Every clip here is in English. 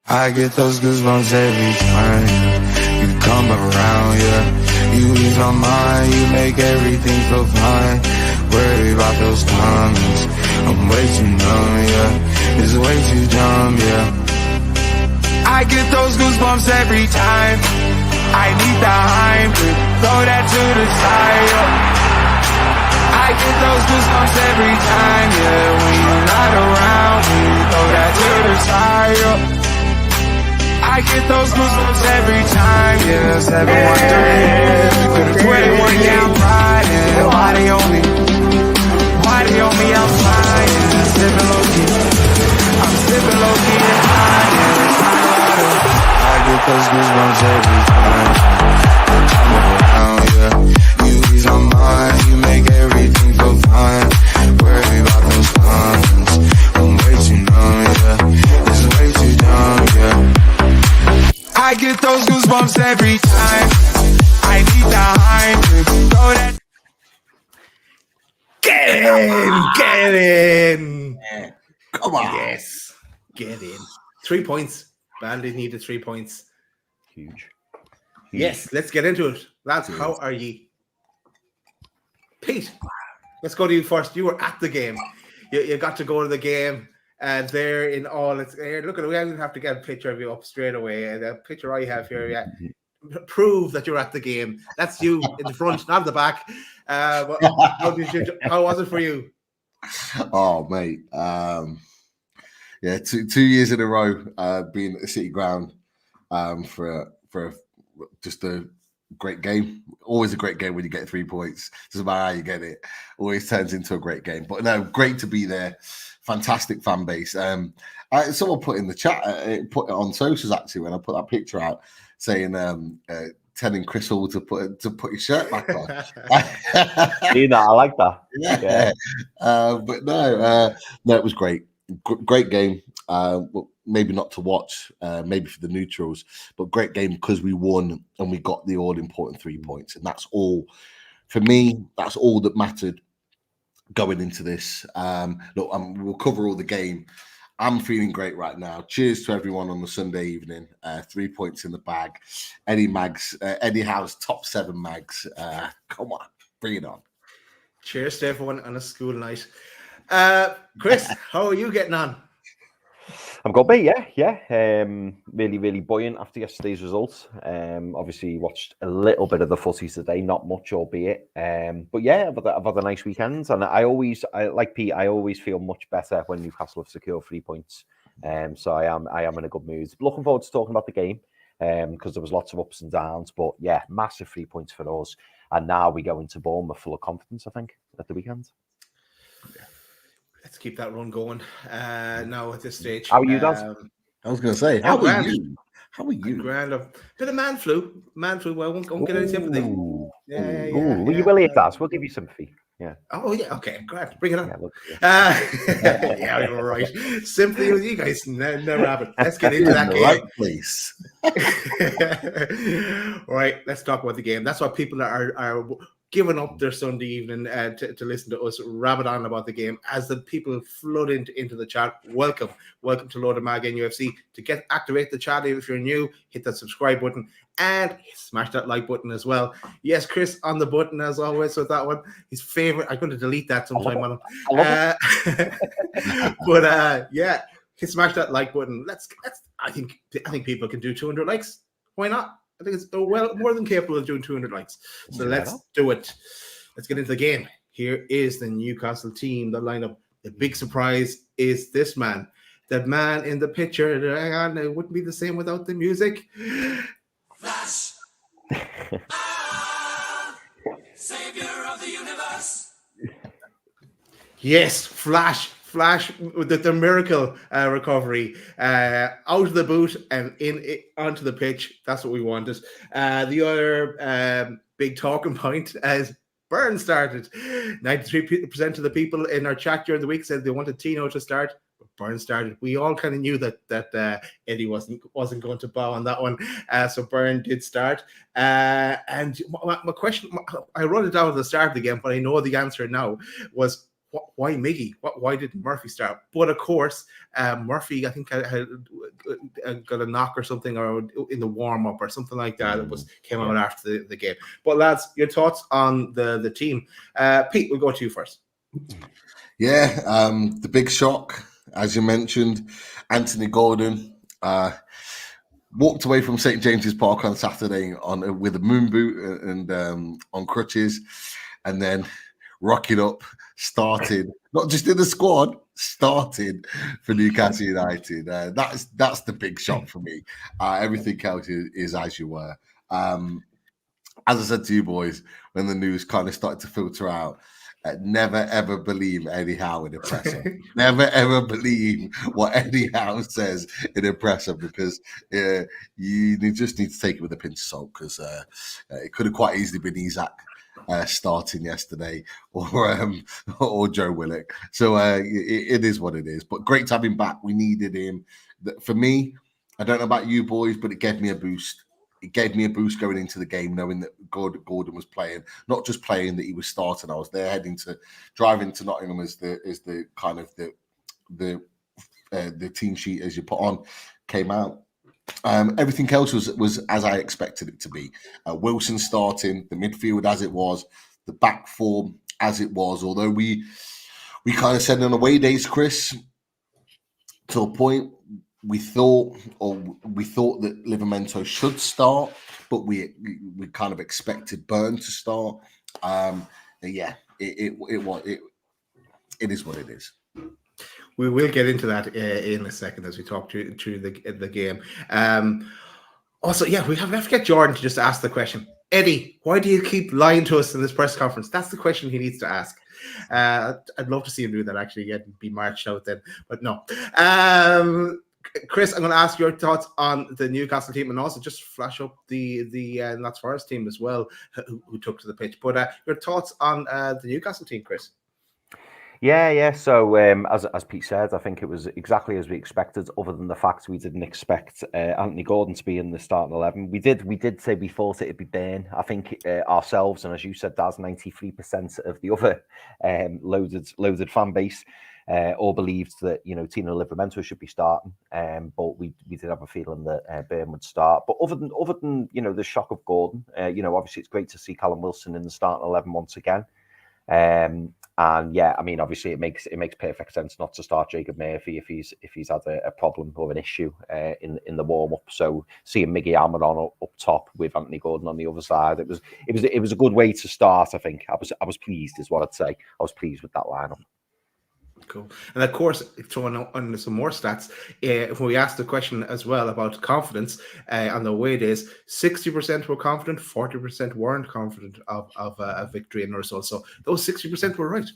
I get those goosebumps every time you come around, yeah. You ease my mind, you make everything feel fine. Worry about those comments, I'm way too numb, yeah. It's way too dumb, yeah. I get those goosebumps every time I need the Heimlich, throw that to the side, yeah. I get those goosebumps every time, yeah. When you're not around me, throw that to the side, yeah. I get those goosebumps every time, yeah. 713 to the 21, yeah, I'm riding. Why they on me? Why they on me? I'm flying, sipping low key. I'm sipping low key and high, yeah. It's Colorado. I get those goosebumps every time I come around, yeah. You ease my mind, you make everything feel fine. Worry about those comments, I'm way too numb, yeah. It's way too dumb, yeah. I get those goosebumps every time I need the Heimlich, throw that. Get in. Yeah. Come on. Yes, get in. 3 points. Badly needed 3 points. Huge. Yes, let's get into it. Lads, how are ye? Pete, let's go to you first. You were at the game. You got to go to the game. There in all its here. Look at it. We don't have to get a picture of you up straight away. The picture I have here, yeah, prove that you're at the game. That's you in the front, not the back. How was it for you? Oh, mate. Yeah, two years in a row being at the City Ground for just a great game. Always a great game when you get 3 points. Doesn't matter how you get it. Always turns into a great game. But no, great to be there. Fantastic fan base. Someone put in the chat, put it on socials actually when I put that picture out, saying telling Chris Hall to put his shirt back on. See that? I like that. Yeah. But no, it was great. Great game. Well, maybe not to watch, maybe for the neutrals, but great game because we won and we got the all-important 3 points. And that's all, for me, that's all that mattered going into this. Look, we'll cover all the game. I'm feeling great right now. Cheers to everyone on the Sunday evening. 3 points in the bag. Eddie Howe's top 7 mags. Come on, bring it on. Cheers to everyone on a school night. Chris, how are you getting on? I'm good, mate. Yeah. Really, really buoyant after yesterday's results. Obviously watched a little bit of the footy today, not much, albeit. But yeah, I've had a nice weekend, and I like Pete. I always feel much better when Newcastle have secured 3 points. So I am in a good mood. Looking forward to talking about the game because there was lots of ups and downs. But yeah, massive 3 points for us, and now we go into Bournemouth full of confidence. I think at the weekend. Let's keep that run going. Now at this stage. How are you guys? I was going to say, how are you? How are you? Grand. Bit of man flu. Well, I won't get any sympathy. Yeah. Well, you will eat that. We'll give you sympathy. Yeah. Oh, yeah. Okay. Great. Bring it on. Yeah, you're right. Sympathy with you guys. Never happen. Let's get into that game. Right, please. Right. Let's talk about the game. That's why people are giving up their Sunday evening to listen to us rabbit on about the game as the people flood into the chat. Welcome to Load of Mag NUFC. To activate the chat, if you're new, hit that subscribe button and smash that like button as well. Yes, Chris on the button as always with that one. His favorite. I'm going to delete that sometime on him. But yeah, hit smash that like button. I think people can do 200 likes. Why not? I think it's more than capable of doing 200 likes. So let's do it. Let's get into the game. Here is the Newcastle team, the lineup. The big surprise is this man. That man in the picture. Hang on, it wouldn't be the same without the music. Flash! Savior of the universe! Yes, Flash with the miracle recovery out of the boot and onto the pitch. That's what we wanted. The other big talking point as Burn started. 93% of the people in our chat during the week said they wanted Tino to start, but Burn started. We all kind of knew that Eddie wasn't going to bow on that one. So Burn did start. And my question, I wrote it down at the start of the game, but I know the answer now was, why Miggy? Why didn't Murphy start? But of course, Murphy, I think, had got a knock or something, or in the warm up or something like that. It came out after the game. But lads, your thoughts on the team? Pete, we'll go to you first. Yeah, the big shock, as you mentioned, Anthony Gordon walked away from St. James's Park on Saturday with a moon boot and on crutches, and then rocking up, started not just in the squad, started for Newcastle United. That's the big shock for me. Everything else is as you were. As I said to you boys, when the news kind of started to filter out, never ever believe Eddie Howe in a presser. Never ever believe what Eddie Howe says in a presser, because you just need to take it with a pinch of salt, because it could have quite easily been Isaac starting yesterday, or Joe Willock. So it is what it is. But great to have him back. We needed him. For me, I don't know about you boys, but it gave me a boost. It gave me a boost going into the game, knowing that Gordon was playing, not just playing, that he was starting. I was there driving to Nottingham as the kind of the team sheet as you put on came out. Everything else was as I expected it to be. Wilson starting, the midfield as it was, the back four as it was. Although we kind of said on away days, Chris, to a point, we thought that Livramento should start, but we kind of expected Byrne to start. Yeah, it is what it is. We will get into that in a second as we talk through the game. Also, yeah, we have to get Jordan to just ask the question. Eddie, why do you keep lying to us in this press conference? That's the question he needs to ask. I'd love to see him do that, actually, be marched out then, but no. Chris, I'm going to ask your thoughts on the Newcastle team, and also just flash up the Notts Forest team as well, who took to the pitch. But your thoughts on the Newcastle team, Chris? Yeah. So as Pete said, I think it was exactly as we expected, other than the fact we didn't expect Anthony Gordon to be in the starting 11. We did say we thought it'd be Byrne. I think ourselves, and as you said, Daz, 93% of the other loaded fan base all believed that, Tino Livramento should be starting. But we did have a feeling that Byrne would start. But other than the shock of Gordon, obviously it's great to see Callum Wilson in the starting 11 once again. And yeah, I mean, obviously it makes perfect sense not to start Jacob Murphy if he's had a problem or an issue in the warm up. So seeing Miggy Almiron up top with Anthony Gordon on the other side, it was a good way to start. I think I was pleased, is what I'd say. I was pleased with that lineup. Cool. And of course, throwing on some more stats, when we asked the question as well about confidence on the away days, 60% were confident, 40% weren't confident of a victory in the result. So those 60% were right.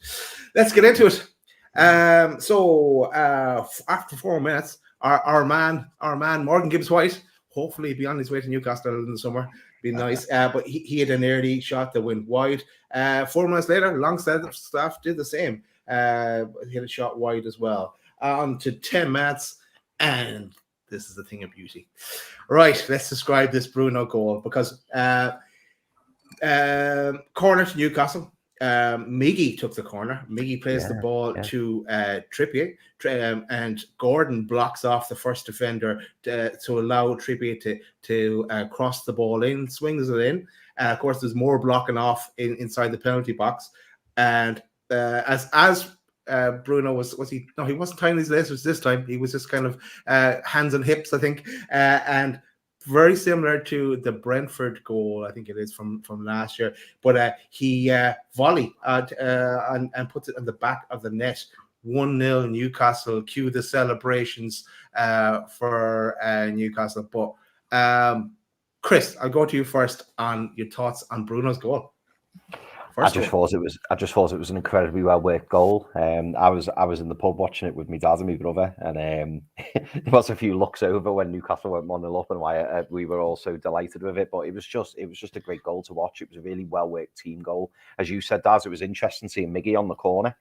Let's get into it. So after 4 minutes, our man Morgan Gibbs-White, hopefully be on his way to Newcastle in the summer. Be nice. But he had an early shot that went wide. 4 minutes later, Longstaff did the same. Hit a shot wide as well. On to 10 minutes, and this is the thing of beauty. Right, let's describe this Bruno goal, because corner to Newcastle. Miggy took the corner. Miggy plays the ball to Trippier, and Gordon blocks off the first defender to allow Trippier to cross the ball in, swings it in. Of course, there's more blocking off inside the penalty box, and as Bruno was he? No, he wasn't tying his laces this time. He was just kind of hands and hips, I think, and very similar to the Brentford goal, I think it is from last year. But he volley and puts it on the back of the net. 1-0 Newcastle. Cue the celebrations for Newcastle. But Chris, I'll go to you first on your thoughts on Bruno's goal. I just thought it was an incredibly well worked goal. I was in the pub watching it with my dad and my brother, and there was a few looks over when Newcastle went 1-0 up, and why we were all so delighted with it. But it was just a great goal to watch. It was a really well worked team goal, as you said, Daz. It was interesting seeing Miggy on the corner.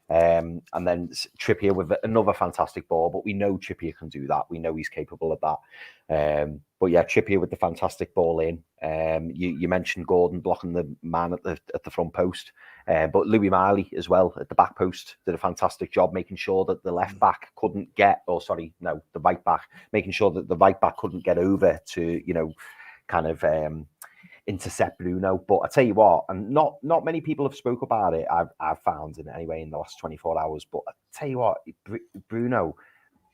And then Trippier with another fantastic ball, but we know Trippier can do that. We know he's capable of that. But yeah, Trippier with the fantastic ball in. You mentioned Gordon blocking the man at the front post, but Louis Marley as well at the back post did a fantastic job making sure that the left back couldn't get, the right back, making sure that the right back couldn't get over to, kind of intercept Bruno. But I tell you what, and not many people have spoke about it. I've found in anyway in the last 24 hours. But I tell you what, Bruno,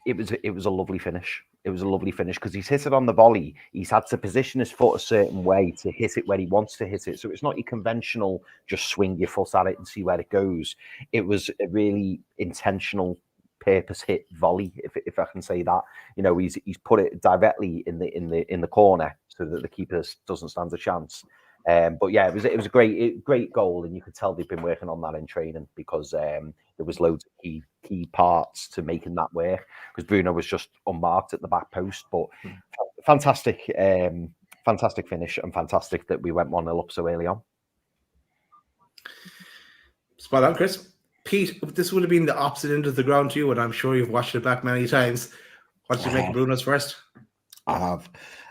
it was a lovely finish. It was a lovely finish because he's hit it on the volley. He's had to position his foot a certain way to hit it where he wants to hit it. So it's not your conventional just swing your foot at it and see where it goes. It was a really intentional, purpose hit volley, if I can say that. He's put it directly in the corner so that the keeper doesn't stand a chance. But yeah, it was a great goal, and you could tell they've been working on that in training because there was loads of key parts to making that work because Bruno was just unmarked at the back post. But fantastic finish, and fantastic that we went 1-0 up so early on. Spot on, Chris. Pete, this would have been the opposite end of the ground to you, and I'm sure you've watched it back many times. What did you make of Bruno's first? I have.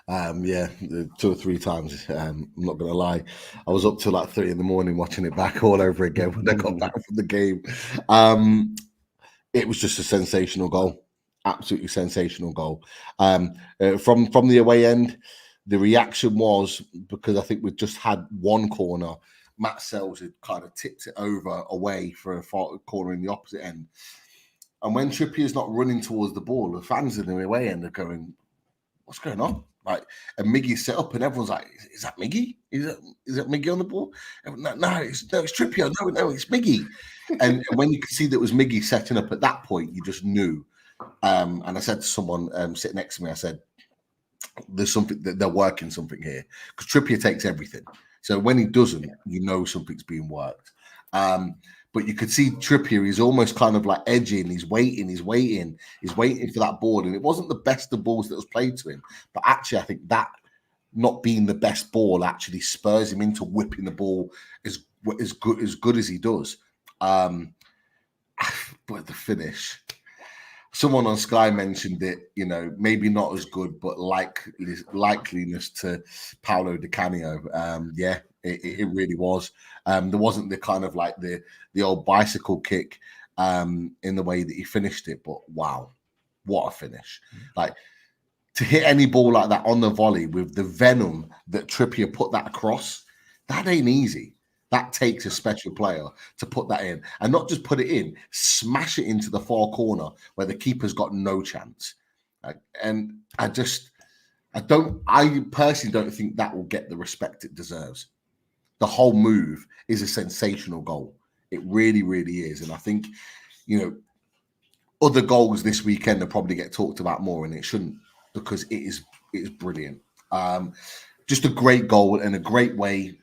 2 or 3 times. I'm not going to lie. I was up till like 3 a.m. watching it back all over again when I got back from the game. It was just a sensational goal. Absolutely sensational goal. From the away end, the reaction was because I think we just had one corner. Matt Sells had kind of tipped it over away for a far corner in the opposite end. And when Trippier's not running towards the ball, the fans in the away end are going, what's going on? And Miggy set up, and everyone's like, "Is that Miggy? Is that Miggy on the ball?" No, it's Trippier. No, it's Miggy. And when you could see that it was Miggy setting up at that point, you just knew. And I said to someone sitting next to me, I said, "There's something that they're working something here," because Trippier takes everything. So when he doesn't, you know something's being worked. But you could see Trippier, he's almost kind of like edging, he's waiting for that ball. And it wasn't the best of balls that was played to him. But actually, I think that not being the best ball actually spurs him into whipping the ball as good as he does. But the finish, someone on Sky mentioned it, maybe not as good, but likeliness to Paolo Di Canio. It really was. There wasn't the kind of like the old bicycle kick in the way that he finished it, but wow, what a finish. Like, to hit any ball like that on the volley with the venom that Trippier put that across, that ain't easy. That takes a special player to put that in, and not just put it in, smash it into the far corner where the keeper's got no chance. And I personally don't think that will get the respect it deserves. The whole move is a sensational goal. It really, really is. And I think, other goals this weekend will probably get talked about more, and it shouldn't, because it is brilliant. Just a great goal and a great way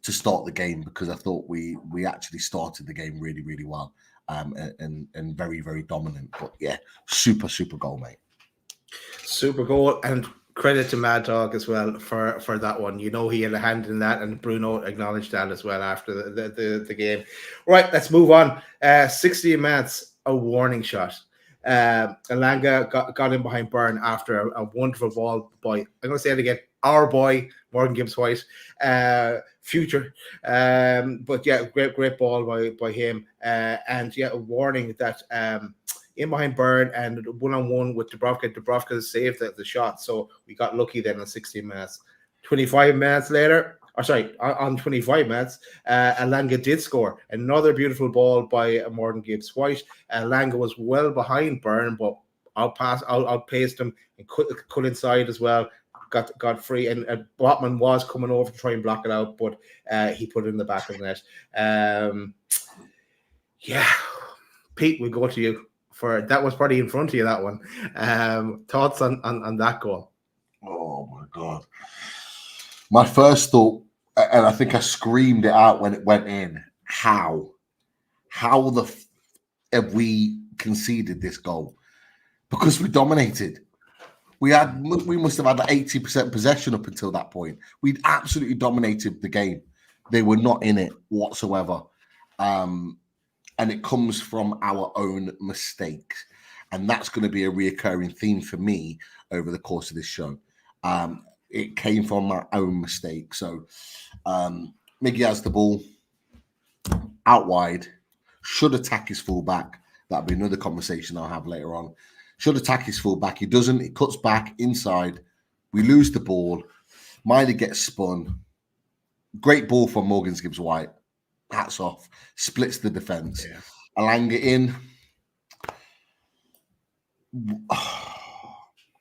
to start the game, because I thought we actually started the game really, really well, and very, very dominant. But yeah, super, super goal, mate. Super goal, and credit to Mad Dog as well for that one. He had a hand in that, and Bruno acknowledged that as well after the game. Right, let's move on. 60 minutes, a warning shot. Elanga got in behind Byrne after a wonderful ball by, I'm going to say it again, our boy, Morgan Gibbs-White, future. But yeah, great ball by him. And yeah, a warning that in behind Byrne and one-on-one with Dubravka. Dubravka saved the shot, so we got lucky then on 16 minutes. 25 minutes later, on 25 minutes, Elanga did score. Another beautiful ball by Morgan Gibbs-White. Elanga was well behind Byrne, but outpaced him and cut inside as well. Got free, and Botman was coming over to try and block it out, but he put it in the back of the net. Yeah, Pete, we'll go to you. That was probably in front of you, that one. Thoughts on that goal? Oh my God. My first thought, and I think I screamed it out when it went in, how have we conceded this goal? Because we dominated. We must have had 80% possession up until that point. We'd absolutely dominated the game. They were not in it whatsoever. and it comes from our own mistakes. And that's going to be a reoccurring theme for me over the course of this show. It came from my own mistake. So Miggy has the ball out wide, should attack his fullback. That'll be another conversation I'll have later on. Should attack his fullback. He doesn't. He cuts back inside. We lose the ball. Miley gets spun. Great ball from Morgan Gibbs-White. Hats off. Splits the defence. Yeah. Alanga in.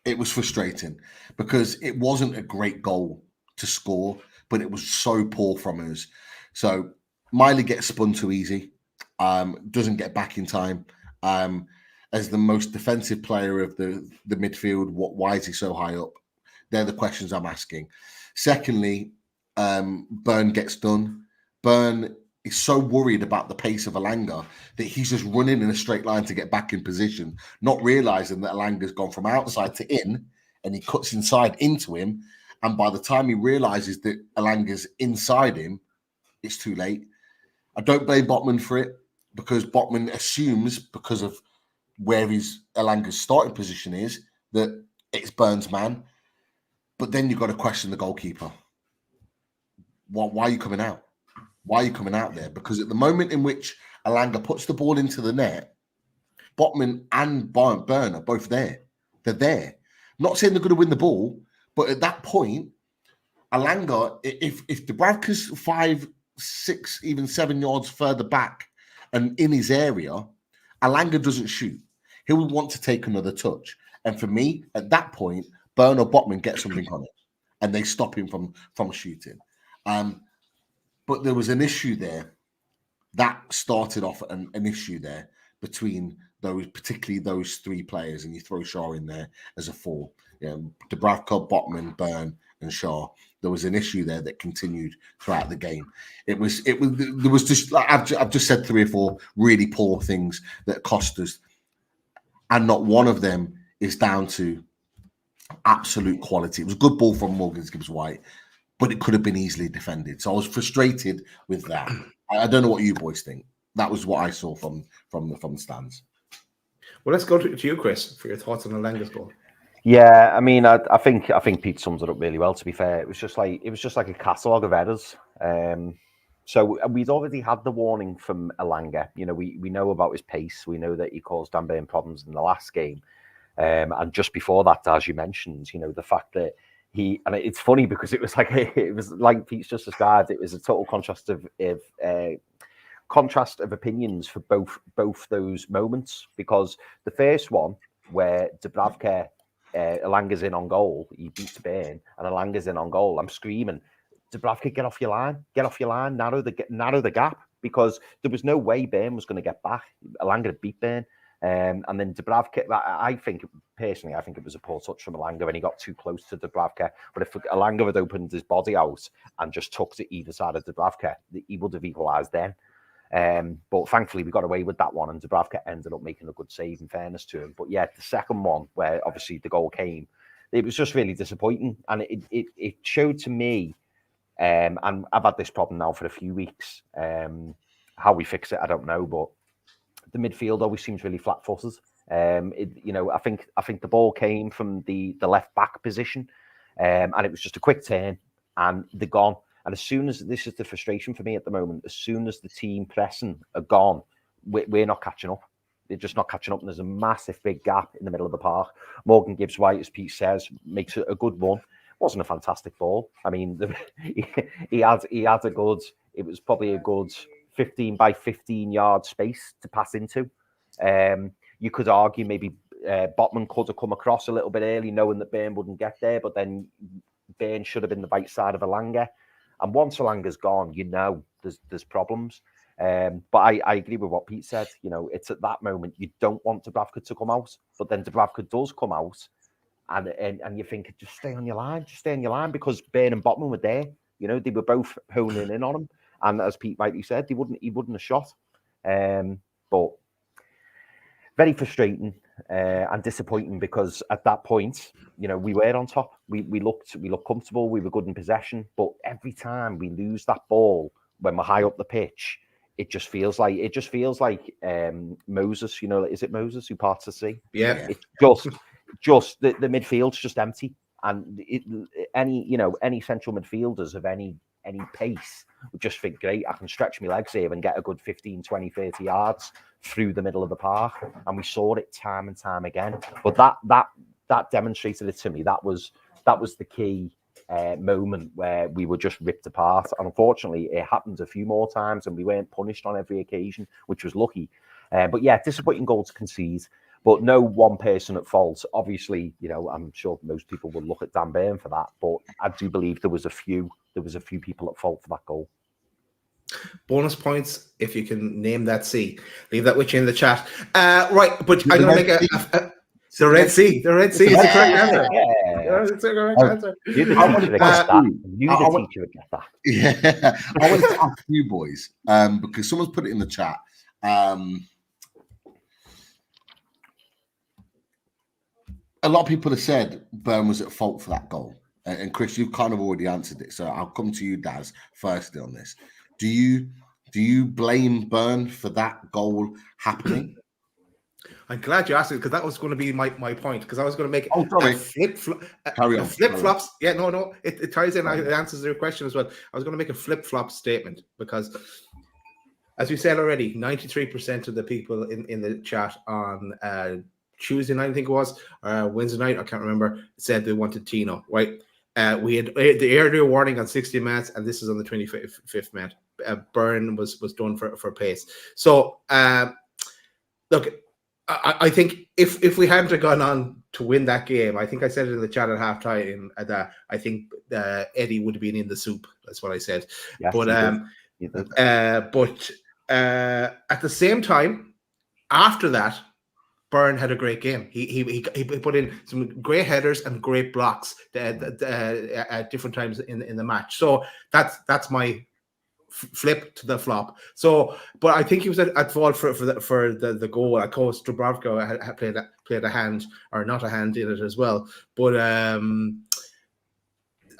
It was frustrating because it wasn't a great goal to score, but it was so poor from us. So Miley gets spun too easy, doesn't get back in time. As the most defensive player of the midfield, why is he so high up? They're the questions I'm asking. Secondly, Burn gets done. Burn is so worried about the pace of Alanga that he's just running in a straight line to get back in position, not realizing that Alanga's gone from outside to in, and he cuts inside into him. And by the time he realizes that Alanga's inside him, it's too late. I don't blame Botman for it because Botman assumes, because of where his Alanga's starting position is, that it's Burns' man. But then you've got to question the goalkeeper. Why are you coming out? Why are you coming out there? Because at the moment in which Alanga puts the ball into the net, Botman and Burn are both there. They're there. I'm not saying they're going to win the ball, but at that point, Alanga, if Dubravka's 5, 6, even 7 yards further back and in his area, Alanga doesn't shoot. He would want to take another touch. And for me, at that point, Burn or Botman get something on it and they stop him from shooting. But there was an issue there that started off an issue there between those, particularly those three players, and you throw Schär in there as a four. Dubravka, Botman, Burn, and Schär. There was an issue there that continued throughout the game. There was just, like I've just said 3 or 4 really poor things that cost us, and not one of them is down to absolute quality. It was a good ball from Morgan Gibbs-White, but it could have been easily defended. So I was frustrated with that. I don't know what you boys think. That was what I saw from the stands. Well, let's go to you, Chris, for your thoughts on Alanga's goal. Yeah, I mean, I think Pete sums it up really well. To be fair, it was just like a catalogue of errors. So we'd already had the warning from Alanga. You know, we know about his pace. We know that he caused Dan Burn problems in the last game. And just before that, as you mentioned, you know, the fact that and it's funny because it was like Pete's just described. It was a total contrast of opinions for both those moments, because the first one where Dubravka, Alanga's in on goal, he beats Burn, and Alanga's in on goal. I'm screaming, Dubravka, get off your line, narrow the gap, because there was no way Burn was going to get back. Alanga had beat Burn. And then Dubravka, I think it was a poor touch from Alanga when he got too close to Dubravka. But if Alanga had opened his body out and just took to either side of Dubravka, he would have equalised then. But thankfully, we got away with that one, and Dubravka ended up making a good save, in fairness to him. But yeah, the second one, where obviously the goal came, it was just really disappointing. And it showed to me, and I've had this problem now for a few weeks. How we fix it, I don't know, but the midfield always seems really flat-footed. I think the ball came from the left back position, and it was just a quick turn, and they're gone. And as soon as, this is the frustration for me at the moment, as soon as the team pressing are gone, we're not catching up. They're just not catching up, and there's a massive big gap in the middle of the park. Morgan Gibbs-White, as Pete says, makes it a good run. Wasn't a fantastic ball. I mean, he had a good. It was probably a good 15 by 15 yard space to pass into. You could argue maybe Botman could have come across a little bit early, knowing that Burn wouldn't get there, but then Burn should have been the right side of Alanga. And once Alanga's gone, you know there's problems. But I agree with what Pete said. You know, it's at that moment you don't want Dubravka to come out, but then Dubravka does come out, and you think, just stay on your line, because Burn and Botman were there. You know, they were both honing in on him. And as Pete rightly said, he wouldn't have shot. But very frustrating and disappointing, because at that point, you know, we were on top. We looked comfortable. We were good in possession. But every time we lose that ball when we're high up the pitch, it just feels like Moses. You know, is it Moses who parts the sea? Yeah. It's just the midfield's just empty, and any central midfielders of any pace would just think, great, I can stretch my legs here and get a good 15, 20, 30 yards through the middle of the park. And we saw it time and time again. But that demonstrated it to me. That was the key moment where we were just ripped apart. And unfortunately, it happened a few more times and we weren't punished on every occasion, which was lucky. But yeah, disappointing goal to concede. But no one person at fault. Obviously, I'm sure most people will look at Dan Burn for that. But I do believe there was a few people at fault for that goal. Bonus points if you can name that sea. Leave that with you in the chat. Right, but I'm going to make the Red Sea. The Red Sea is the correct answer. Yeah, it's the correct answer. You're the teacher that gets that. You're the teacher that gets that. Yeah, I wanted to ask you boys because someone's put it in the chat. A lot of people have said Burn was at fault for that goal. And Chris, you've kind of already answered it. So I'll come to you, Daz, firstly on this. Do you blame Burn for that goal happening? I'm glad you asked it because that was going to be my point. Because I was going to make flip-flops. Yeah, no, it ties in. It answers your question as well. I was going to make a flip-flop statement because, as we said already, 93% of the people in the chat on Tuesday night, I think it was, Wednesday night, I can't remember, said they wanted Tino, right? We had the earlier warning on 60 minutes, and this is on the 25th minute. Burn was done for pace. So, look, I think if we hadn't gone on to win that game, I think I said it in the chat at halftime that I think Eddie would have been in the soup. That's what I said. Yes, but at the same time, after that, Burn had a great game. He put in some great headers and great blocks at different times in the match. So that's my flip to the flop. So, but I think he was at fault for the goal. Of course, Dubravka had played a hand or not a hand in it as well. But I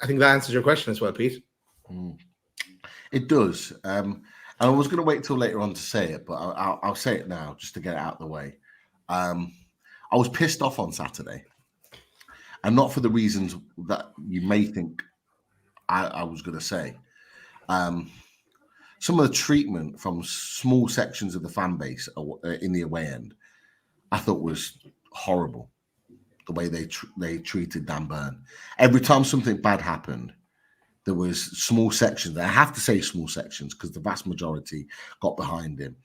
think that answers your question as well, Pete. It does. And I was going to wait till later on to say it, but I'll say it now just to get it out of the way. I was pissed off on Saturday, and not for the reasons that you may think I was going to say. Some of the treatment from small sections of the fan base in the away end, I thought was horrible. The way they treated Dan Burn. Every time something bad happened, there was small sections. I have to say small sections because the vast majority got behind him.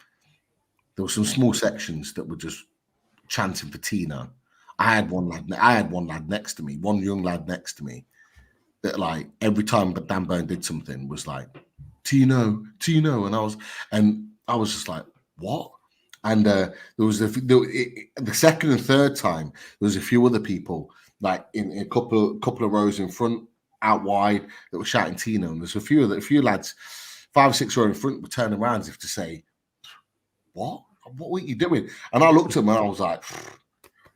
There were some small sections that were just chanting for Tino. I had one lad next to me, one young lad next to me, that like every time Dan Burn did something was like Tino, and I was just like, what? And there was the second and third time there was a few other people like in a couple of rows in front, out wide, that were shouting Tino, and there's a few lads 5 or 6 rows in front were turning around as if to say, what were you doing? And I looked at him and I was like,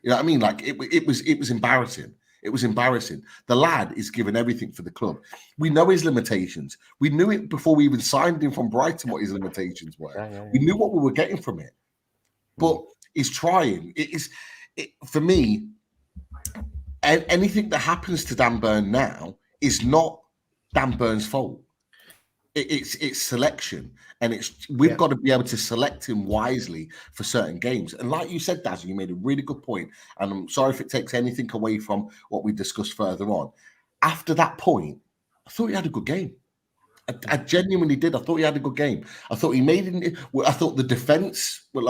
you know what I mean? Like it was embarrassing. It was embarrassing. The lad is giving everything for the club. We know his limitations. We knew it before we even signed him from Brighton, what his limitations were. Yeah. We knew what we were getting from it. But he's trying. For me, anything that happens to Dan Burn now is not Dan Burn's fault. It's selection, and we've got to be able to select him wisely for certain games. And like you said, Daz, you made a really good point, and I'm sorry if it takes anything away from what we discussed further on. After that point, I thought he had a good game. I genuinely did. I thought he had a good game. I thought he made it. I thought the defense. Well,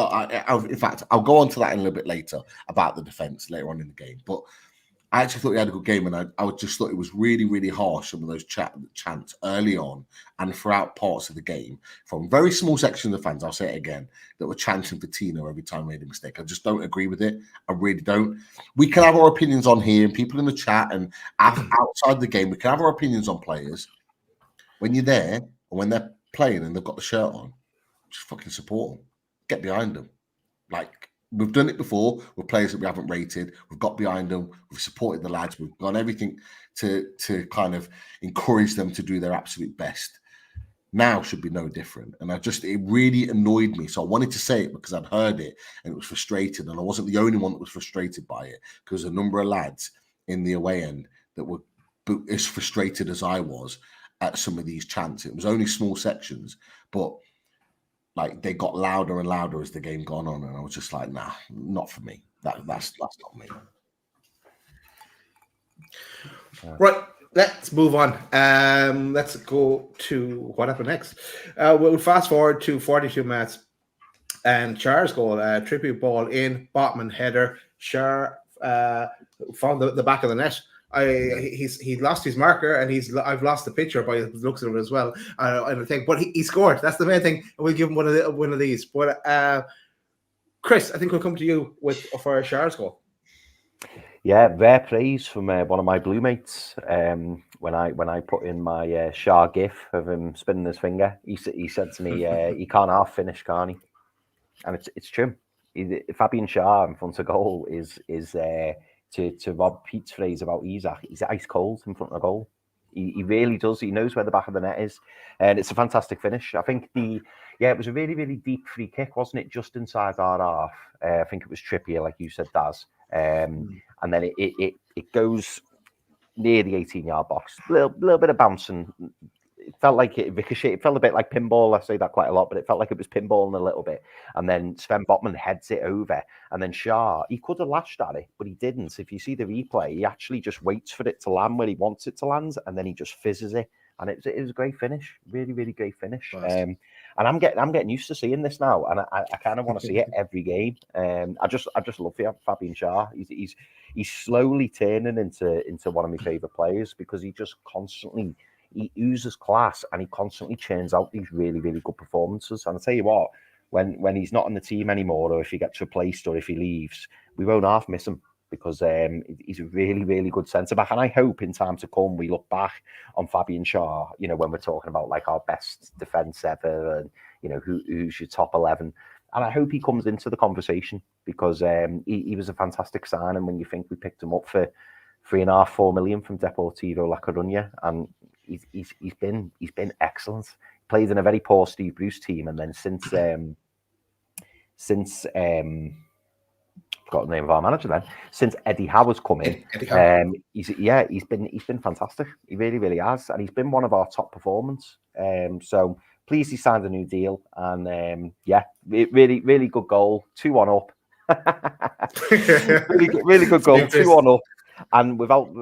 in fact, I'll go on to that in a little bit later about the defense later on in the game, but I actually thought he had a good game, and I just thought it was really, really harsh, some of those chants early on and throughout parts of the game from very small sections of fans, I'll say it again, that were chanting for Tino every time he made a mistake. I just don't agree with it. I really don't. We can have our opinions on here, and people in the chat and outside the game, we can have our opinions on players. When you're there, and when they're playing and they've got the shirt on, just fucking support them. Get behind them. Like, we've done it before with players that we haven't rated. We've got behind them. We've supported the lads. We've done everything to kind of encourage them to do their absolute best. now should be no different. And it really annoyed me. So I wanted to say it because I'd heard it and it was frustrating. And I wasn't the only one that was frustrated by it, because a number of lads in the away end that were as frustrated as I was at some of these chants. It was only small sections, but like they got louder and louder as the game gone on. And I was just like, nah, not for me. That's not me. Right. Let's move on. Let's go to what happened next. We'll fast forward to 42 minutes, and Schär's goal, Trippier ball in, Botman header. Schär found the back of the net. He lost his marker, and I've lost the picture by the looks of it as well. I think, but he scored. That's the main thing. And we'll give him one of these. But Chris, I think we'll come to you for Schär's goal. Yeah, rare praise from one of my blue mates. When I put in my Schär gif of him spinning his finger, he said to me, "He can't half finish, can he?" And it's true. Fabian Schär in front of goal is to Rob Pete's phrase about Isaac. He's ice cold in front of goal. He really does. He knows where the back of the net is, and it's a fantastic finish. I think it was a really, really deep free kick, wasn't it? Just inside our half. I think it was Trippier, like you said, Daz. And then it goes near the 18-yard box. Little bit of bouncing. It felt like it ricocheted. It felt a bit like pinball. I say that quite a lot, but it felt like it was pinballing a little bit. And then Sven Botman heads it over. And then Schär, he could have lashed at it, but he didn't. If you see the replay, he actually just waits for it to land where he wants it to land, and then he just fizzes it. And it was a great finish. Really, really great finish. Nice. And I'm getting used to seeing this now, and I kind of want to see it every game. I just love Fabian Schär. He's slowly turning into one of my favourite players, because he oozes class, and he constantly churns out these really, really good performances. And I'll tell you what, when he's not on the team anymore, or if he gets replaced, or if he leaves, we won't half miss him, because he's a really, really good centre-back. And I hope in time to come we look back on Fabian Schär, when we're talking about like our best defence ever, and who's your top 11. And I hope he comes into the conversation, because he was a fantastic sign. And when you think we picked him up for 3.5-4 million from Deportivo La Coruña, and he's been excellent. Played in a very poor Steve Bruce team, and then since forgot the name of our manager then. Since Eddie Howe's come in, he's been fantastic. He really, really has, and he's been one of our top performers. So pleased he signed a new deal, and really, really good goal. 2-1 up. really good goal. 2-1 up. And without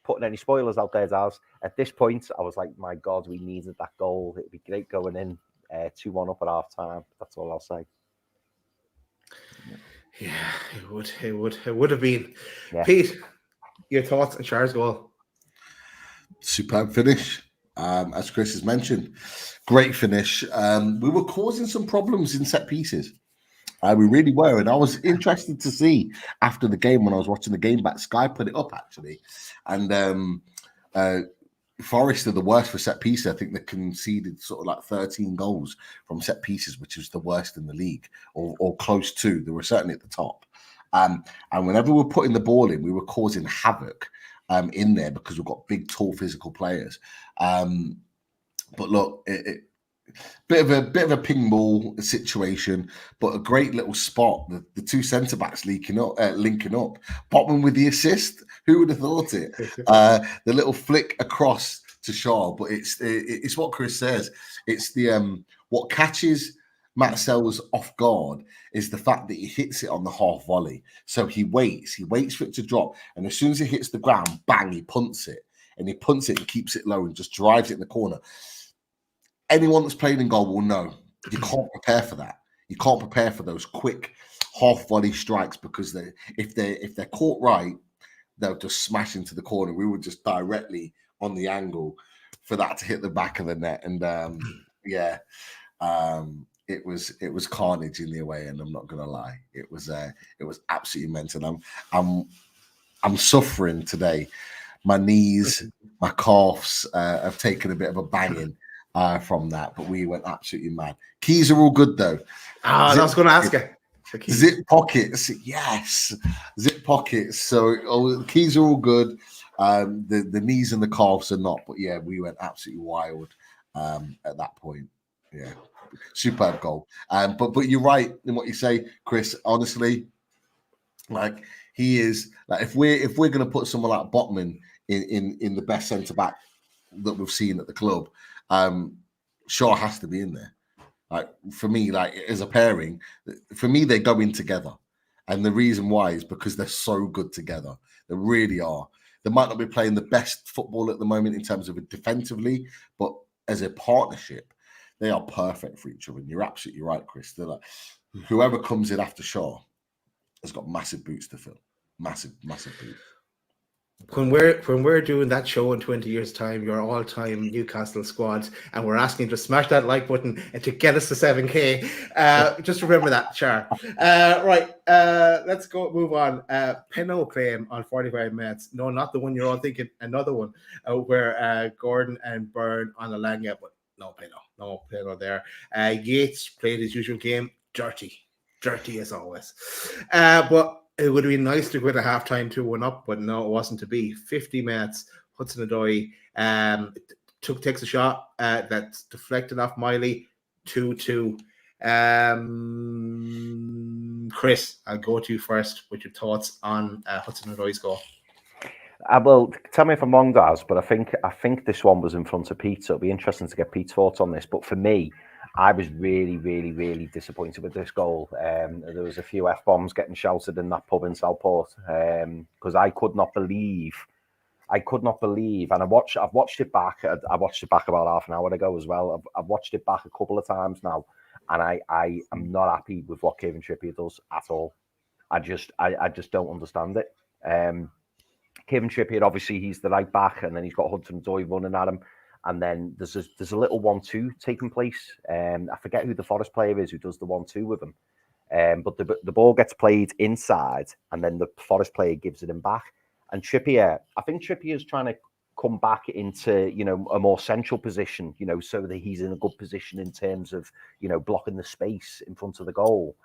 putting any spoilers out there, Daz, at this point, I was like, my God, we needed that goal. It'd be great going in 2-1 up at half time. That's all I'll say. Yeah, it would have been. Yeah. Pete, your thoughts on Schär's goal? Superb finish. As Chris has mentioned, great finish. We were causing some problems in set pieces. We really were, and I was interested to see after the game, when I was watching the game back. Sky put it up actually, and Forest are the worst for set pieces. I think they conceded sort of like 13 goals from set pieces, which is the worst in the league, or close to. They were certainly at the top. And whenever we were putting the ball in, we were causing havoc in there, because we've got big, tall, physical players. But look, bit of a ping ball situation, but a great little spot. The two centre backs linking up. Botman with the assist. Who would have thought it? The little flick across to Schär, but it's what Chris says. It's the what catches Matt Sells off guard is the fact that he hits it on the half volley. So he waits for it to drop, and as soon as it hits the ground, bang, he punts it, and keeps it low and just drives it in the corner. Anyone that's played in goal will know you can't prepare for that. You can't prepare for those quick half volley strikes, because if they're caught right, they'll just smash into the corner. We were just directly on the angle for that to hit the back of the net, and it was carnage in the away end. I'm not gonna lie, it was absolutely mental. I'm suffering today. My knees, my calves have taken a bit of a banging from that, but we went absolutely mad. Keys are all good though. I was going to ask you. Zip pockets, yes, zip pockets. So the keys are all good. The knees and the calves are not, but yeah, we went absolutely wild at that point. Yeah, superb goal. But you're right in what you say, Chris. Honestly, like he is like if we're going to put someone like Botman in the best centre back that we've seen at the club, Shaw has to be in there. Like for me, like as a pairing, for me they go in together, and the reason why is because they're so good together. They really are. They might not be playing the best football at the moment in terms of it defensively, but as a partnership, they are perfect for each other. And you're absolutely right, Chris. They're like whoever comes in after Shaw has got massive boots to fill. Massive boots. When we're doing that show in 20 years' time, your all-time Newcastle squad, and we're asking you to smash that like button and to get us to 7K. Just remember that, Schär. Right, let's go move on. Penno claim on 45 minutes. No, not the one you're all thinking. Another one where Gordon and Byrne on the Langa, but no Penno there. Yates played his usual game, dirty as always. But it would have been nice to go to halftime 2-1 up, but no, it wasn't to be. 50 minutes, Hudson-Odoi takes a shot that's deflected off Miley, 2-2. Chris, I'll go to you first with your thoughts on Hudson-Odoi's goal. Well, tell me if I'm wrong, Daz, but I think this one was in front of Pete, so it'll be interesting to get Pete's thoughts on this. But for me, I was really disappointed with this goal. There was a few F-bombs getting shouted in that pub in Southport because I could not believe, and I've watched it back. I watched it back about half an hour ago as well. I've watched it back a couple of times now, and I am not happy with what Kevin Trippier does at all. I just don't understand it. Kevin Trippier, obviously, he's the right back, and then he's got Hudson-Odoi running at him. And then there's a little 1-2 taking place. I forget who the Forest player is who does the 1-2 with him. But the ball gets played inside, and then the Forest player gives it him back. And Trippier, I think Trippier is trying to come back into a more central position, so that he's in a good position in terms of blocking the space in front of the goal.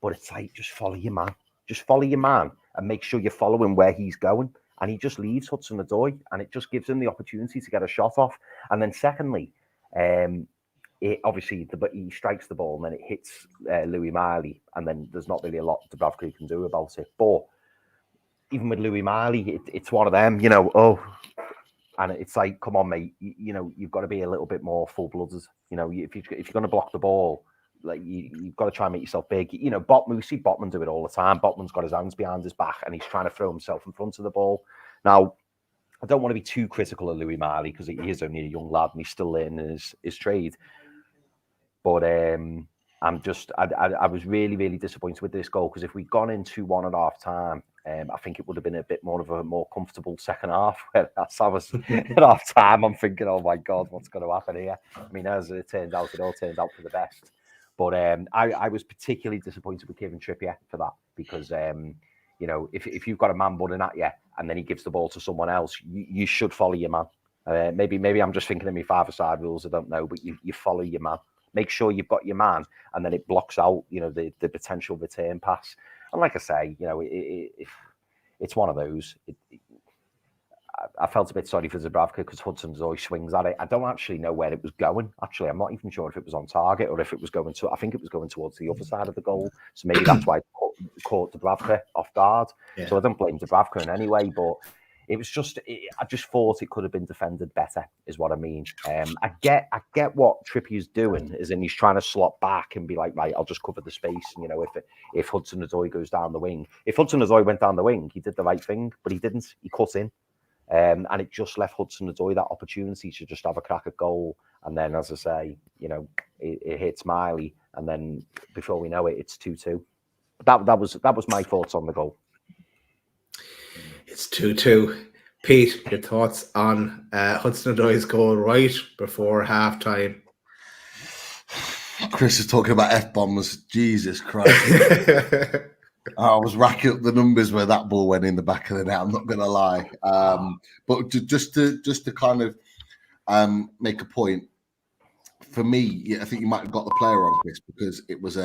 But it's like just follow your man, and make sure you're following where he's going. And he just leaves Hudson-Odoi, and it just gives him the opportunity to get a shot off. And then secondly, he strikes the ball and then it hits Louis Miley, and then there's not really a lot Dubravka can do about it. But even with Louis Miley, it's one of them, and it's like, come on, mate, you've got to be a little bit more full-blooded. If you're going to block the ball, like you've got to try and make yourself big. We see Botman do it all the time. Botman's got his hands behind his back and he's trying to throw himself in front of the ball. Now, I don't want to be too critical of Louis Miley because he is only a young lad and he's still learning his trade. But I was really disappointed with this goal because if we'd gone in 2-1 at half time, I think it would have been a bit more of a more comfortable second half. That's I was at half time. I'm thinking, oh my God, what's going to happen here? I mean, as it turned out, it all turned out for the best. But I was particularly disappointed with Kevin Trippier for that because, if you've got a man running at you and then he gives the ball to someone else, you should follow your man. Maybe I'm just thinking of my five-a-side rules, I don't know, but you follow your man. Make sure you've got your man and then it blocks out, the potential return pass. And like I say, it's one of those. I felt a bit sorry for Dubravka because Hudson-Odoi swings at it. I don't actually know where it was going. Actually, I'm not even sure if it was on target or if it was going to. I think it was going towards the other side of the goal. So maybe that's why it caught Dubravka off guard. Yeah. So I don't blame Dubravka in any way, but it was just. I just thought it could have been defended better, is what I mean. I get what Trippier's doing, is in he's trying to slot back and be like, right, I'll just cover the space. And if Hudson-Odoi goes down the wing, if Hudson-Odoi went down the wing, he did the right thing, but he didn't. He cut in. And it just left Hudson-Odoi that opportunity to just have a crack at goal. And then, as I say, it hits Miley. And then before we know it, it's 2-2. That was my thoughts on the goal. It's 2-2. Pete, your thoughts on Hudson-Odoi's goal right before halftime? Chris is talking about F-bombs. Jesus Christ. I was racking up the numbers where that ball went in the back of the net. I'm not going to lie, but just to kind of make a point. For me, I think you might have got the player on, Chris, because it was we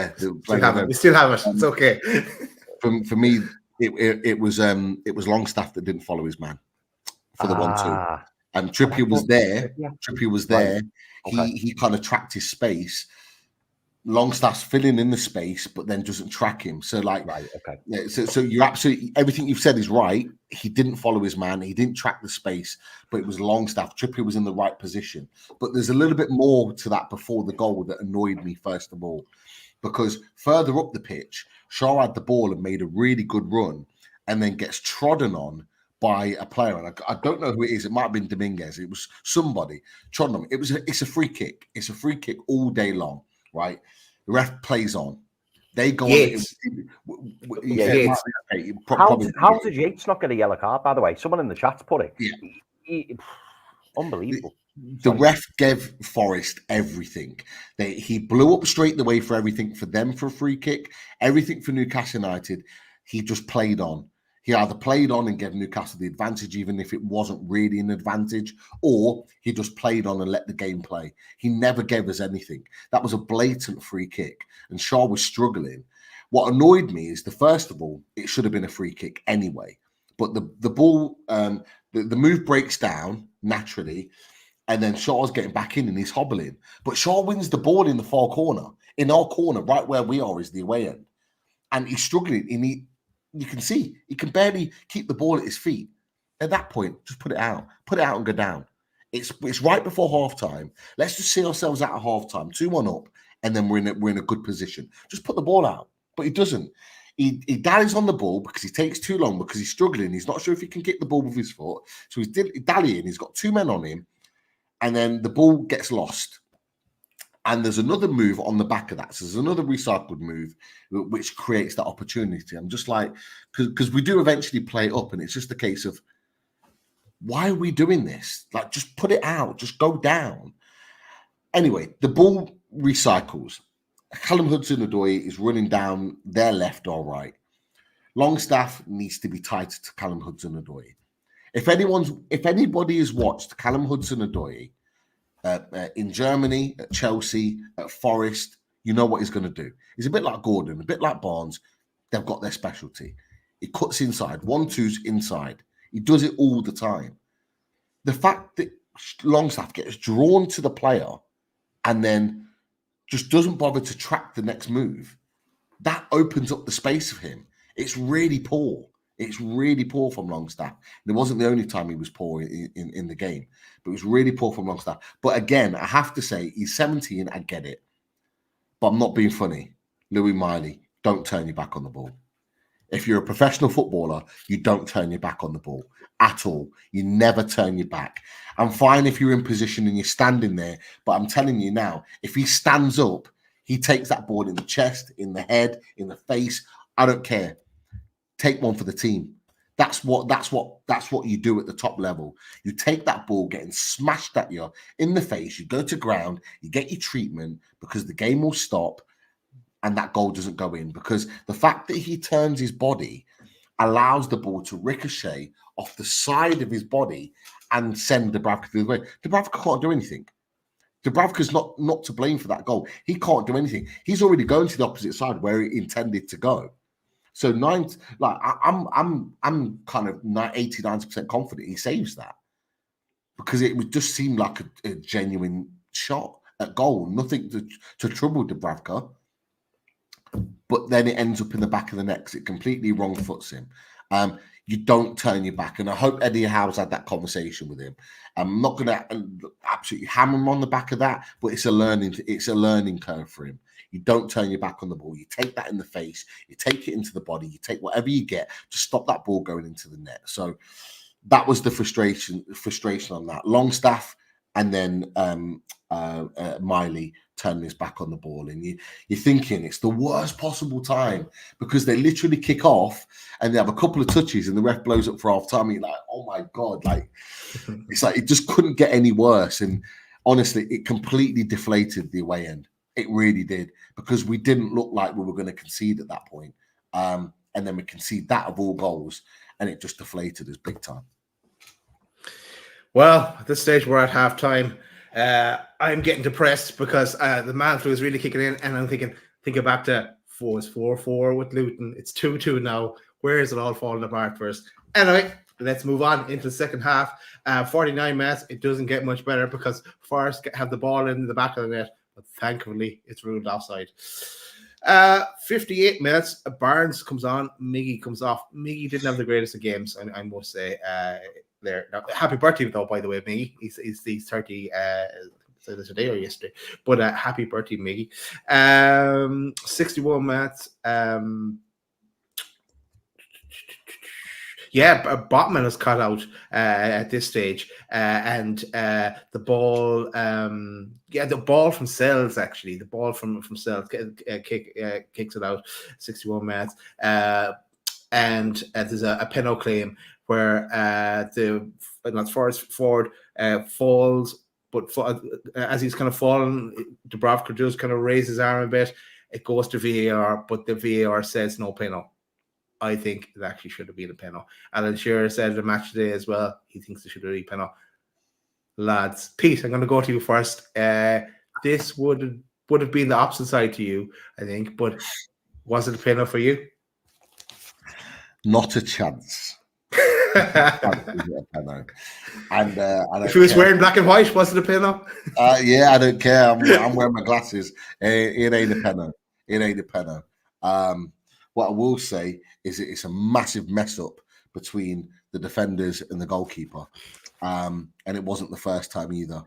still have it. It's okay. For me, it was Longstaff that didn't follow his man for the 1-2. And Trippier was there. Yeah. Trippier was there. Okay. He kind of tracked his space. Longstaff's filling in the space, but then doesn't track him. So like, Right. Okay. yeah, so you're absolutely, everything you've said is right. He didn't follow his man. He didn't track the space, but it was Longstaff. Trippier was in the right position. But there's a little bit more to that before the goal that annoyed me, first of all, because further up the pitch, Schär had the ball and made a really good run and then gets trodden on by a player. And I don't know who it is. It might have been Dominguez. It was somebody trodden on. It's a free kick. It's a free kick all day long, right? The ref plays on. They go Yates. on. Yates. How did Yates not get a yellow card, by the way? Someone in the chat's put it. Yeah. Unbelievable. The ref gave Forest everything. He blew up straight away for everything for them for a free kick, everything for Newcastle United. He just played on. He either played on and gave Newcastle the advantage, even if it wasn't really an advantage, or he just played on and let the game play. He never gave us anything. That was a blatant free kick, and Schär was struggling. What annoyed me is first of all, it should have been a free kick anyway. But the ball, the move breaks down naturally, and then Schär's getting back in and he's hobbling. But Schär wins the ball in the far corner. In our corner, right where we are, is the away end. And he's struggling, and you can see he can barely keep the ball at his feet. At that point, just put it out and go down. It's right before halftime. Let's just see ourselves out of halftime, 2-1 up, and then we're in a good position. Just put the ball out, but he doesn't. He dallies on the ball because he takes too long because he's struggling. He's not sure if he can kick the ball with his foot, so he's dallying. He's got two men on him, and then the ball gets lost. And there's another move on the back of that. So there's another recycled move which creates that opportunity. I'm just like, because we do eventually play it up, and it's just a case of, why are we doing this? Like, just put it out, just go down. Anyway, the ball recycles. Callum Hudson-Odoi is running down their left or right. Longstaff needs to be tighter to Callum Hudson-Odoi. If anybody has watched Callum Hudson-Odoi in Germany, at Chelsea, at Forest, you know what he's going to do. He's a bit like Gordon, a bit like Barnes. They've got their specialty. He cuts inside, 1-2's inside. He does it all the time. The fact that Longstaff gets drawn to the player and then just doesn't bother to track the next move, that opens up the space for him. It's really poor. It's really poor from Longstaff. And it wasn't the only time he was poor in the game, but it was really poor from Longstaff. But again, I have to say, he's 17, I get it. But I'm not being funny. Louis Miley, don't turn your back on the ball. If you're a professional footballer, you don't turn your back on the ball at all. You never turn your back. I'm fine if you're in position and you're standing there, but I'm telling you now, if he stands up, he takes that ball in the chest, in the head, in the face. I don't care. Take one for the team. That's what you do at the top level. You take that ball getting smashed at you in the face, you go to ground, you get your treatment because the game will stop and that goal doesn't go in, because the fact that he turns his body allows the ball to ricochet off the side of his body and send Dubravka the other way. Dubravka can't do anything. Dubravka's not to blame for that goal. He can't do anything. He's already going to the opposite side where he intended to go. So I'm kind of 80-90% confident he saves that, because it would just seem like a genuine shot at goal, nothing to trouble Dubravka. But then it ends up in the back of the net. It completely wrong foots him. You don't turn your back, and I hope Eddie Howe's had that conversation with him. I'm not going to absolutely hammer him on the back of that, but it's a learning curve for him. You don't turn your back on the ball. You take that in the face. You take it into the body. You take whatever you get to stop that ball going into the net. So that was the frustration on that. Longstaff and then Miley turning his back on the ball, and you're thinking it's the worst possible time, because they literally kick off and they have a couple of touches and the ref blows up for half time. You're like, oh my God, like it's like it just couldn't get any worse. And honestly, it completely deflated the away end. It really did, because we didn't look like we were going to concede at that point. And then we concede that of all goals, and it just deflated us big time. Well, at this stage, we're at halftime. I'm getting depressed because the man flu is really kicking in, and I'm thinking back to 4-4 with Luton. It's 2-2 now. Where is it all falling apart first? Anyway, let's move on into the second half. 49 minutes. It doesn't get much better because Forest have the ball in the back of the net, but thankfully it's ruled offside. 58 minutes. Barnes comes on. Miggy comes off. Miggy didn't have the greatest of games, I must say. There. Now, happy birthday, though, by the way, Miggy. He's 30. Either today or yesterday, but happy birthday, Miggy. 61 minutes. Botman is cut out at this stage, and the ball, the ball from Sells, actually, the ball from Sells kicks it out. 61 minutes, and there's a penalty claim where the Forest forward falls, but as he's kind of falling, Dubravka just kind of raises his arm a bit. It goes to VAR, but the VAR says no penalty. I think it actually should have been a penalty. Alan Shearer said in the match today as well, he thinks it should have been a penalty. Lads, Pete, I'm going to go to you first. This would have been the opposite side to you, I think, but was it a penalty for you? Not a chance. And if he was wearing black and white, was it a penalty? Yeah, I don't care. I'm wearing my glasses. It ain't a penalty. It ain't a penalty. What I will say is it's a massive mess up between the defenders and the goalkeeper. And it wasn't the first time either.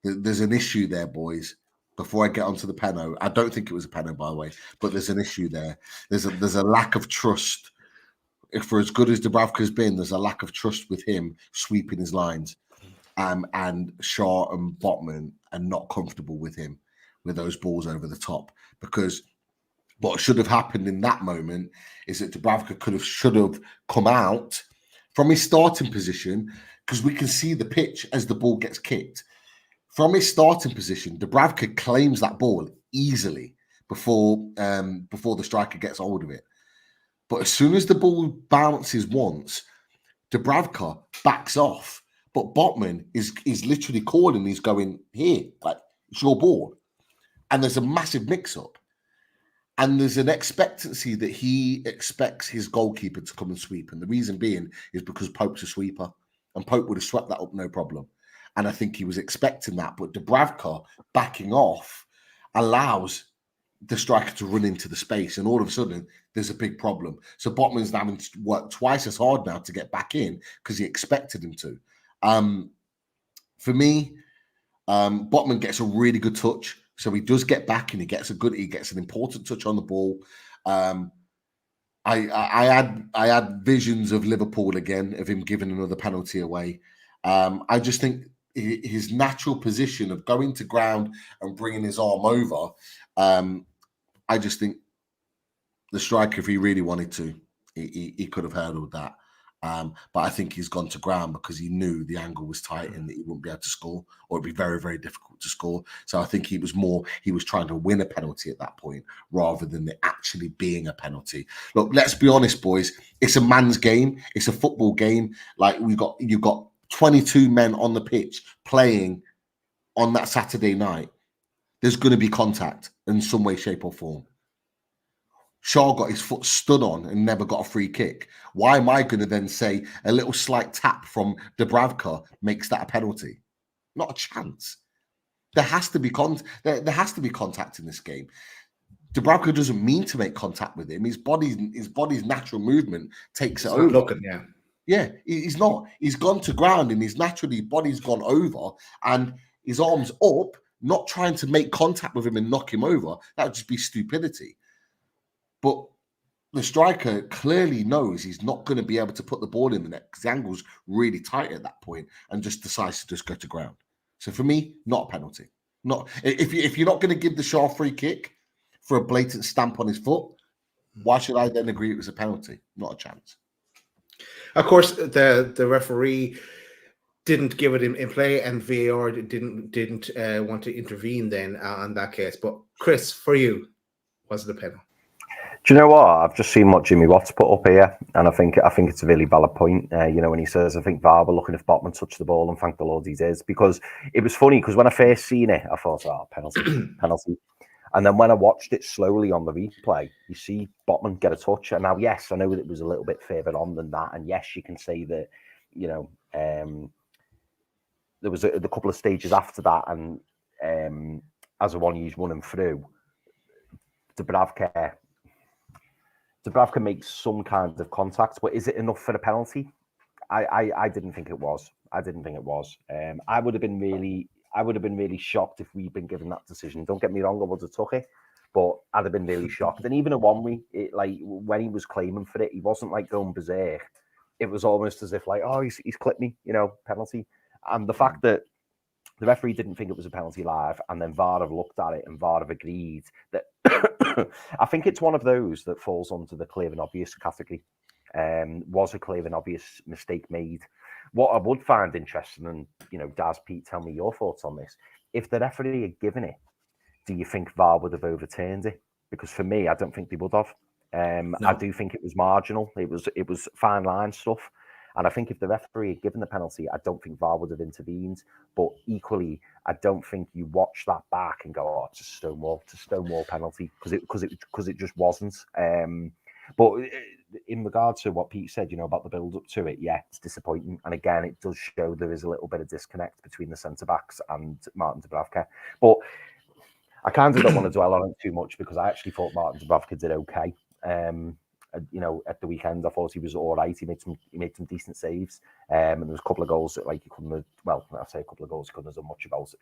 There's an issue there, boys. Before I get onto the penalty, I don't think it was a penalty, by the way, but there's an issue there. There's a lack of trust. If for as good as Dubravka's been, there's a lack of trust with him sweeping his lines. And Schär and Botman are not comfortable with him with those balls over the top, because what should have happened in that moment is that Dubravka should have come out from his starting position, because we can see the pitch as the ball gets kicked. From his starting position, Dubravka claims that ball easily before the striker gets hold of it. But as soon as the ball bounces once, Dubravka backs off. But Botman is literally calling. He's going, here, like, it's your ball. And there's a massive mix-up. And there's an expectancy that he expects his goalkeeper to come and sweep. And the reason being is because Pope's a sweeper. And Pope would have swept that up, no problem. And I think he was expecting that. But Dubravka backing off allows the striker to run into the space. And all of a sudden, there's a big problem. So Botman's having to work twice as hard now to get back in because he expected him to. For me, Botman gets a really good touch. So he does get back and he gets an important touch on the ball. I had visions of Liverpool again, of him giving another penalty away. I just think his natural position of going to ground and bringing his arm over, I just think the striker, if he really wanted to, he could have handled that. But I think he's gone to ground because he knew the angle was tight and that he wouldn't be able to score, or it'd be very, very difficult to score. So I think he was trying to win a penalty at that point rather than it actually being a penalty. Look, let's be honest, boys. It's a man's game. It's a football game. Like you've got 22 men on the pitch playing on that Saturday night. There's going to be contact in some way, shape, or form. Schär got his foot stood on and never got a free kick. Why am I going to then say a little slight tap from Dubravka makes that a penalty? Not a chance. There has to be contact in this game. Dubravka doesn't mean to make contact with him. His body's natural movement takes it over. Looking, yeah. Yeah, he's not. He's gone to ground and his body's gone over and his arm's up, not trying to make contact with him and knock him over. That would just be stupidity. But the striker clearly knows he's not going to be able to put the ball in the net because the angle's really tight at that point, and just decides to just go to ground. So for me, not a penalty. Not if you're not going to give the Schär free kick for a blatant stamp on his foot, why should I then agree it was a penalty? Not a chance. Of course, the referee didn't give it in play, and VAR didn't want to intervene then on that case. But Chris, for you, was it a penalty? Do you know what? I've just seen what Jimmy Watts put up here, and I think it's a really valid point. When he says, I think VAR were looking if Botman touched the ball, and thank the Lord he did, because it was funny, because when I first seen it, I thought, penalty. And then when I watched it slowly on the replay, you see Botman get a touch. And now, yes, I know that it was a little bit further on than that. And yes, you can say that you know, there was a couple of stages after that, and as a one he's running through, Dubravka makes some kind of contact, but is it enough for a penalty? I didn't think it was. I would have been really shocked if we'd been given that decision. Don't get me wrong, I would have took it, but I'd have been really shocked. And even a one-way, like when he was claiming for it, he wasn't like going berserk. It was almost as if like, oh, he's clipped me, you know, penalty. And the fact that the referee didn't think it was a penalty live, and then VAR have looked at it and VAR have agreed that I think it's one of those that falls onto the clear and obvious category. Was a clear and obvious mistake made? What I would find interesting, and you know, Daz, Pete, tell me your thoughts on this. If the referee had given it, do you think VAR would have overturned it? Because for me, I don't think they would have. No. I do think it was marginal. It was fine line stuff. And I think if the referee had given the penalty, I don't think VAR would have intervened. But equally, I don't think you watch that back and go, "Oh, it's a Stonewall penalty," because it just wasn't. But in regard to what Pete said, you know, about the build up to it, yeah, it's disappointing. And again, it does show there is a little bit of disconnect between the centre backs and Martin Dubravka. But I kind of don't want to dwell on it too much because I actually thought Martin Dubravka did okay. You know, at the weekend, I thought he was all right. He made some decent saves, and there was a couple of goals that like he couldn't have. Well, I say a couple of goals he couldn't have done much about.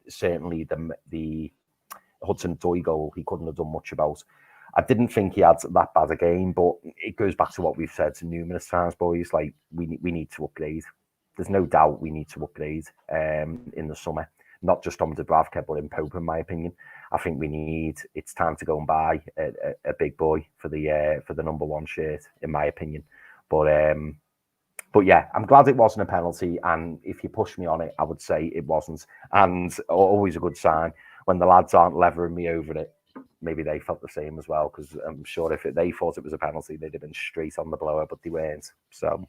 Certainly, the Hudson-Odoi goal he couldn't have done much about. I didn't think he had that bad a game, but it goes back to what we've said numerous times, boys. Like we need to upgrade. There's no doubt we need to upgrade in the summer, not just on Dubravka, but in Pope, in my opinion. I think it's time to go and buy a big boy for the number one shirt, in my opinion. But yeah, I'm glad it wasn't a penalty. And if you push me on it, I would say it wasn't. And always a good sign when the lads aren't levering me over it. Maybe they felt the same as well, because I'm sure if they thought it was a penalty, they'd have been straight on the blower, but they weren't. So.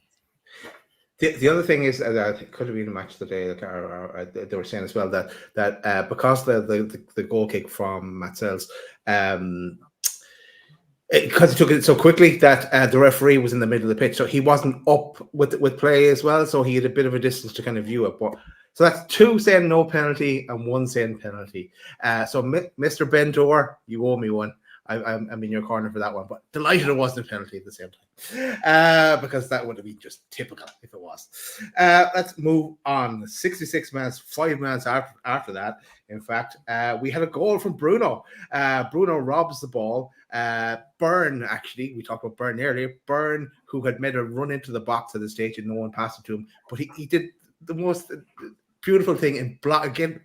The other thing is that it could have been a match of the day. They were saying as well that because the goal kick from Matzels, because he took it so quickly that the referee was in the middle of the pitch, so he wasn't up with play as well. So he had a bit of a distance to kind of view it. But so that's 2 saying no penalty and 1 saying penalty. So Mr. Bendor, you owe me one. I'm in your corner for that one, but delighted it wasn't a penalty at the same time, because that would have been just typical if it was. Let's move on. 66 minutes, 5 minutes after that, in fact, we had a goal from Bruno. Bruno robs the ball. Byrne, actually, we talked about Byrne earlier. Byrne, who had made a run into the box at the stage and no one passed it to him, but he did the most beautiful thing in block again.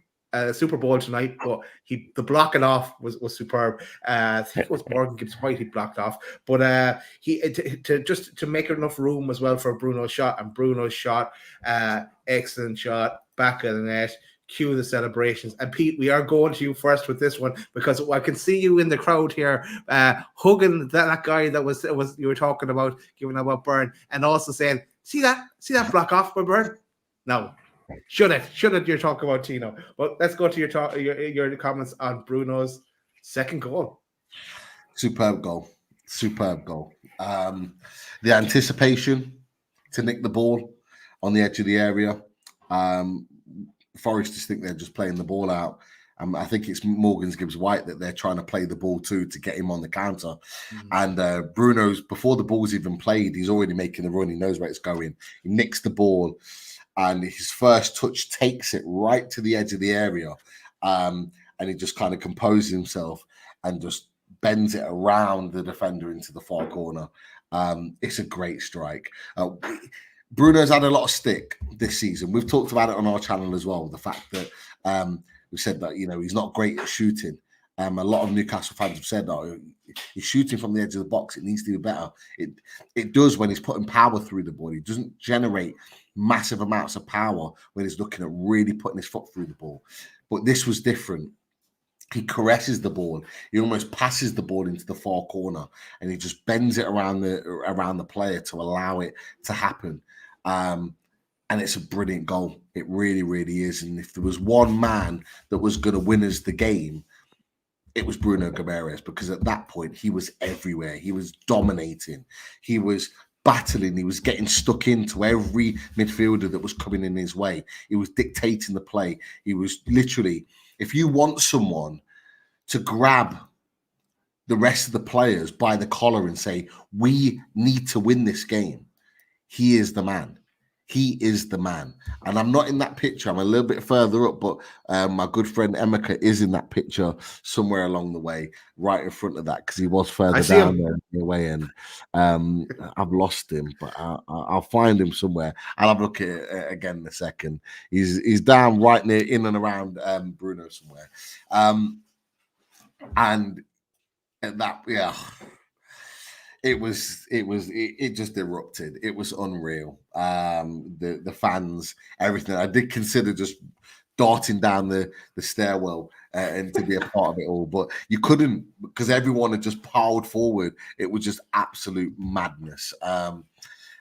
Super Bowl tonight, but the blocking off was superb. I think it was Morgan Gibbs White he blocked off, but he to make enough room as well for Bruno's shot, and Bruno's shot, excellent shot, back of the net. Cue the celebrations. And Pete, we are going to you first with this one because I can see you in the crowd here, hugging that guy that was you were talking about, giving about Byrne, and also saying, see that block off by Byrne? No. Shouldn't you're talking about Tino? But let's go to your comments on Bruno's second goal. Superb goal. The anticipation to nick the ball on the edge of the area. Forest just think they're just playing the ball out. I think it's Morgan Gibbs White that they're trying to play the ball to get him on the counter. Mm-hmm. And Bruno's, before the ball's even played, he's already making the run. He knows where it's going. He nicks the ball. And his first touch takes it right to the edge of the area. And he just kind of composes himself and just bends it around the defender into the far corner. It's a great strike. Bruno's had a lot of stick this season. We've talked about it on our channel as well. The fact that we said that, you know, he's not great at shooting. A lot of Newcastle fans have said, oh, he's shooting from the edge of the box. It needs to be better. It does when he's putting power through the ball. He doesn't generate massive amounts of power when he's looking at really putting his foot through the ball. But this was different. He caresses the ball. He almost passes the ball into the far corner, and he just bends it around the player to allow it to happen. And it's a brilliant goal. It really, really is. And if there was one man that was going to win us the game, it was Bruno Guimarães, because at that point he was everywhere. He was dominating. He was battling. He was getting stuck into every midfielder that was coming in his way. He was dictating the play. He was literally, if you want someone to grab the rest of the players by the collar and say, we need to win this game, he is the man. He is the man. And I'm not in that picture. I'm a little bit further up, but my good friend Emeka is in that picture somewhere along the way, right in front of that, because he was further down there anyway. And I've lost him, but I'll find him somewhere. I'll have a look at it again in a second. He's down right near, in and around Bruno somewhere. And that, yeah. It just erupted. It was unreal. The fans, everything. I did consider just darting down the stairwell and to be a part of it all, but you couldn't, because everyone had just piled forward. It was just absolute madness, and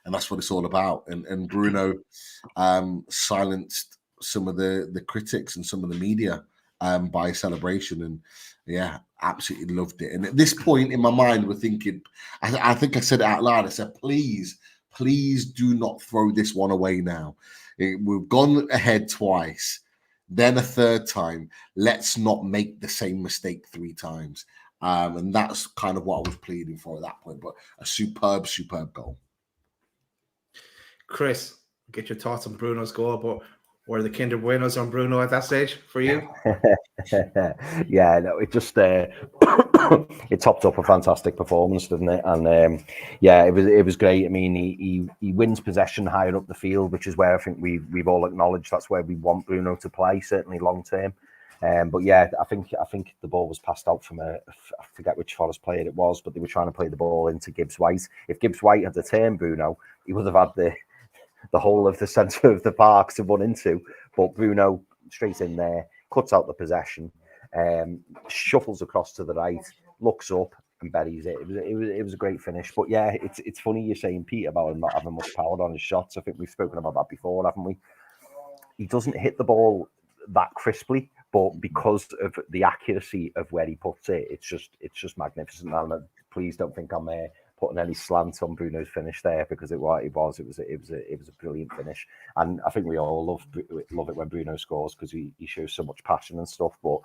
that's what it's all about. And Bruno silenced some of the critics and some of the media by celebration, and yeah, absolutely loved it. And at this point in my mind, we're thinking, I think I said it out loud. I said, please do not throw this one away now. We've gone ahead twice, then a third time. Let's not make the same mistake 3 times. And that's kind of what I was pleading for at that point. But a superb goal. Chris, get your thoughts on Bruno's goal, but were the Kinder Buenos on Bruno at that stage for you? Yeah, no, it just it topped up a fantastic performance, didn't it? And yeah, it was great. I mean, he wins possession higher up the field, which is where I think we've all acknowledged that's where we want Bruno to play, certainly long term. But yeah, I think the ball was passed out from I forget which Forest player it was, but they were trying to play the ball into Gibbs White. If Gibbs White had turned Bruno, he would have had the whole of the centre of the park to run into. But Bruno straight in there, cuts out the possession, shuffles across to the right, looks up and buries it. It was a great finish. But yeah, it's funny you're saying, Pete, about him not having much power on his shots. I think we've spoken about that before, haven't we? He doesn't hit the ball that crisply, but because of the accuracy of where he puts it, it's just magnificent. And please don't think I'm putting any slant on Bruno's finish there, because it was a brilliant finish. And I think we all love it when Bruno scores, because he shows so much passion and stuff. But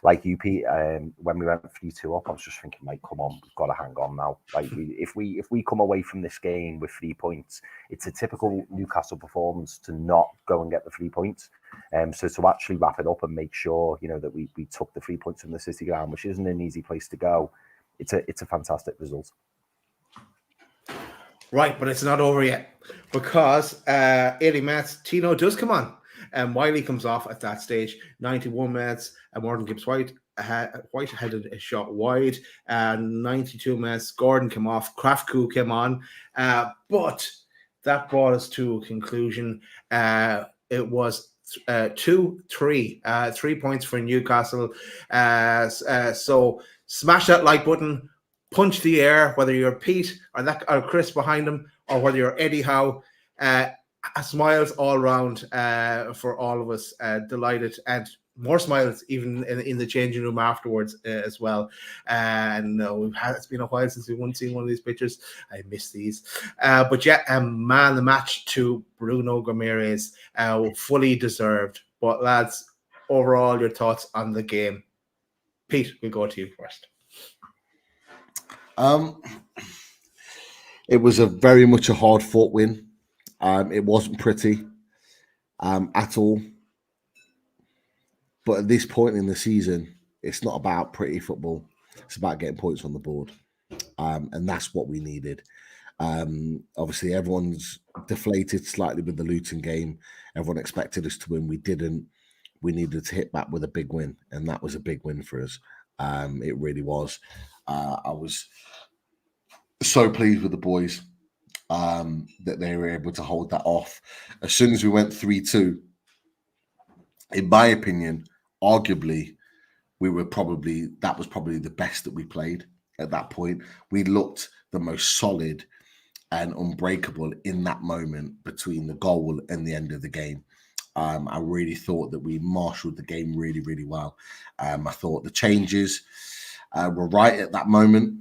like you, Pete, when we went 3-2 up, I was just thinking, mate, come on, we've got to hang on now. Like if we come away from this game with 3 points, it's a typical Newcastle performance to not go and get the 3 points. So to actually wrap it up and make sure, that we took the 3 points from the City ground, which isn't an easy place to go, it's a fantastic result. Right, but it's not over yet, because 80 minutes, Tino does come on, and Wiley comes off at that stage. 91 minutes, and Morgan Gibbs White headed a shot wide. 92 minutes, Gordon came off, Kraftku came on, but that brought us to a conclusion. It was 2-3, 3 points for Newcastle. So smash that like button. Punch the air, whether you're Pete or Chris behind him, or whether you're Eddie Howe. Smiles all round for all of us. Delighted, and more smiles even in the changing room afterwards as well. And it's been a while since we've seen one of these pictures. I miss these. But yeah, man, the match to Bruno Guimarães, fully deserved. But lads, overall, your thoughts on the game? Pete, we'll go to you first. It was very much a hard-fought win. It wasn't pretty at all. But at this point in the season, it's not about pretty football. It's about getting points on the board. And that's what we needed. Obviously, everyone's deflated slightly with the Luton game. Everyone expected us to win. We didn't. We needed to hit back with a big win. And that was a big win for us. It really was. I was so pleased with the boys that they were able to hold that off. As soon as we went 3-2, in my opinion, arguably, that was probably the best that we played at that point. We looked the most solid and unbreakable in that moment between the goal and the end of the game. I really thought that we marshaled the game really, really well. I thought the changes were right at that moment.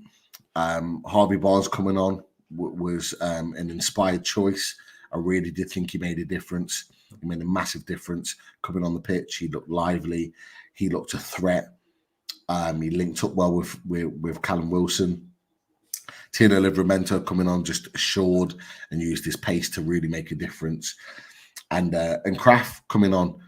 Harvey Barnes coming on was an inspired choice. I really did think he made a difference. He made a massive difference coming on the pitch. He looked lively. He looked a threat. He linked up well with Callum Wilson. Tino Livramento coming on just assured and used his pace to really make a difference. And Kraft coming on,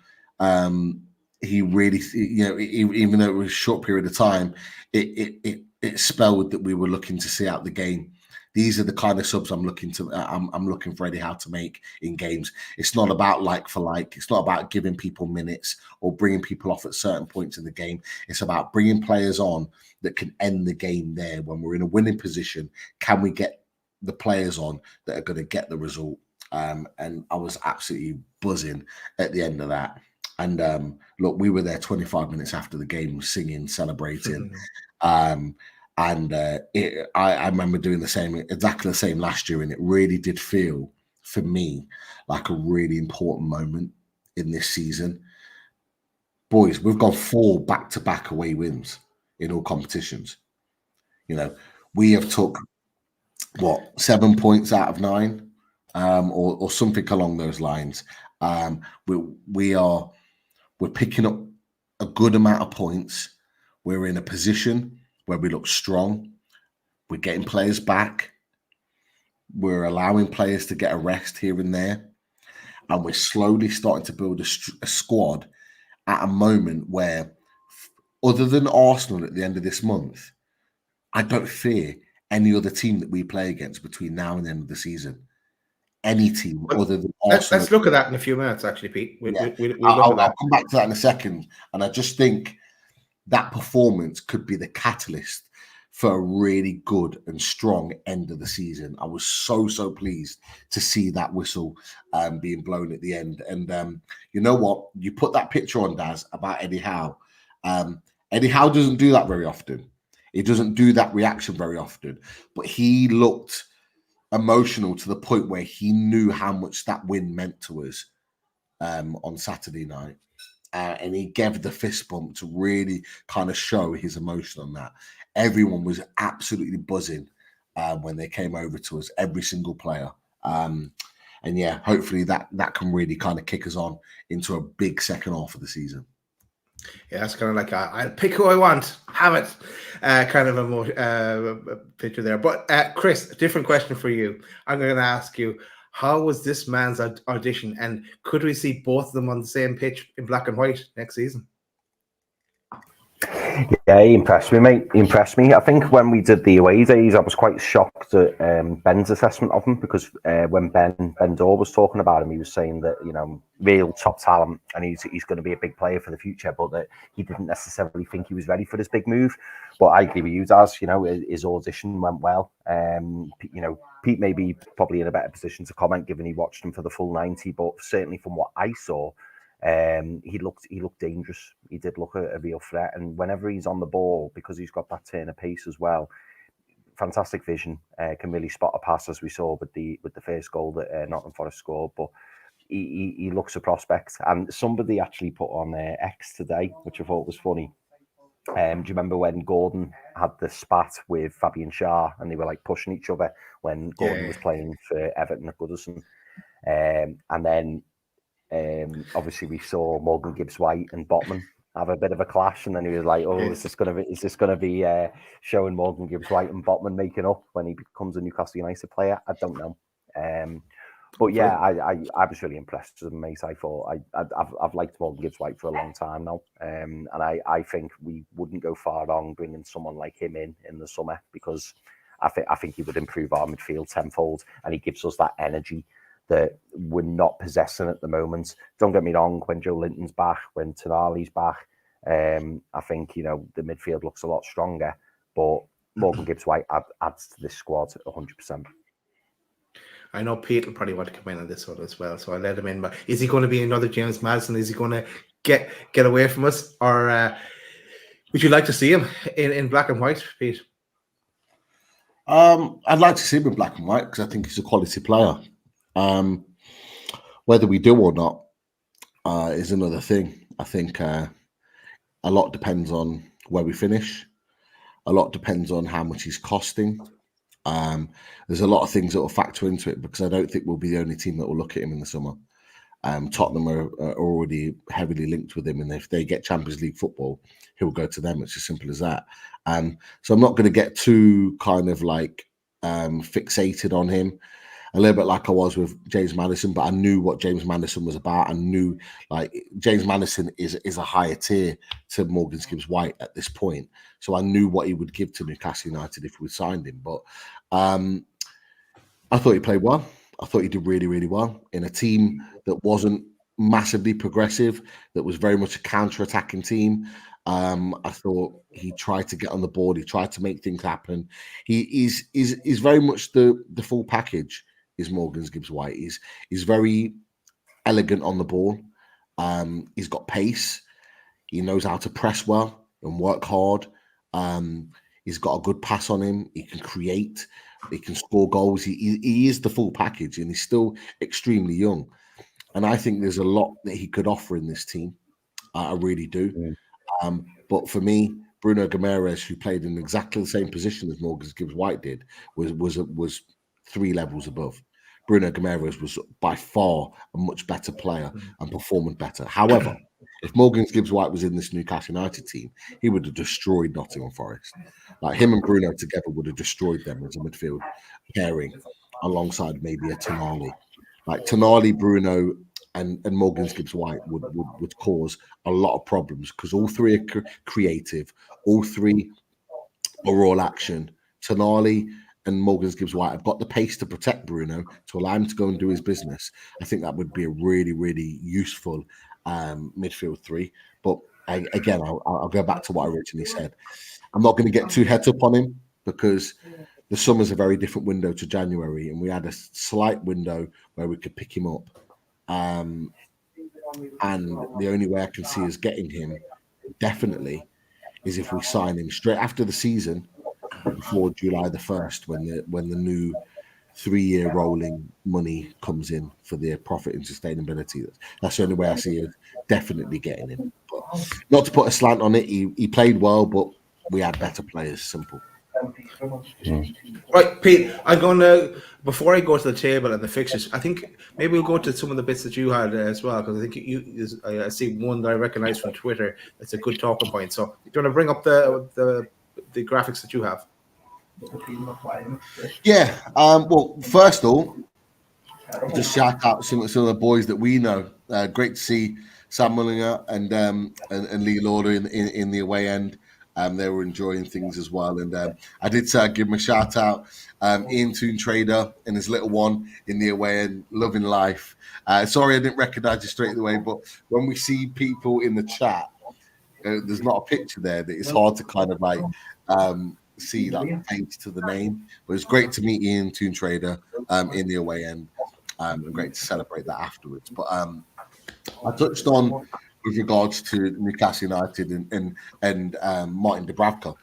he really, even though it was a short period of time, it spelled that we were looking to see out the game. These are the kind of subs I'm looking for Eddie Howe to make in games. It's not about like for like. It's not about giving people minutes or bringing people off at certain points in the game. It's about bringing players on that can end the game there. When we're in a winning position, can we get the players on that are going to get the result? And I was absolutely buzzing at the end of that. And look, we were there 25 minutes after the game, singing, celebrating. I remember doing exactly the same last year, and it really did feel for me like a really important moment in this season. Boys, we've gone 4 back-to-back away wins in all competitions. We have took 7 points out of 9, or something along those lines. We're picking up a good amount of points. We're in a position where we look strong. We're getting players back. We're allowing players to get a rest here and there. And we're slowly starting to build a squad at a moment where, other than Arsenal at the end of this month, I don't fear any other team that we play against between now and the end of the season. Any team other than Arsenal. Let's look at that in a few minutes, actually, Pete. I'll come back to that in a second. And I just think that performance could be the catalyst for a really good and strong end of the season. I was so pleased to see that whistle being blown at the end. And you know what? You put that picture on, Daz, about Eddie Howe. Eddie Howe doesn't do that very often. He doesn't do that reaction very often. But he looked emotional to the point where he knew how much that win meant to us on Saturday night. And he gave the fist bump to really kind of show his emotion on that. Everyone was absolutely buzzing when they came over to us, every single player. And yeah, hopefully that can really kind of kick us on into a big second half of the season. Yeah, that's kind of like I'll pick who I want, have it, kind of a picture there. But Chris, a different question for you. I'm going to ask you, how was this man's audition, and could we see both of them on the same pitch in black and white next season? Yeah, he impressed me, mate. He impressed me. I think when we did the away days, I was quite shocked at Ben's assessment of him, because when Ben Dorr was talking about him, he was saying that, real top talent, and he's going to be a big player for the future, but that he didn't necessarily think he was ready for this big move. But I agree with you, Daz. His audition went well. Pete may be probably in a better position to comment, given he watched him for the full 90. But certainly from what I saw, he looked dangerous. He did look a real threat, and whenever he's on the ball, because he's got that turn of pace as well, fantastic vision. Can really spot a pass, as we saw with the first goal that Nottingham Forest scored. But he looks a prospect. And somebody actually put on X today, which I thought was funny. Do you remember when Gordon had the spat with Fabian Schär, and they were like pushing each other when Gordon was playing for Everton at Goodison? And then obviously we saw Morgan Gibbs-White and Botman have a bit of a clash, and then he was like, "Oh, is this going to be showing Morgan Gibbs-White and Botman making up when he becomes a Newcastle United player?" I don't know. But yeah, I was really impressed with him, mate. I thought I've liked Morgan Gibbs-White for a long time now, and I think we wouldn't go far wrong bringing someone like him in the summer, because I think he would improve our midfield tenfold, and he gives us that energy that we're not possessing at the moment. Don't get me wrong, when Joe Linton's back, when Tonali's back, I think, the midfield looks a lot stronger, but Morgan Gibbs-White adds to this squad 100%. I know Pete will probably want to come in on this one as well, so I'll let him in. But is he going to be another James Maddison? Is he going to get away from us? Or would you like to see him in black and white, Pete? I'd like to see him in black and white, because I think he's a quality player. Whether we do or not is another thing. I think a lot depends on where we finish. A lot depends on how much he's costing. There's a lot of things that will factor into it because I don't think we'll be the only team that will look at him in the summer. Tottenham are already heavily linked with him, and if they get Champions League football, he'll go to them. It's as simple as that. So I'm not going to get too kind of like fixated on him. A little bit like I was with James Maddison, but I knew what James Maddison was about. I knew like James Maddison is a higher tier to Morgan Gibbs-White at this point. So I knew what he would give to Newcastle United if we signed him. But I thought he played well. I thought he did really, really well in a team that wasn't massively progressive, that was very much a counter-attacking team. I thought he tried to get on the board. He tried to make things happen. He is very much the full package. Is Morgan Gibbs-White. He's very elegant on the ball. He's got pace. He knows how to press well and work hard. He's got a good pass on him. He can create. He can score goals. He is the full package, and he's still extremely young. And I think there's a lot that he could offer in this team. I really do. But for me, Bruno Guimarães, who played in exactly the same position as Morgan Gibbs-White did, was 3 levels above. Bruno Guimarães was by far a much better player and performed better. However, if Morgan Gibbs-White was in this Newcastle United team, he would have destroyed Nottingham Forest. Like him and Bruno together would have destroyed them as a midfield pairing alongside maybe a Tonali. Like Tonali, Bruno, and Morgan Gibbs-White would cause a lot of problems because all 3 are creative, all 3 are all action. Tonali and Morgan Gibbs-White have got the pace to protect Bruno, to allow him to go and do his business. I think that would be a really, really useful midfield 3. But I'll go back to what I originally said. I'm not going to get too heads up on him because the summer's a very different window to January, and we had a slight window where we could pick him up. And the only way I can see us getting him definitely is if we sign him straight after the season, before July the 1st, when the new 3-year rolling money comes in for the profit and sustainability. That's the only way I see it definitely getting him. But not to put a slant on it, he played well, but we had better players. Simple. Right, Pete, I'm going to, before I go to the table and the fixtures, I think maybe we'll go to some of the bits that you had as well, because I think I see one that I recognize from Twitter. It's a good talking point. So, do you want to bring up the graphics that you have? Yeah. Well, first of all, just shout out some of the boys that we know. Great to see Sam Mullinger and Lee Lauder in the away end. They were enjoying things as well. And I did give him a shout out. Ian Toon Trader and his little one in the away end, loving life. Sorry, I didn't recognize you straight away, but when we see people in the chat, there's not a picture there that it's hard to kind of like see like the page to the name. But it's great to meet Ian Toon Trader in the away end, and great to celebrate that afterwards. But I touched on with regards to Newcastle United and Martin Dubravka.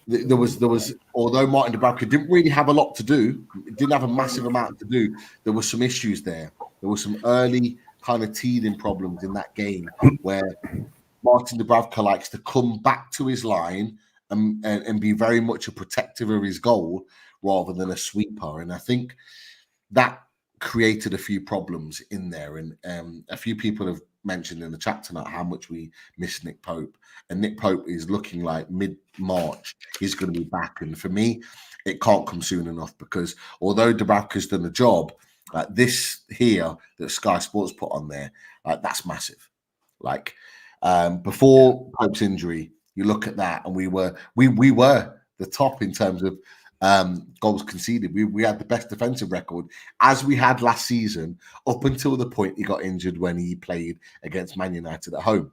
There was although Martin Dubravka didn't really have a lot to do, didn't have a massive amount to do, there were some issues there. There were some early kind of teething problems in that game where Martin Dubravka likes to come back to his line and be very much a protector of his goal rather than a sweeper. And I think that created a few problems in there. And a few people have mentioned in the chat tonight how much we miss Nick Pope. And Nick Pope is looking like mid-March he's going to be back. And for me, it can't come soon enough because although Dubravka's done the job, like this here that Sky Sports put on there, that's massive. Like before Pope's injury, you look at that, and we were the top in terms of goals conceded. We had the best defensive record as we had last season up until the point he got injured when he played against Man United at home.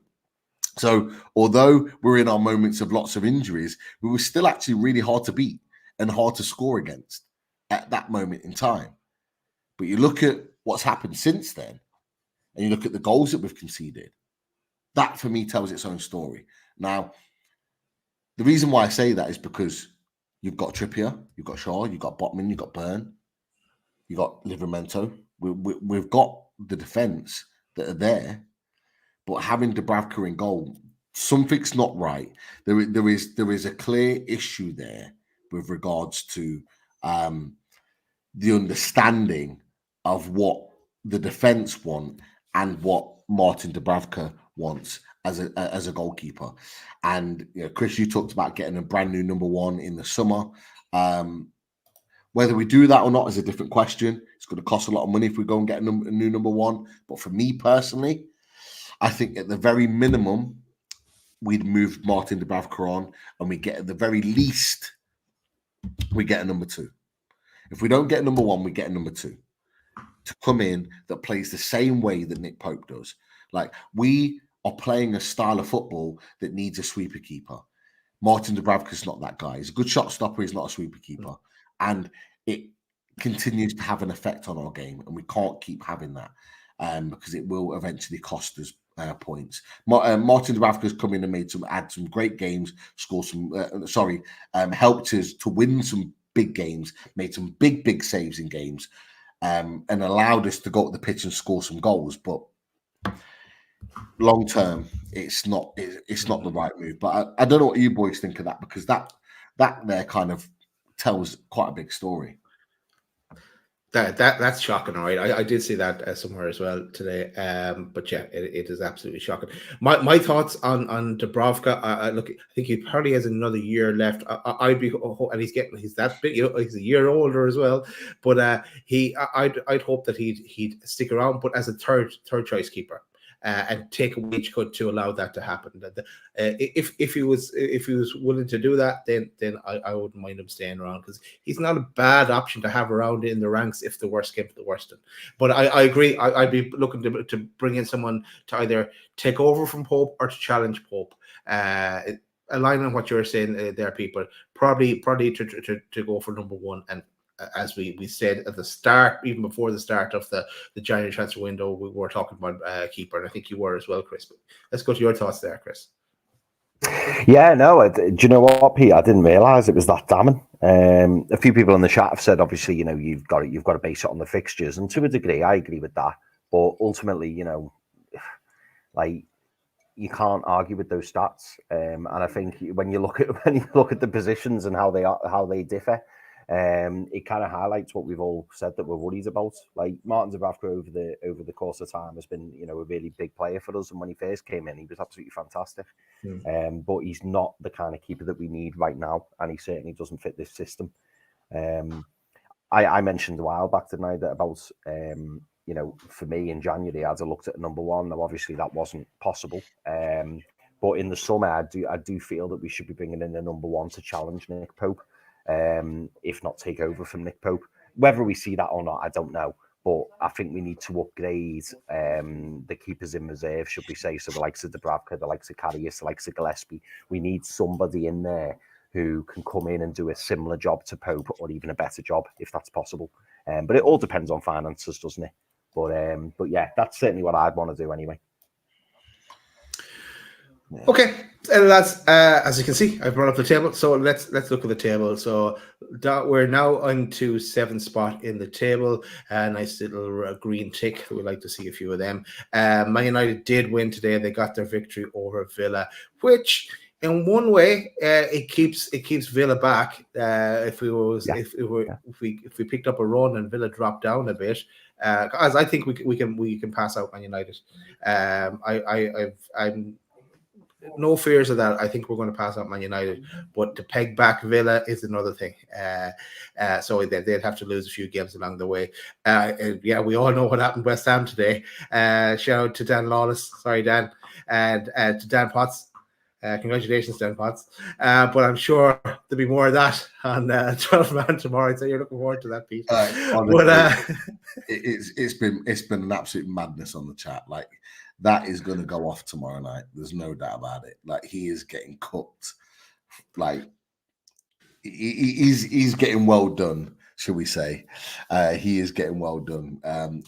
So although we're in our moments of lots of injuries, we were still actually really hard to beat and hard to score against at that moment in time. But you look at what's happened since then, and you look at the goals that we've conceded, that for me tells its own story. Now, the reason why I say that is because you've got Trippier, you've got Shaw, you've got Botman, you've got Byrne, you've got Livramento. We've got the defence that are there, but having Dubravka in goal, something's not right. There is a clear issue there with regards to the understanding of what the defense want and what Martin Dubravka wants as a goalkeeper. And Chris, you talked about getting a brand new number one in the summer. Whether we do that or not is a different question. It's going to cost a lot of money if we go and get a new number one. But for me personally, I think at the very minimum, we'd move Martin Dubravka on, and we get at the very least, we get a number two. If we don't get a number one, we get a number two to come in that plays the same way that Nick Pope does. Like, we are playing a style of football that needs a sweeper keeper. Martin Dubravka's not that guy. He's a good shot stopper. He's not a sweeper keeper. And it continues to have an effect on our game, and we can't keep having that because it will eventually cost us points. Martin Dubravka's come in and had some great games, helped us to win some big games, made some big saves in games, and allowed us to go up the pitch and score some goals. But long term, it's not the right move. But I don't know what you boys think of that, because that there kind of tells quite a big story. That's shocking, all right. I did see that somewhere as well today. But yeah, it is absolutely shocking. My thoughts on Dubravka. Look, I think he probably has another year left. I'd be, and he's that big. He's a year older as well. But I'd hope that he'd stick around, but as a third choice keeper. And take a wage cut to allow that to happen. If he was willing to do that, then I wouldn't mind him staying around, because he's not a bad option to have around in the ranks if the worst came to the worst. But I agree. I'd be looking to bring in someone to either take over from Pope or to challenge Pope. Aligning on what you're saying there, people, probably to go for number one. And as we said at the start, even before the start of the January transfer window, we were talking about keeper, and I think you were as well, Chris. But let's go to your thoughts there, Chris. Yeah, no, do you know what, Pete? I didn't realise it was that damning. A few people in the chat have said, obviously, you've got to base it on the fixtures, and to a degree, I agree with that. But ultimately, like, you can't argue with those stats. And I think when you look at the positions and how they differ. It kind of highlights what we've all said that we're worried about. Like, Martin Dubravka over the course of time has been, a really big player for us. And when he first came in, he was absolutely fantastic. But he's not the kind of keeper that we need right now, and he certainly doesn't fit this system. I mentioned a while back tonight that about for me in January, I'd have looked at number one. Now, obviously, that wasn't possible. But in the summer, I do feel that we should be bringing in the number one to challenge Nick Pope. If not take over from Nick Pope. Whether we see that or not, I don't know. But I think we need to upgrade the keepers in reserve, should we say. So the likes of Dubravka, the likes of Karius, the likes of Gillespie. We need somebody in there who can come in and do a similar job to Pope, or even a better job, if that's possible. But it all depends on finances, doesn't it? But yeah, that's certainly what I'd want to do anyway. Okay, lads, as you can see, I brought up the table, so let's look at the table. So we're now on to 7th spot in the table. A nice little green tick. We'd like to see a few of them. Man United did win today. They got their victory over Villa, which in one way it keeps Villa back. If we picked up a run and Villa dropped down a bit, as I think we can pass out Man United. I'm no fears of that. I think we're going to pass out Man United, but to peg back Villa is another thing. So they'd have to lose a few games along the way. Yeah, we all know what happened West Ham today. Shout out to Dan Lawless, sorry Dan, and to Dan Potts. Congratulations, Dan Potts. But I'm sure there'll be more of that on 12 Man tomorrow. So you're looking forward to that, Pete. Honestly, it's been an absolute madness on the chat. Like, that is going to go off tomorrow night. There's no doubt about it. Like, he is getting cooked. Like, he's getting well done, shall we say? He is getting well done.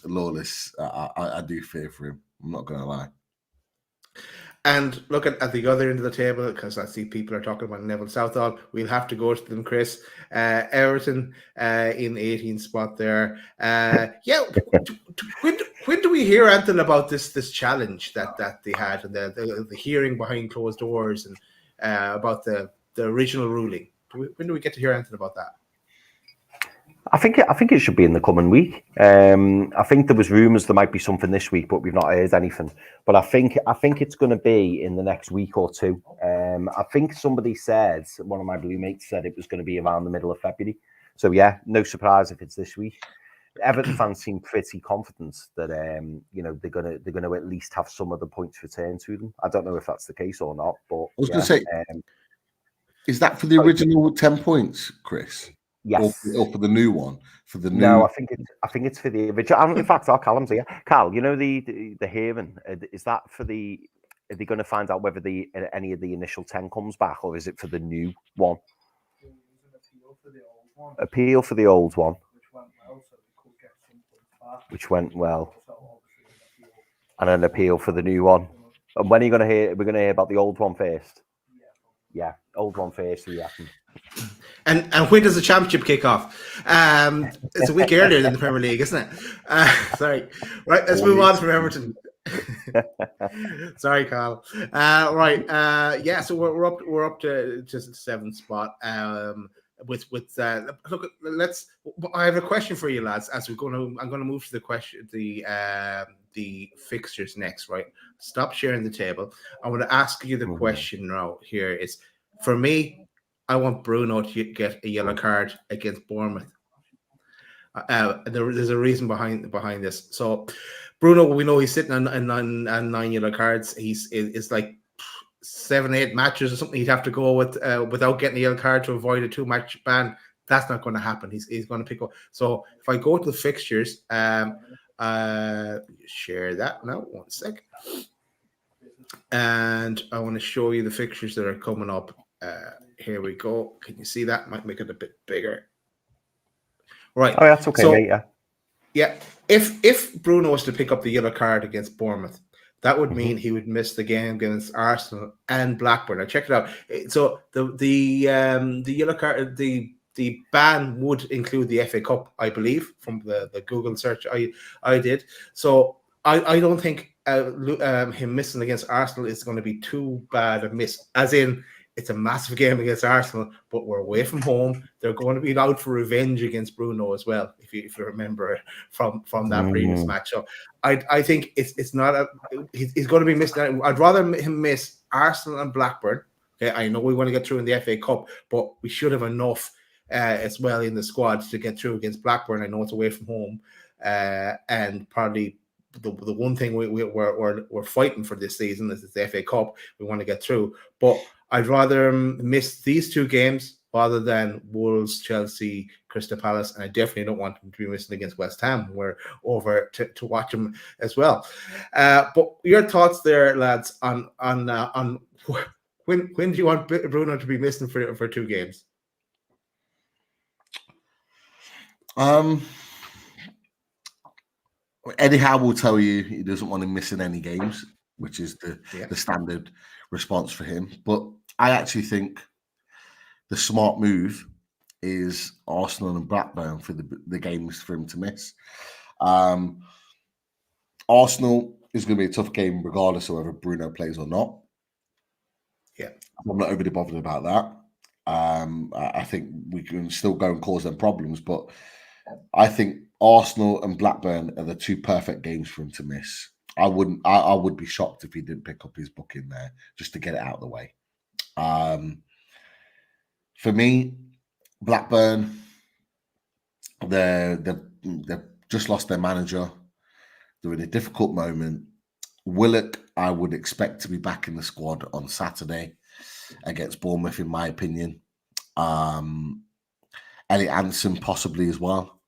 Lawless, I do fear for him. I'm not going to lie. And looking at the other end of the table, because I see people are talking about Neville Southall, we'll have to go to them, Chris. Everton in 18th spot there. Yeah, when do we hear anything about this challenge that they had, and the hearing behind closed doors, and about the original ruling? When do we get to hear anything about that? I think it should be in the coming week. I think there was rumours there might be something this week, but we've not heard anything. But I think it's going to be in the next week or two. I think somebody said, one of my blue mates said it was going to be around the middle of February. So yeah, no surprise if it's this week. Everton fans seem pretty confident that they're gonna at least have some of the points returned to them. I don't know if that's the case or not, but I was going to say, is that for the original 10 points, Chris? Yes. Or for the new one? For the new? No, I think it's for the original. In fact, our Callum's here. Cal, the hearing, is that for the? Are they going to find out whether any of the initial 10 comes back, or is it for the new one? Appeal for the old one. Which went well. And an appeal for the new one. And when are you going to hear? We're going to hear about the old one first. Yeah, old one first. Yeah. And when does the championship kick off? It's a week earlier than the Premier League, isn't it? Sorry. Right, let's move on from Everton. Sorry, Carl. Right. Yeah. So we're up to just the 7th spot. With look, let's. I have a question for you, lads. I'm going to move to the question, the fixtures next. Right. Stop sharing the table. I want to ask you the question now. Here is, for me, I want Bruno to get a yellow card against Bournemouth. There's a reason behind this. So, Bruno, we know he's sitting on 9 yellow cards. It's like 7-8 matches or something he'd have to go with without getting a yellow card to avoid a 2-match ban. That's not going to happen. He's going to pick up. So if I go to the fixtures, share that now. 1 sec. And I want to show you the fixtures that are coming up. Here we go. Can you see that? Might make it a bit bigger. Right. Oh, that's okay, mate, yeah. Yeah. If Bruno was to pick up the yellow card against Bournemouth, that would mean he would miss the game against Arsenal and Blackburn. I checked it out. So the yellow card, the ban would include the FA Cup, I believe, from the Google search I did. So I don't think him missing against Arsenal is going to be too bad a miss. As in, it's a massive game against Arsenal, but we're away from home. They're going to be out for revenge against Bruno as well, if you remember from that previous match. So I think it's not he's going to be missed. I'd rather him miss Arsenal and Blackburn. Okay, I know we want to get through in the FA Cup, but we should have enough as well in the squad to get through against Blackburn. I know it's away from home, and probably the one thing we're fighting for this season is the FA Cup. We want to get through, but I'd rather miss these 2 games rather than Wolves, Chelsea, Crystal Palace, and I definitely don't want him to be missing against West Ham. We're over to watch him as well. But your thoughts there, lads, on when do you want Bruno to be missing for 2 games? Eddie Howe will tell you he doesn't want him missing any games, which is the standard response for him. But I actually think the smart move is Arsenal and Blackburn for the games for him to miss. Arsenal is going to be a tough game regardless of whether Bruno plays or not. Yeah, I'm not overly bothered about that. I think we can still go and cause them problems, but I think Arsenal and Blackburn are the 2 perfect games for him to miss. I would be shocked if he didn't pick up his book in there just to get it out of the way. For me, Blackburn, they've just lost their manager. They're in a difficult moment. Willock, I would expect to be back in the squad on Saturday against Bournemouth, in my opinion. Elliot Anderson possibly as well.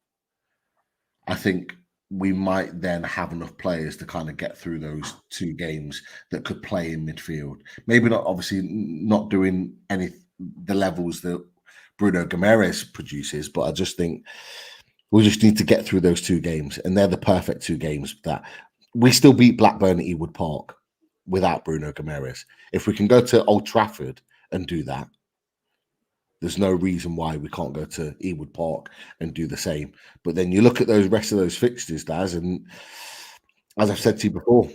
I think we might then have enough players to kind of get through those 2 games that could play in midfield. Maybe not, obviously, not doing the levels that Bruno Guimarães produces, but I just think we just need to get through those 2 games, and they're the perfect 2 games that we still beat Blackburn at Ewood Park without Bruno Guimarães. If we can go to Old Trafford and do that, there's no reason why we can't go to Ewood Park and do the same. But then you look at those rest of those fixtures, Daz, and as I've said to you before,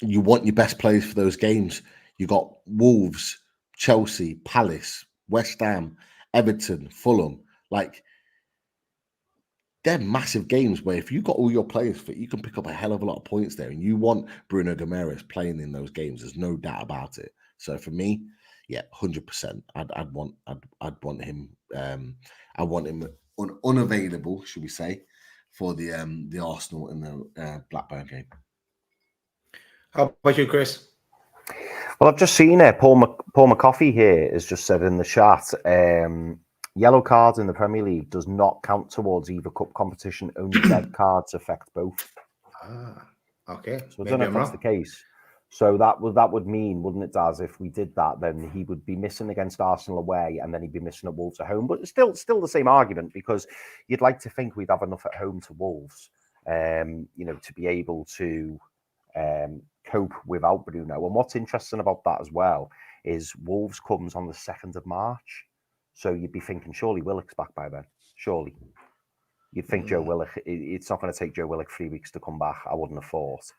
you want your best players for those games. You got Wolves, Chelsea, Palace, West Ham, Everton, Fulham, like they're massive games where if you got all your players fit, you can pick up a hell of a lot of points there. And you want Bruno Guimarães playing in those games. There's no doubt about it. So for me, yeah, 100%. I'd want him. I want him unavailable, should we say, for the Arsenal and the Blackburn game. How about you, Chris? Well, I've just seen it. Paul McCoffey here has just said in the chat, yellow cards in the Premier League does not count towards either cup competition. Only red cards affect both. Okay. So I don't know if that's the case. So that would mean, wouldn't it, Daz, if we did that, then he would be missing against Arsenal away and then he'd be missing at Wolves at home. But it's still the same argument, because you'd like to think we'd have enough at home to Wolves, to be able to cope without Bruno. And what's interesting about that as well is Wolves comes on the 2nd of March. So you'd be thinking, surely Willock's back by then. Surely. You'd think Joe Willock, it's not going to take Joe Willock 3 weeks to come back. I wouldn't have thought.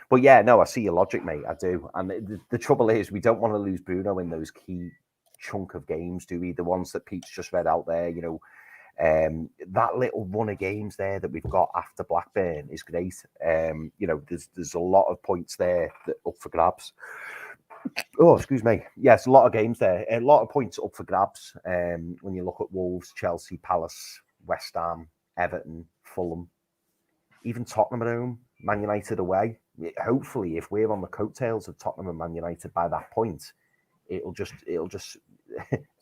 But yeah, no, I see your logic, mate. I do. And the trouble is, we don't want to lose Bruno in those key chunk of games, do we? The ones that Pete's just read out there, that little run of games there that we've got after Blackburn is great. There's a lot of points there that up for grabs. Oh, excuse me. Yes, a lot of games there. A lot of points up for grabs. When you look at Wolves, Chelsea, Palace, West Ham, Everton, Fulham, even Tottenham at home, Man United away. Hopefully, if we're on the coattails of Tottenham and Man United by that point, it'll just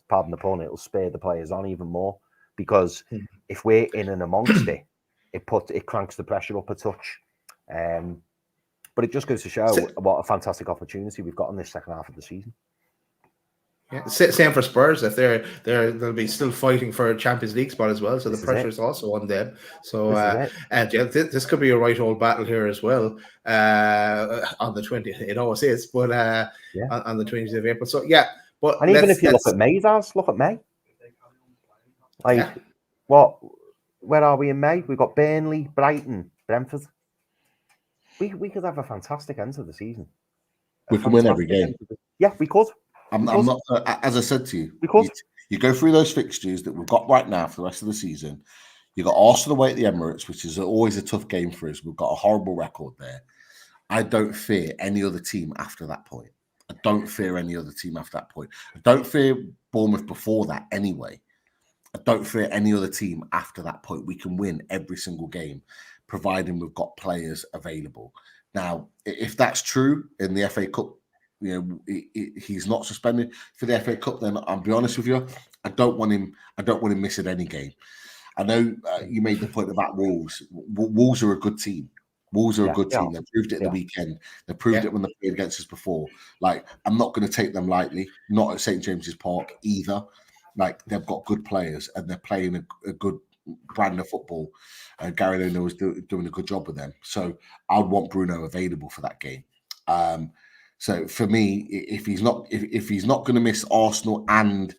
pardon the pun, it'll spur the players on even more. Because if we're in and amongst it, it cranks the pressure up a touch. But it just goes to show what a fantastic opportunity we've got in this second half of the season. Yeah, same for Spurs. If they'll be still fighting for a Champions League spot as well. So the pressure is also on them. So this could be a right old battle here as well on the 20th. It always is, but on the 20th of April. So but and even if you look at May, Daz, look at May. Where are we in May? We've got Burnley, Brighton, Brentford. We could have a fantastic end to the season. We can win every game. Yeah, we could. I'm not, as I said to you, you go through those fixtures that we've got right now for the rest of the season. You've got Arsenal away at the Emirates, which is always a tough game for us. We've got a horrible record there. I don't fear any other team after that point. I don't fear Bournemouth before that anyway. I don't fear any other team after that point. We can win every single game, providing we've got players available. Now, if that's true in the FA Cup, he's not suspended for the FA Cup, then I'll be honest with you, I don't want him missing any game. I know you made the point about Wolves. Wolves are a good team. Wolves are a good team. They proved it at the weekend. They proved it when they played against us before. I'm not going to take them lightly, not at St. James's Park either. They've got good players and they're playing a good brand of football. Gary Lineker was doing a good job with them. So I'd want Bruno available for that game. So for me, if he's not going to miss Arsenal and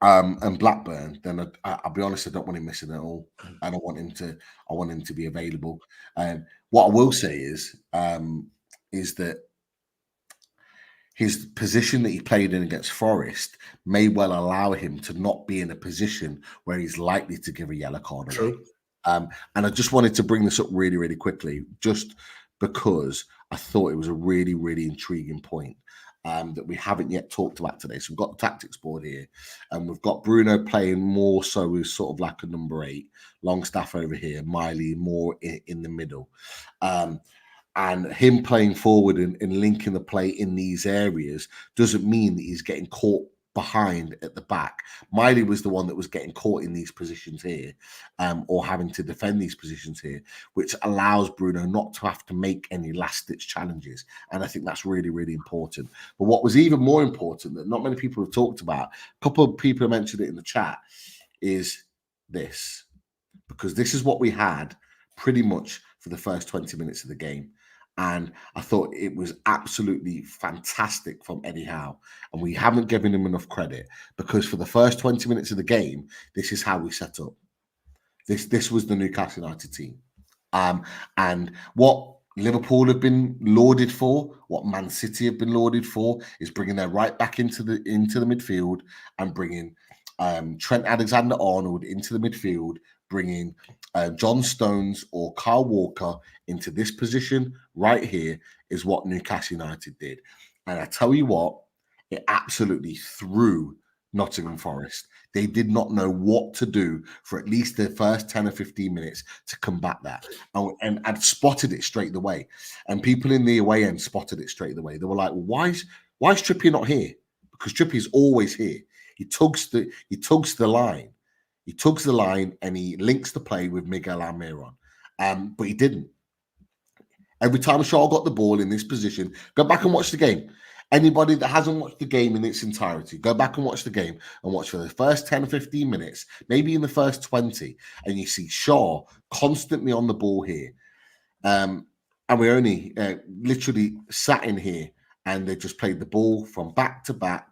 Blackburn, then I'll be honest, I don't want him missing at all. I want him to be available. What I will say is that his position that he played in against Forest may well allow him to not be in a position where he's likely to give a yellow card. True. And I just wanted to bring this up really, really quickly, just because I thought it was a really, really intriguing point that we haven't yet talked about today. So we've got the tactics board here, and we've got Bruno playing more so as sort of like a number 8, Longstaff over here, Miley more in the middle. And him playing forward and linking the play in these areas doesn't mean that he's getting caught behind at the back. Miley was the one that was getting caught in these positions here, or having to defend these positions here, which allows Bruno not to have to make any last-ditch challenges. And I think that's really, really important. But what was even more important that not many people have talked about, a couple of people have mentioned it in the chat, is this. Because this is what we had pretty much for the first 20 minutes of the game. And I thought it was absolutely fantastic from Eddie Howe. And we haven't given him enough credit, because for the first 20 minutes of the game, this is how we set up. This was the Newcastle United team. And what Liverpool have been lauded for, what Man City have been lauded for, is bringing their right back into the midfield and bringing Trent Alexander-Arnold into the midfield, bringing John Stones or Kyle Walker into this position right here is what Newcastle United did. And I tell you what, it absolutely threw Nottingham Forest. They did not know what to do for at least the first 10 or 15 minutes to combat that. And spotted it straight away. And people in the away end spotted it straight away. They were like, well, why is Trippier not here? Because Trippier's always here. He tugs the line. He tugs the line and he links the play with Miguel Almiron. But he didn't. Every time Schär got the ball in this position, go back and watch the game. Anybody that hasn't watched the game in its entirety, go back and watch the game and watch for the first 10 or 15 minutes, maybe in the first 20, and you see Schär constantly on the ball here. And we only literally sat in here and they just played the ball from back to back,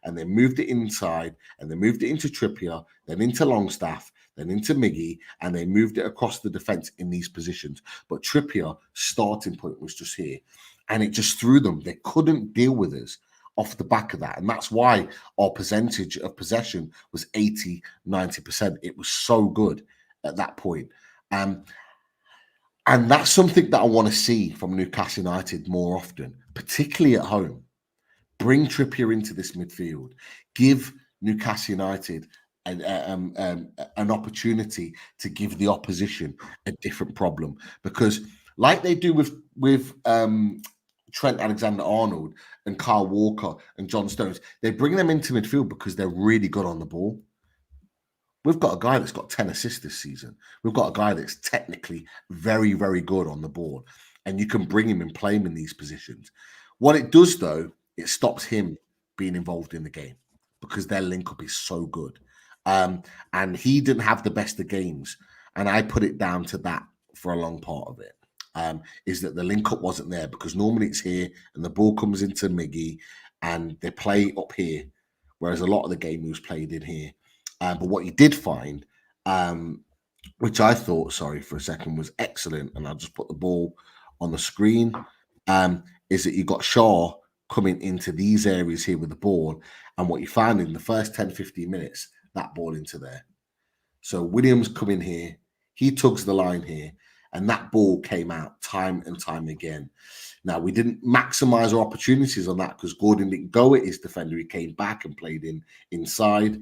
and they moved it inside and they moved it into Trippier, then into Longstaff, then into Miggy, and they moved it across the defence in these positions. But Trippier's starting point was just here. And it just threw them. They couldn't deal with us off the back of that. And that's why our percentage of possession was 80, 90%. It was so good at that point. And that's something that I want to see from Newcastle United more often, particularly at home. Bring Trippier into this midfield. Give Newcastle United an opportunity to give the opposition a different problem. Because like they do with Trent Alexander-Arnold and Kyle Walker and John Stones, they bring them into midfield because they're really good on the ball. We've got a guy that's got 10 assists this season. We've got a guy that's technically very, very good on the ball. And you can bring him and play him in these positions. What it does, though, it stops him being involved in the game because their link-up is so good. And he didn't have the best of games. And I put it down to that for a long part of it. Is that the link-up wasn't there because normally it's here and the ball comes into Miggy and they play up here, whereas a lot of the game was played in here. But what you did find, which I thought, sorry for a second, was excellent, and I'll just put the ball on the screen, is that you got Schär coming into these areas here with the ball, and what you found in the first 10, 15 minutes, that ball into there. So Williams come in here, he tugs the line here, and that ball came out time and time again. Now, we didn't maximize our opportunities on that because Gordon didn't go at his defender. He came back and played inside.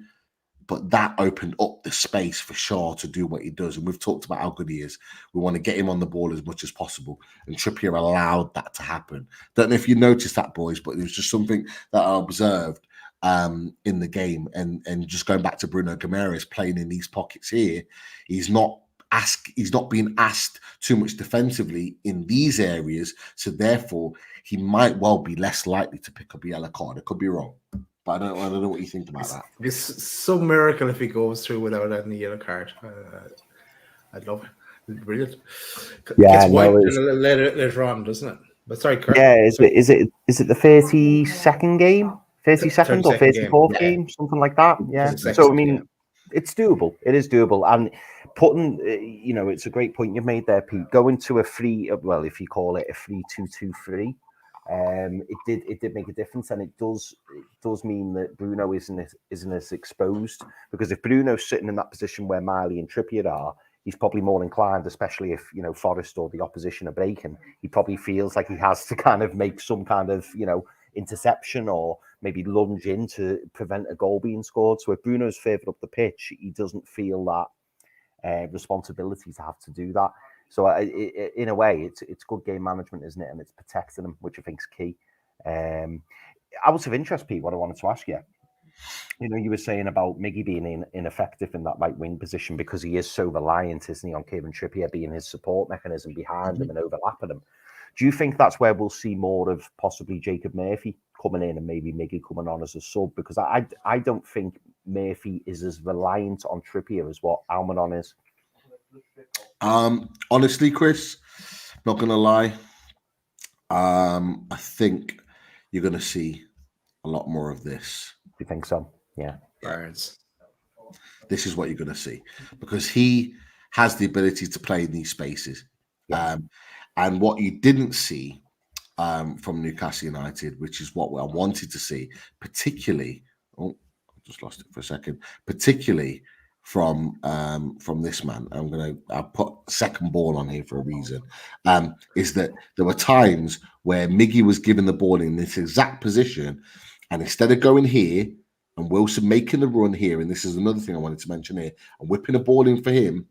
But that opened up the space for Schär to do what he does. And we've talked about how good he is. We want to get him on the ball as much as possible. And Trippier allowed that to happen. Don't know if you noticed that, boys, but it was just something that I observed in the game. And just going back to Bruno Guimarães playing in these pockets here, he's not being asked too much defensively in these areas. So therefore, he might well be less likely to pick up a yellow card. I could be wrong. But I don't know what you think about that. It's so miracle if he goes through without any yellow card. I'd love it. Brilliant. Yeah, it's wiped later on, doesn't it? But sorry, Kurt. Yeah, is it the 32nd game? 32nd or 34th game? Something like that. Yeah. So I mean, it's doable. It is doable. And putting, it's a great point you've made there, Pete. Going to a free, well, if you call it a 3-2-2-3. It did make a difference, and it does mean that Bruno isn't as exposed, because if Bruno's sitting in that position where Miley and Trippier are, he's probably more inclined, especially if Forest or the opposition are breaking, he probably feels like he has to kind of make some kind of interception or maybe lunge in to prevent a goal being scored. So if Bruno's further up the pitch, he doesn't feel that responsibility to have to do that. So in a way, it's good game management, isn't it? And it's protecting them, which I think is key. Out of interest, Pete, what I wanted to ask you, you were saying about Miggy being ineffective in that right wing position because he is so reliant, isn't he, on Kieran Trippier being his support mechanism behind him and overlapping him. Do you think that's where we'll see more of possibly Jacob Murphy coming in and maybe Miggy coming on as a sub? Because I don't think Murphy is as reliant on Trippier as what Almiron is. Honestly, Chris, not gonna lie, I think you're gonna see a lot more of this. You think so? Yeah. Barnes. This is what you're gonna see because he has the ability to play in these spaces, And what you didn't see from Newcastle United, which is what I wanted to see, particularly. Oh, I just lost it for a second. Particularly from this man, I put second ball on here for a reason. Is that there were times where Miggy was given the ball in this exact position, and instead of going here and Wilson making the run here, and this is another thing I wanted to mention here, and whipping the ball in for him,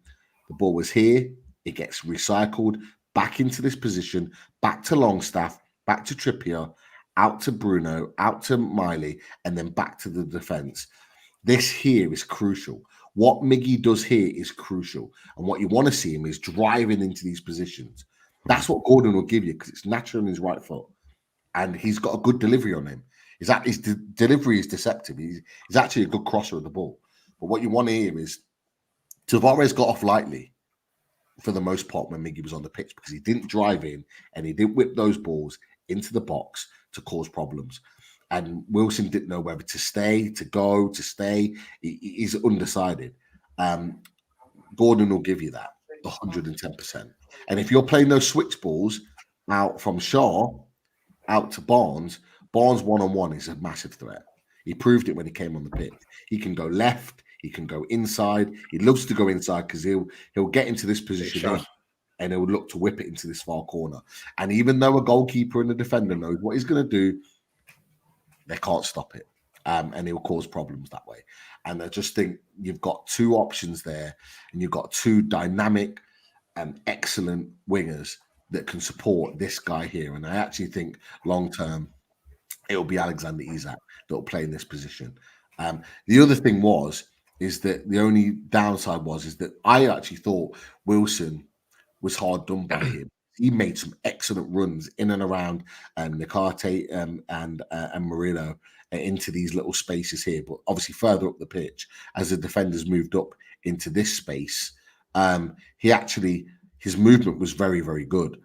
the ball was here. It gets recycled back into this position, back to Longstaff, back to Trippier, out to Bruno, out to Miley, and then back to the defense. This here is crucial. What Miggy does here is crucial. And what you want to see him is driving into these positions. That's what Gordon will give you because it's natural in his right foot. And he's got a good delivery on him. His delivery is deceptive. He's actually a good crosser of the ball. But what you want to hear is Tavares got off lightly for the most part when Miggy was on the pitch because he didn't drive in and he didn't whip those balls into the box to cause problems. And Wilson didn't know whether to stay, to go, to stay. He's undecided. Gordon will give you that 110%. And if you're playing those switch balls out from Schär out to Barnes one-on-one is a massive threat. He proved it when he came on the pitch. He can go left. He can go inside. He loves to go inside because he'll get into this position and he'll look to whip it into this far corner. And even though a goalkeeper and a defender knows what he's going to do, they can't stop it. And he'll cause problems that way. And I just think you've got two options there, and you've got two dynamic and excellent wingers that can support this guy here. And I actually think long-term, it'll be Alexander Isak that will play in this position. The other thing is that the only downside is that I actually thought Wilson was hard done by him. He made some excellent runs in and around Nikate and Murillo into these little spaces here, but obviously further up the pitch as the defenders moved up into this space, his movement was very, very good.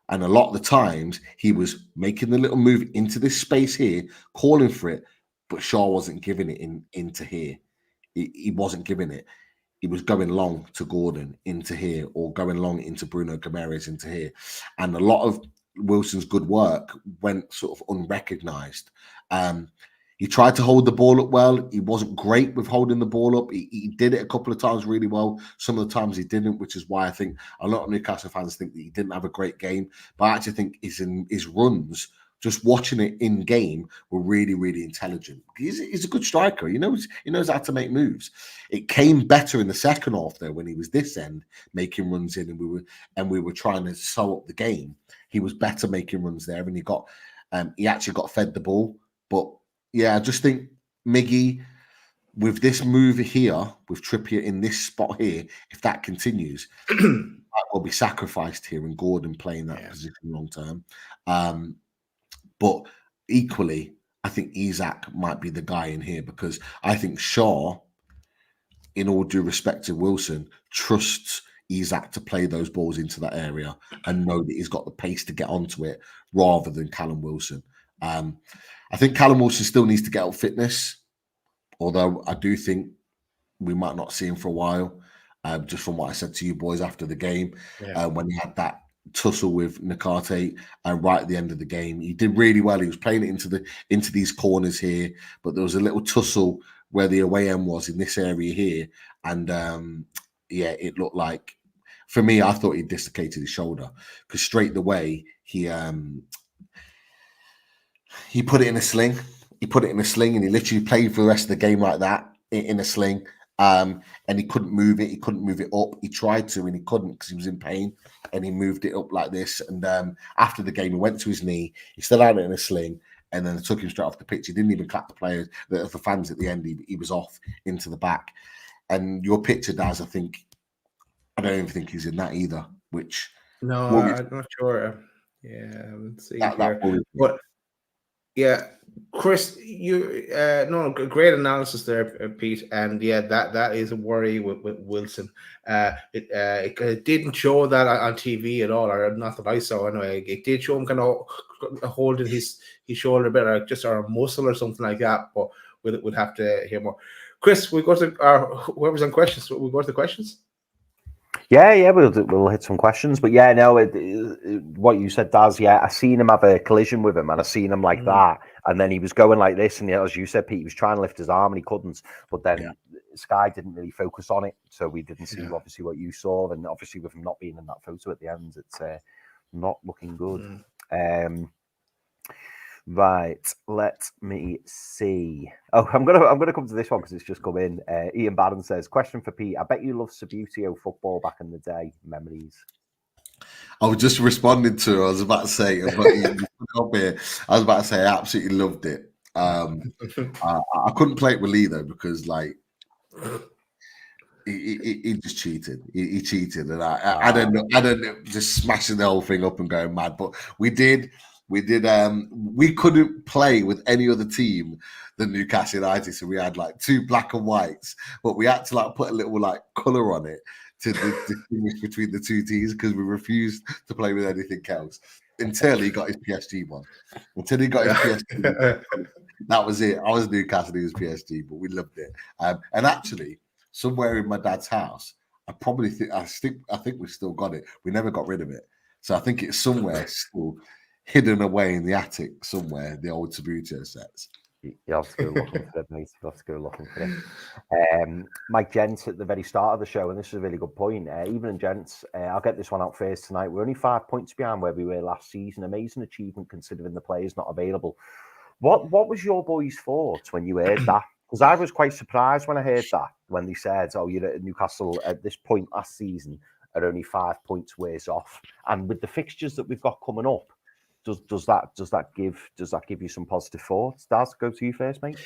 And a lot of the times he was making the little move into this space here, calling for it, but Schär wasn't giving it into here. He wasn't giving it. He was going long to Gordon into here or going long into Bruno Guimarães into here. And a lot of Wilson's good work went sort of unrecognized. He tried to hold the ball up well. He wasn't great with holding the ball up. He did it a couple of times really well. Some of the times he didn't, which is why I think a lot of Newcastle fans think that he didn't have a great game. But I actually think his runs, just watching it in game, were really, really intelligent. He's a good striker. He knows how to make moves. It came better in the second half though when he was this end making runs in, and we were trying to sew up the game. He was better making runs there, and he actually got fed the ball. But yeah, I just think Miggy, with this move here, with Trippier in this spot here, if that continues, will be sacrificed here, and Gordon playing that position long term. But equally, I think Isak might be the guy in here because I think Schär, in all due respect to Wilson, trusts Isak to play those balls into that area and know that he's got the pace to get onto it rather than Callum Wilson. I think Callum Wilson still needs to get up fitness, although I do think we might not see him for a while, just from what I said to you boys after the game, when he had that tussle with Nikate right at the end of the game. He did really well. He was playing it into these corners here, but there was a little tussle where the away end was in this area here, and it looked like, for me, I thought he dislocated his shoulder because straight away he put it in a sling. He put it in a sling, and he literally played for the rest of the game like that in a sling. And he couldn't move it. He couldn't move it up. He tried to, and he couldn't because he was in pain. And he moved it up like this. And after the game, he went to his knee. He still had it in a sling, and then took him straight off the pitch. He didn't even clap the players, the fans at the end. He was off into the back. And your picture, Daz, I don't even think he's in that either. Which I'm not sure. Yeah, let's see here. Yeah, Chris, great analysis there, Pete, and that is a worry with Wilson. It didn't show that on TV at all, or not that I saw anyway. It did show him kind of holding his shoulder a bit, or just a muscle or something like that. But we'll have to hear more. Chris, we go to whoever's on questions. We go to the questions. Yeah, we'll hit some questions, but yeah, no, what you said, Daz. Yeah, I seen him have a collision with him, and I seen him like that, and then he was going like this, and as you said, Pete, he was trying to lift his arm and he couldn't. But then Sky didn't really focus on it, so we didn't see obviously what you saw, and obviously with him not being in that photo at the end, it's not looking good. Right, let me see. Oh, I'm gonna come to this one because it's just come in. Ian Barron says, "Question for Pete. I bet you loved Subbuteo football back in the day. Memories." I was just responding to. I was about to say. I was about to say I absolutely loved it. I couldn't play it with Lee though because like he just cheated. He cheated, and I don't know, just smashing the whole thing up and going mad. But we did. We couldn't play with any other team than Newcastle United, so we had like 2 black and whites, but we had to like put a little like colour on it to distinguish between the 2 teams because we refused to play with anything else until he got his PSG one. Until he got his PSG, that was it. I was Newcastle, he was PSG, but we loved it. And actually, somewhere in my dad's house, I think we've still got it. We never got rid of it, so I think it's somewhere still hidden away in the attic somewhere, the old Subbuteo sets. You have to go looking for it, mate. You have to go looking for it. Mike Gents at the very start of the show, and this is a really good point. Evening, gents. I'll get this one out first tonight. We're only 5 points behind where we were last season. Amazing achievement considering the players not available. What was your boys' thoughts when you heard that? Because I was quite surprised when I heard that, when they said, "Oh, you're at Newcastle at this point last season are only 5 points worse off." And with the fixtures that we've got coming up, does that give you some positive thoughts? Daz, go to you first, mate.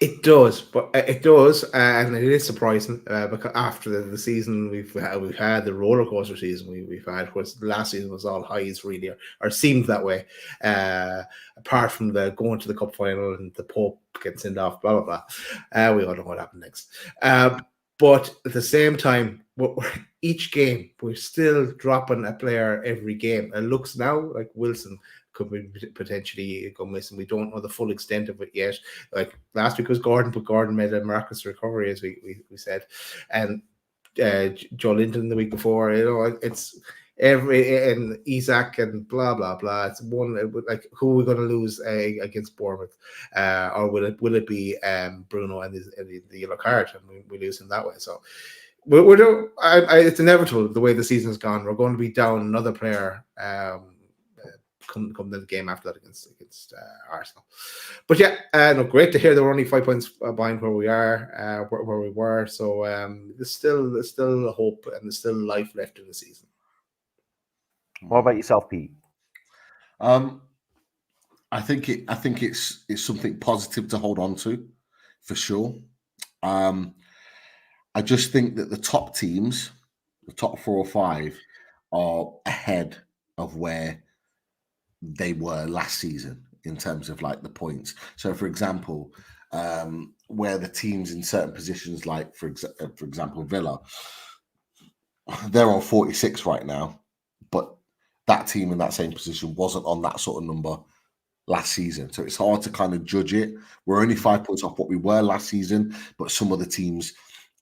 It does, and it is surprising because after the season we've had the roller coaster season we've had, of course, last season was all highs really, or seemed that way. Apart from the going to the cup final and the Pope getting sent off, blah blah blah. We all know what happened next. But at the same time, each game we're still dropping a player every game. It looks now like Wilson could be potentially go missing. We don't know the full extent of it yet. Like last week was Gordon, but Gordon made a miraculous recovery, as we said, and Joe Linton the week before. You know, it's and Isaac and blah blah blah. It's one like who are we going to lose against Bournemouth, or will it be Bruno and the yellow card, and we lose him that way? So. It's inevitable the way the season's gone. We're going to be down another player come to the game after that against Arsenal. But yeah, no, great to hear that we're only 5 points behind where we are, where we were. So there's still hope and there's still life left in the season. What about yourself, Pete? I think it's something positive to hold on to, for sure. I just think that the top teams, the top 4 or 5, are ahead of where they were last season in terms of like the points. So, for example, where the teams in certain positions, like for example Villa, they're on 46 right now, but that team in that same position wasn't on that sort of number last season. So it's hard to kind of judge it. We're only 5 points off what we were last season, but some of the teams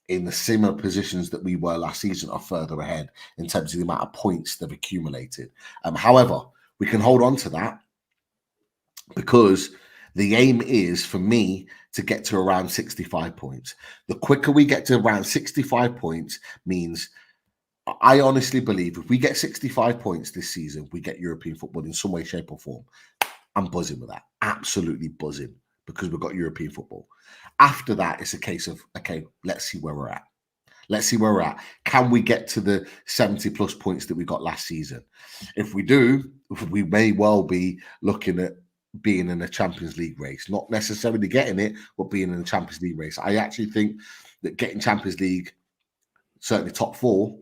in the similar positions that we were last season are further ahead in terms of the amount of points they've accumulated. However, we can hold on to that because the aim is for me to get to around 65 points. The quicker we get to around 65 points means I honestly believe if we get 65 points this season, we get European football in some way, shape or form. I'm buzzing with that. Absolutely buzzing because we've got European football. After that, it's a case of, okay, let's see where we're at. Let's see where we're at. Can we get to the 70 plus points that we got last season? If we do, we may well be looking at being in a Champions League race, not necessarily getting it, but being in a Champions League race. I actually think that getting Champions League, certainly top 4,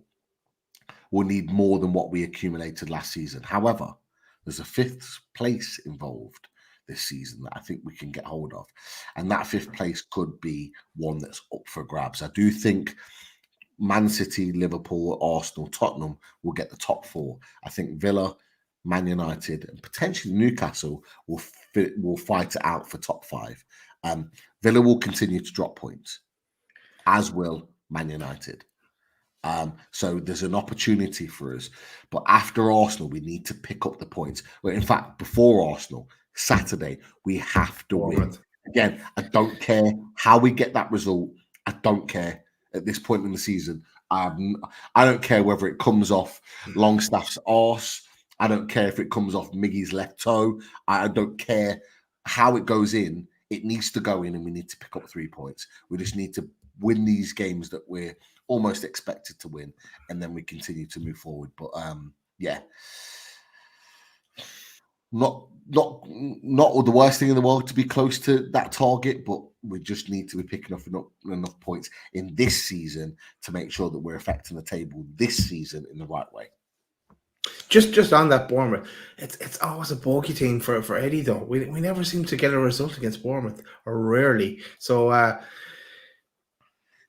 will need more than what we accumulated last season. However, there's a 5th place involved this season that I think we can get hold of. And that 5th place could be one that's up for grabs. I do think Man City, Liverpool, Arsenal, Tottenham will get the top 4. I think Villa, Man United, and potentially Newcastle will fight it out for top 5. Villa will continue to drop points, as will Man United. So there's an opportunity for us. But after Arsenal, we need to pick up the points. Well, in fact, before Arsenal, Saturday, we have to win. Again, I don't care how we get that result. I don't care at this point in the season. I don't care whether it comes off Longstaff's arse. I don't care if it comes off Miggy's left toe. I don't care how it goes in. It needs to go in, and we need to pick up 3 points. We just need to win these games that we're almost expected to win, and then we continue to move forward. But yeah, not the worst thing in the world to be close to that target, but we just need to be picking up enough points in this season to make sure that we're affecting the table this season in the right way. Just on that Bournemouth, it's always a bogey team for Eddie though. We never seem to get a result against Bournemouth, or rarely. So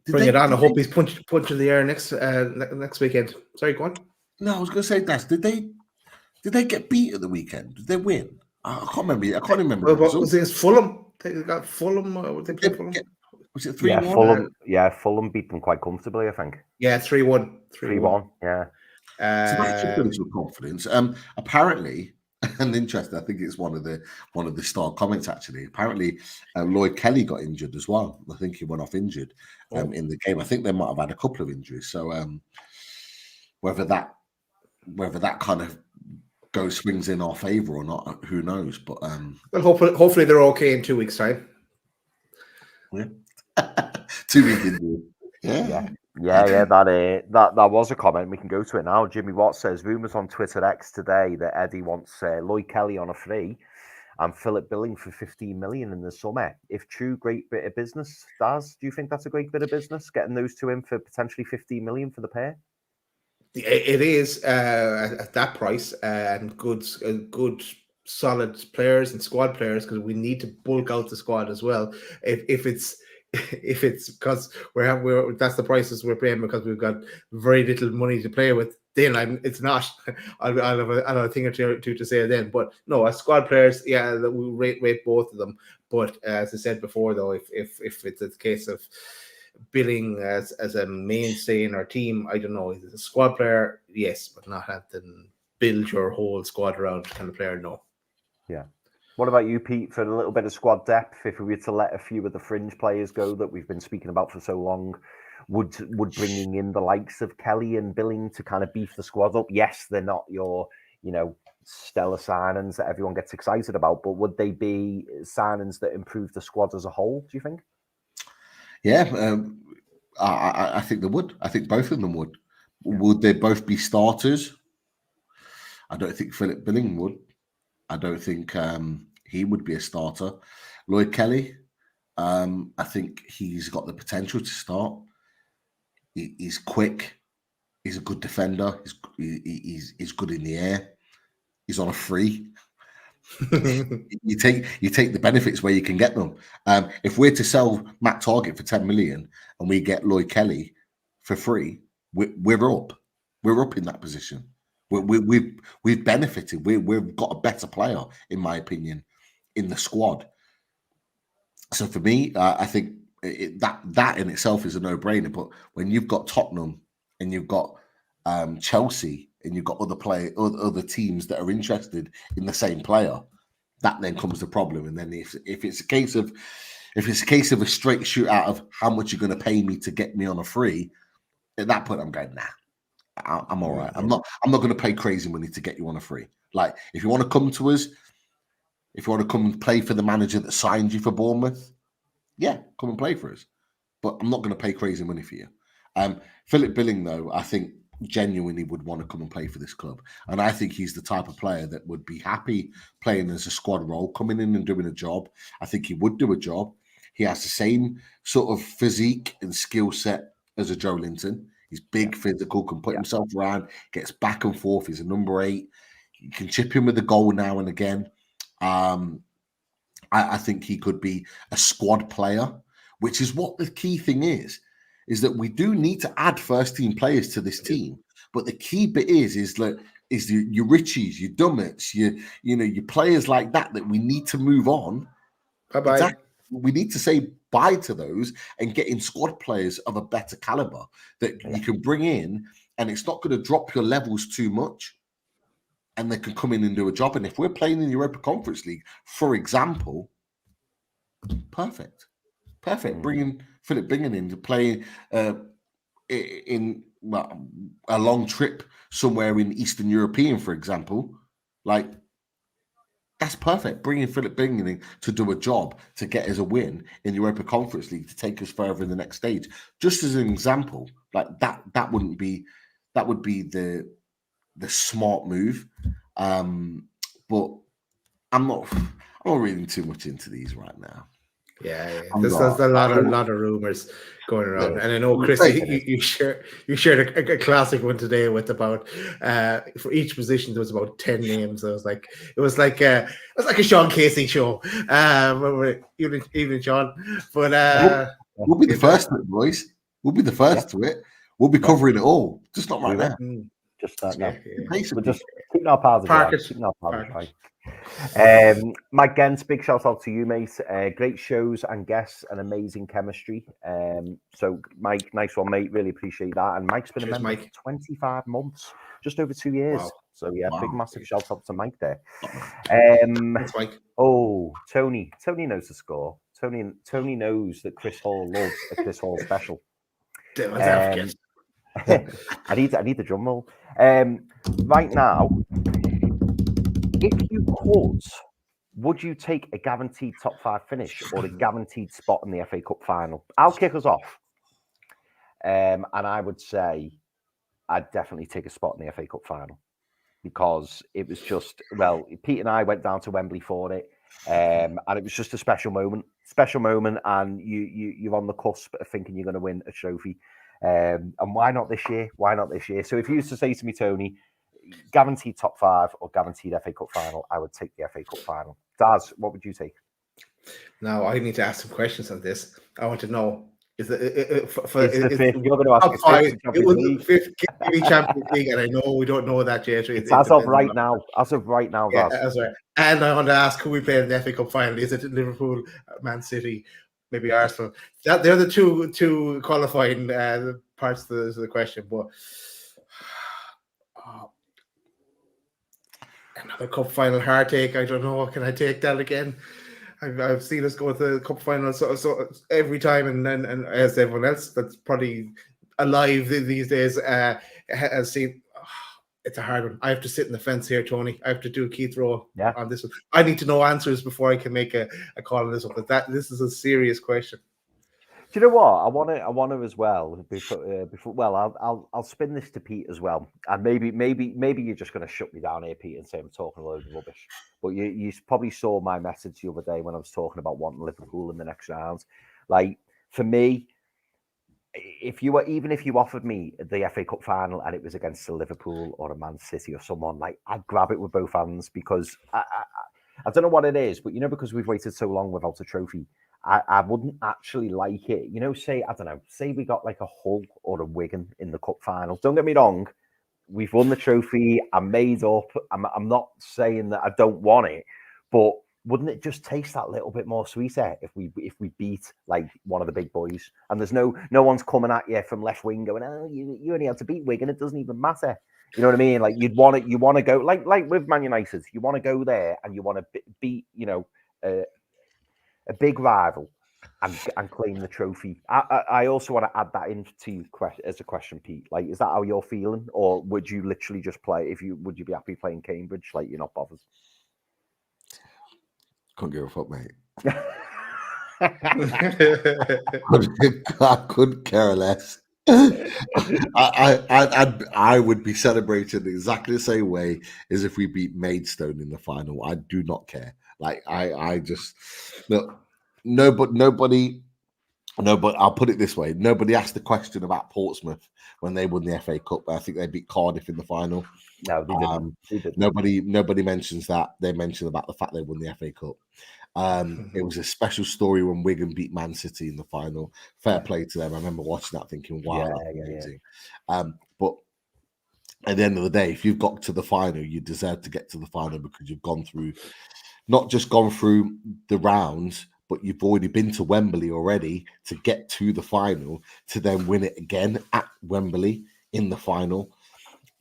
bring it on. I hope he's punching the air next weekend. Sorry, go on. No, I was going to say that. Did they get beat at the weekend? Did they win? I can't remember. Was it Fulham? They got Fulham. They played Fulham. Was it 3-1? Fulham beat them quite comfortably, I think. Yeah, 3-1. 3-1. Yeah. So that should build some confidence. Apparently, and interesting, I think it's one of the star comments actually. Apparently, Lloyd Kelly got injured as well. I think he went off injured in the game. I think they might have had a couple of injuries. So whether that kind of swings in our favour or not, who knows? But well, hopefully they're okay in 2 weeks' time. Yeah, 2 weeks injury. Yeah. That was a comment. We can go to it now. Jimmy Watt says, rumours on Twitter X today that Eddie wants Lloyd Kelly on a free and Philip Billing for 15 million in the summer. If true, great bit of business. Daz, do you think that's a great bit of business, getting those two in for potentially 15 million for the pair? It is at that price, and good solid players and squad players, because we need to bulk out the squad as well. If it's because that's the prices we're paying because we've got very little money to play with, then it's not. I'll have a thing or two to say then. But no, as squad players, yeah, we rate both of them. But as I said before, though, if it's a case of Billing as a mainstay in our team, I don't know. He's a squad player, yes, but not have to build your whole squad around kind of player, no. Yeah. What about you, Pete, for a little bit of squad depth? If we were to let a few of the fringe players go that we've been speaking about for so long, would bringing in the likes of Kelly and Billing to kind of beef the squad up? Yes, they're not your, stellar signings that everyone gets excited about, but would they be signings that improve the squad as a whole, do you think? Yeah, I think they would. I think both of them would. Would they both be starters? I don't think Philip Billing would. I don't think he would be a starter. Lloyd Kelly, I think he's got the potential to start. He's quick. He's a good defender. He's good in the air. He's on a free. you take the benefits where you can get them. If we're to sell Matt Target for 10 million and we get Lloyd Kelly for free, we're up. We're up in that position. We've benefited. We've got a better player, in my opinion, in the squad. So for me, I think that in itself is a no-brainer. But when you've got Tottenham and you've got Chelsea and you've got other teams that are interested in the same player, that then comes the problem. And then if it's a case of a straight shootout of how much you're going to pay me to get me on a free, at that point I'm going, nah. I'm all right. I'm not going to pay crazy money to get you on a free. Like, if you want to come to us, if you want to come and play for the manager that signed you for Bournemouth, yeah, come and play for us. But I'm not going to pay crazy money for you. Philip Billing, though, I think genuinely would want to come and play for this club. And I think he's the type of player that would be happy playing as a squad role, coming in and doing a job. I think he would do a job. He has the same sort of physique and skill set as a Joe Linton. He's big, physical, can put himself around, gets back and forth. He's a number 8. You can chip him with a goal now and again. I think he could be a squad player, which is what the key thing is that we do need to add first-team players to this team. But the key bit is your Richies, your Dummets, your players like that we need to move on. Bye-bye. we need to say bye to those and get in squad players of a better caliber that you can bring in, and it's not going to drop your levels too much, and they can come in and do a job. And if we're playing in the Europa Conference League, for example, perfect. Bringing Philip Bingham in to play in a long trip somewhere in Eastern European, for example, like that's perfect. Bringing Philip Bingham in to do a job to get us a win in the Europa Conference League to take us further in the next stage. Just as an example, like that would be the smart move. But I'm not reading too much into these right now. Yeah. There's a lot of rumors going around, and I know, Chris, you shared a classic one today with about for each position there was about 10 names. It was like a Sean Casey show. Even Sean, but we'll be the first to it, boys. We'll be the first to it. We'll be covering it all, just not right now. Just that now. Basically. We're just keeping our powers dry. Mike Gens, big shout out to you, mate. Great shows and guests and amazing chemistry. So Mike, nice one, mate. Really appreciate that. And Mike's been a member for 25 months, just over 2 years. Wow. So yeah, big massive shout out to Mike there. Thanks, Mike. Oh, Tony knows the score. Tony knows that Chris Hall loves a Chris Hall special. I need the drum roll. Right now, if you could, would you take a guaranteed top 5 finish or a guaranteed spot in the FA Cup final? I'll kick us off. And I would say I'd definitely take a spot in the FA Cup final, because it was just, Pete and I went down to Wembley for it. And it was just a special moment, and you're on the cusp of thinking you're going to win a trophy. And why not this year? So if you used to say to me, Tony, guaranteed top 5 or guaranteed FA Cup final, I would take the FA Cup final. Daz, what would you take? Now I need to ask some questions on this. I want to know: is it you're going to ask fifth Champions League, and I know we don't know that yet. As of right now, yeah, that's right. And I want to ask who we play in the FA Cup final. Is it Liverpool, Man City, maybe Arsenal? They're the two qualifying parts of the question, but. Another cup final heartache. I don't know. Can I take that again? I've seen us go to the cup final so every time, and as everyone else that's probably alive these days has seen. It's a hard one. I have to sit in the fence here, Tony. I have to do a Keith roll on this one. I need to know answers before I can make a call on this one. But this is a serious question. Do you know what? I want to as well. I'll spin this to Pete as well, and maybe you're just going to shut me down here, Pete, and say I'm talking a load of rubbish. But you probably saw my message the other day when I was talking about wanting Liverpool in the next round. Like, for me, if you offered me the FA Cup final and it was against a Liverpool or a Man City or someone, like, I'd grab it with both hands, because I don't know what it is, but because we've waited so long without a trophy. I wouldn't actually like it. Say we got like a Hull or a Wigan in the cup final. Don't get me wrong. We've won the trophy. I'm made up. I'm not saying that I don't want it, but wouldn't it just taste that little bit more sweeter if we beat like one of the big boys? And there's no one's coming at you from left wing going, oh, you only had to beat Wigan. It doesn't even matter. You know what I mean? Like, you want to go like with Man United. You want to go there and you want to beat a big rival and claim the trophy. I also want to add that into as a question, Pete. Like, is that how you're feeling, or would you literally just play? Would you be happy playing Cambridge? Like, you're not bothered. Couldn't give a fuck, mate. I couldn't care less. I would be celebrating exactly the same way as if we beat Maidstone in the final. I do not care. Like, I just look. Nobody. I'll put it this way: nobody asked the question about Portsmouth when they won the FA Cup. I think they beat Cardiff in the final. No, they didn't. Nobody mentions that. They mention about the fact they won the FA Cup. It was a special story when Wigan beat Man City in the final. Fair play to them. I remember watching that, thinking, "Wow, that's amazing." But at the end of the day, if you've got to the final, you deserve to get to the final because you've not just gone through the rounds, but you've already been to Wembley already to get to the final, to then win it again at Wembley in the final.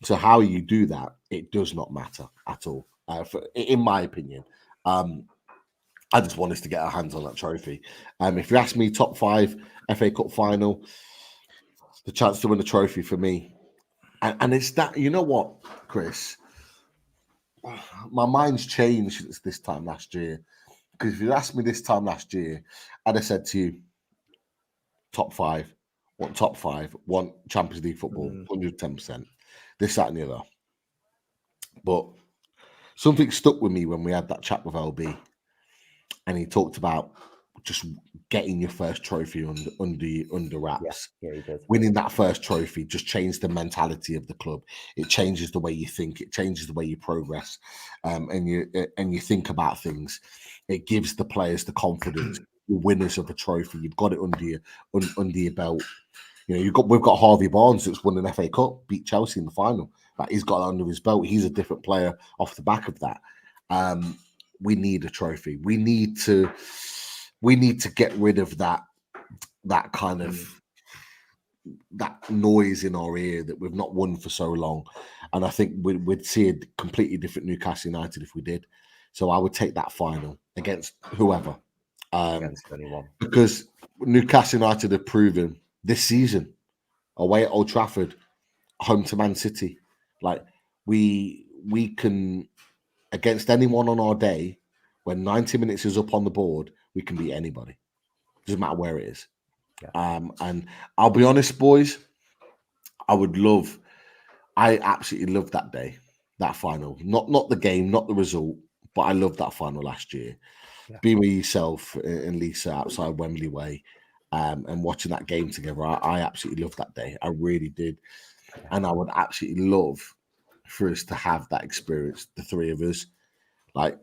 So how you do that, it does not matter at all, in my opinion. I just want us to get our hands on that trophy. If you ask me, top 5 FA Cup final, the chance to win a trophy for me. And it's that, you know what, Chris? My mind's changed since this time last year. Because if you asked me this time last year, I'd have said to you, top 5, want Champions League football, 110%. This, that, and the other. But something stuck with me when we had that chat with LB. And he talked about just getting your first trophy under wraps. Yeah, he did. Winning that first trophy just changed the mentality of the club. It changes the way you think. It changes the way you progress, and you think about things. It gives the players the confidence. You're winners of a trophy. You've got it under your belt. You know, we've got Harvey Barnes that's won an FA Cup, beat Chelsea in the final. Like, he's got it under his belt. He's a different player off the back of that. We need a trophy. We need to get rid of that kind of that noise in our ear that we've not won for so long. And I think we'd see a completely different Newcastle United if we did. So I would take that final against whoever. Against anyone. Because Newcastle United have proven this season, away at Old Trafford, home to Man City, like we can, against anyone on our day, when 90 minutes is up on the board, we can beat anybody. Doesn't matter where it is. Yeah. And I'll be honest, boys, I absolutely loved that day, that final. Not the game, not the result, but I loved that final last year. Yeah. Being with yourself and Lisa outside Wembley Way, and watching that game together, I absolutely loved that day. I really did. And I would absolutely love for us to have that experience, the three of us. Like,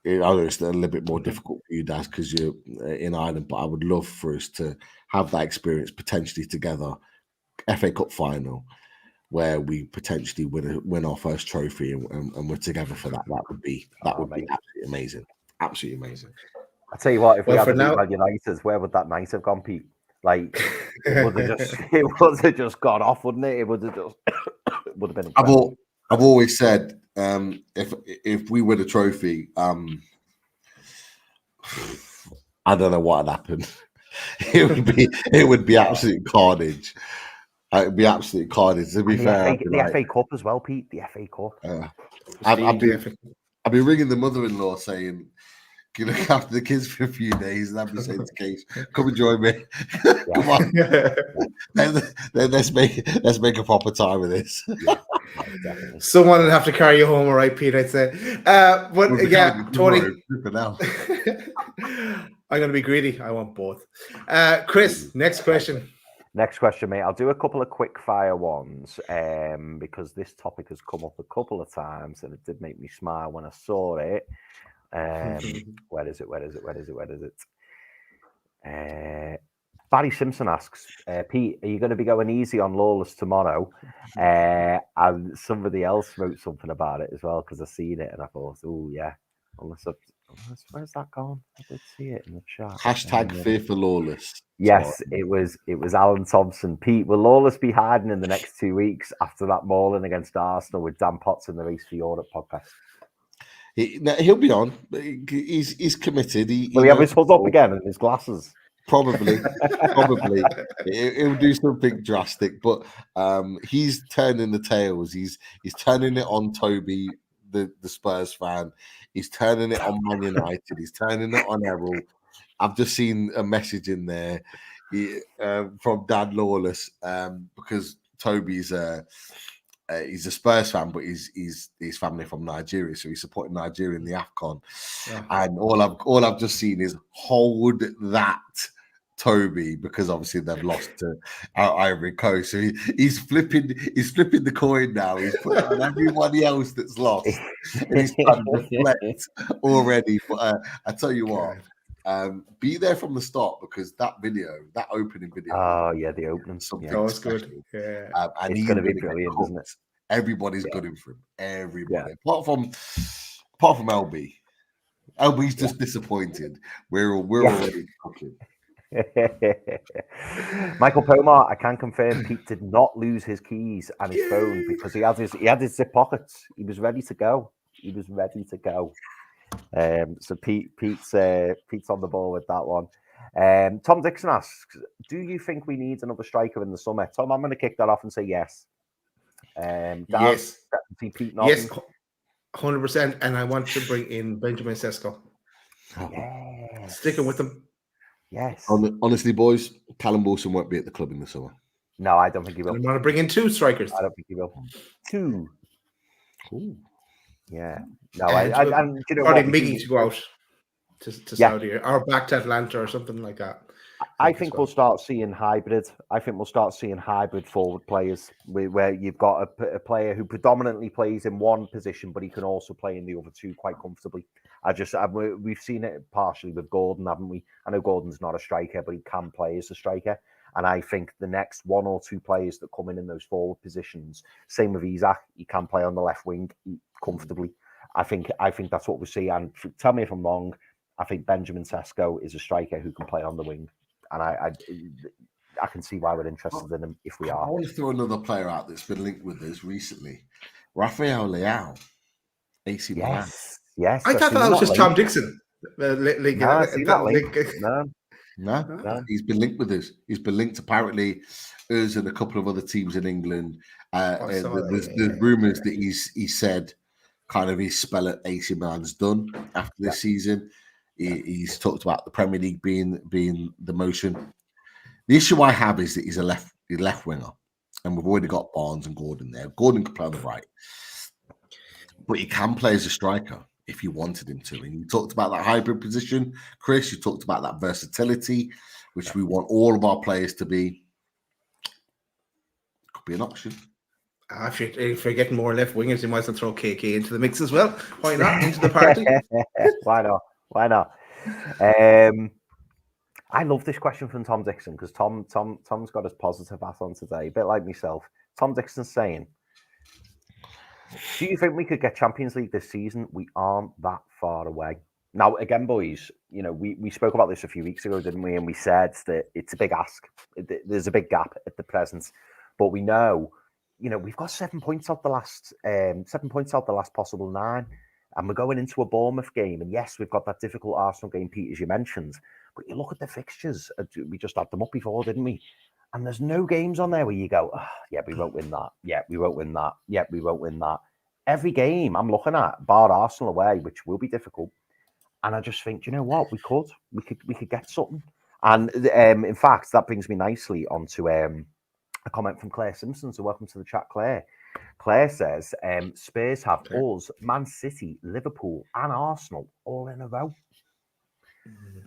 I know it's a little bit more difficult for you guys because you're in Ireland, but I would love for us to have that experience potentially together, FA Cup final, where we potentially win our first trophy and we're together for that. That would be absolutely amazing. Absolutely amazing. I tell you what, if we had Man United, where would that night have gone, Pete? Like, it would have just gone off, wouldn't it? It would have just would have been. Incredible. I've always said, if we win a trophy, I don't know what would happen. It would be absolute carnage. It would be absolute carnage. To be fair, the FA Cup as well, Pete. The FA Cup. I'd be ringing the mother-in-law saying, "Can you look after the kids for a few days?" And I'd be saying to Kate, "Come and join me. Come on, let's make a proper time of this." Someone would have to carry you home, all right, Pete? I'd say. But yeah, Tony. I'm going to be greedy. I want both. Chris, next question. Next question, mate. I'll do a couple of quick fire ones because this topic has come up a couple of times and it did make me smile when I saw it. Where is it? Barry Simpson asks, Pete, are you going to be going easy on Lawless tomorrow? And somebody else wrote something about it as well because I seen it and I thought, oh yeah, where's that gone? I did see it in the chat. Hashtag fear for Lawless. Yes, it was Alan Thompson. Pete, will Lawless be hiding in the next 2 weeks after that mauling against Arsenal with Dan Potts in the Race for Europe podcast? He'll be on. He's committed. Will he have his hood up again and his glasses? Probably. He'll do something drastic, but he's turning the tails. He's turning it on Toby, the Spurs fan. He's turning it on Man United. He's turning it on Errol. I've just seen a message in there from Dan Lawless because Toby's he's a Spurs fan, but he's family from Nigeria, so he's supporting Nigeria in the AFCON. Yeah. And all I've just seen is hold that, Toby, because obviously they've lost to Ivory Coast. So he's flipping the coin now. He's putting on everybody else that's lost, and he's trying to reflect already. But I tell you what. Be there from the start because that opening video. Oh yeah, the opening. That was good. Yeah, and it's going to be brilliant, isn't it? Everybody's good in for him. Everybody, apart from LB. Elby's just disappointed. We're already cooking. Michael Pomar, I can confirm Pete did not lose his keys and his phone because he had his zip pockets. He was ready to go. So Pete's on the ball with that one. Tom Dixon asks, "Do you think we need another striker in the summer?" Tom, I'm going to kick that off and say yes. Yes. Pete Yes, 100%. And I want to bring in Benjamin Sesko. Yes. Sticking with them. Yes. Honestly, boys, Callum Wilson won't be at the club in the summer. No, I don't think he will. I want to bring in 2 strikers. I don't think he will. 2. Ooh. Yeah. No, and you know probably what? Miggy to go out to Saudi or back to Atlanta or something like that. I think we'll start seeing hybrid. I think we'll start seeing hybrid forward players where you've got a player who predominantly plays in one position, but he can also play in the other 2 quite comfortably. We've seen it partially with Gordon, haven't we? I know Gordon's not a striker, but he can play as a striker. And I think the next 1 or 2 players that come in those forward positions, same with Isaac, he can play on the left wing comfortably. I think that's what we see. And tell me if I'm wrong. I think Benjamin Sesko is a striker who can play on the wing. And I can see why we're interested in him if we are. I want to throw another player out that's been linked with us recently. Rafael Leao, AC Milan. Yes. I thought that was just Tom Dixon. No, he's been linked with us. He's been linked apparently us and a couple of other teams in England. There's rumours that he said kind of his spell at AC Milan's done after this season. He's talked about the Premier League being the motion. The issue I have is that he's a left winger, and we've already got Barnes and Gordon there. Gordon can play on the right, but he can play as a striker if you wanted him to. And you talked about that hybrid position, Chris. You talked about that versatility, which we want all of our players to be. Could be an option. If you're getting more left wingers, you might as well throw KK into the mix as well. Why not? Into the party. Why not? I love this question from Tom Dixon because Tom's got his positive hat on today, a bit like myself. Tom Dixon's saying, "Do you think we could get Champions League this season? We aren't that far away." Now, again, boys, you know, we spoke about this a few weeks ago, didn't we? And we said that it's a big ask. There's a big gap at the present, but we know, you know, we've got 7 points out the last 7 points out the last possible 9. And we're going into a Bournemouth game. And yes, we've got that difficult Arsenal game, Pete, as you mentioned. But you look at the fixtures. We just had them up before, didn't we? And there's no games on there where you go, oh, yeah, we won't win that. Yeah, we won't win that. Yeah, we won't win that. Every game I'm looking at, bar Arsenal away, which will be difficult. And I just think, do you know what? We could get something. And in fact, that brings me nicely onto a comment from Claire Simpson. So welcome to the chat, Claire. Claire says, Spurs have us, Man City, Liverpool, and Arsenal all in a row.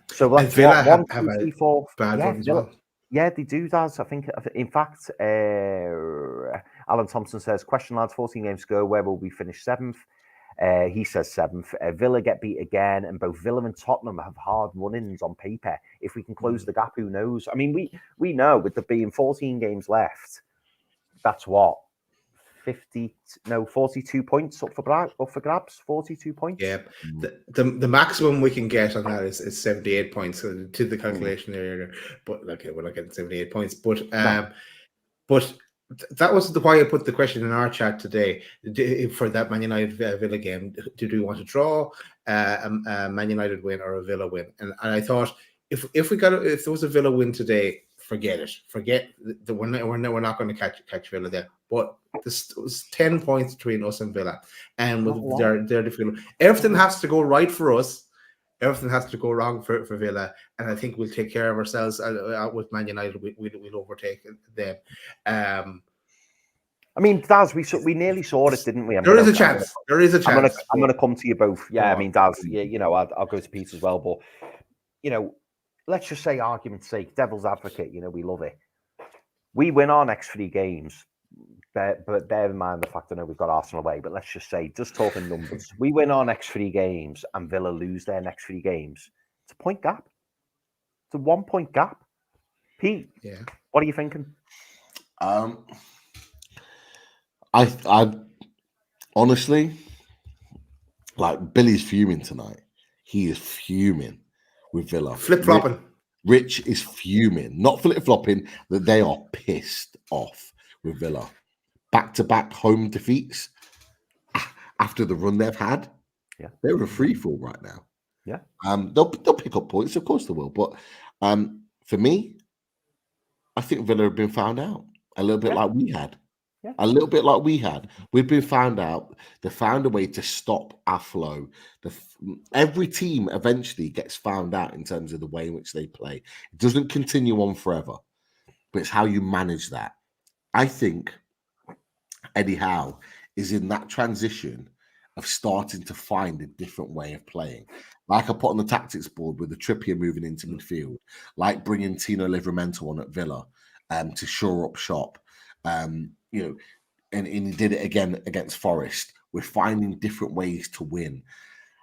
So let's Villa one, have 2, 3, 4. bad Yeah, run as well. Yeah, they do, Daz. I think, in fact, Alan Thompson says, question, lads, 14 games to go. Where will we finish 7th? He says 7th. Villa get beat again, and both Villa and Tottenham have hard run-ins on paper. If we can close the gap, who knows? I mean, we know with there being 14 games left, that's what? 42 points up for grabs. 42 points. Yeah, the maximum we can get on that is 78 points to the calculation there. But okay, we're not getting 78 points. But but that was why I put the question in our chat today for that Man United Villa game. Did we want to draw a Man United win or a Villa win? And I thought if there was a Villa win today, forget it. Forget that we're not going to catch Villa there. But this was 10 points between us and Villa, and with their difficult. Everything has to go right for us. Everything has to go wrong for Villa, and I think we'll take care of ourselves with Man United. We'll overtake them. I mean, Daz, we nearly saw it, didn't we? There is a chance. There is a chance. I'm going to come to you both. Yeah, I mean, Daz, you know, I'll go to Pete as well. But, you know, let's just say, argument's sake, devil's advocate, you know, we love it. We win our next 3 games. But bear in mind the fact I know we've got Arsenal away, but let's just say, just talking numbers, we win our next 3 games and Villa lose their next 3 games. It's a point gap. It's a 1 point gap. Pete, what are you thinking? I honestly, like, Billy's fuming tonight. he is fuming with Villa. Flip-flopping. Rich is fuming, not flip-flopping, that they are pissed off with Villa. Back-to-back home defeats after the run they've had. Yeah. They're a free fall right now. Yeah. They'll pick up points, of course they will. But for me, I think Villa have been found out a little bit like we had. Yeah. A little bit like we had. We've been found out. They found a way to stop our flow. Every team eventually gets found out in terms of the way in which they play. It doesn't continue on forever, but it's how you manage that. I think Eddie Howe is in that transition of starting to find a different way of playing. Like I put on the tactics board with the Trippier moving into midfield, like bringing Tino Livramento on at Villa to shore up shop. And he did it again against Forest. We're finding different ways to win.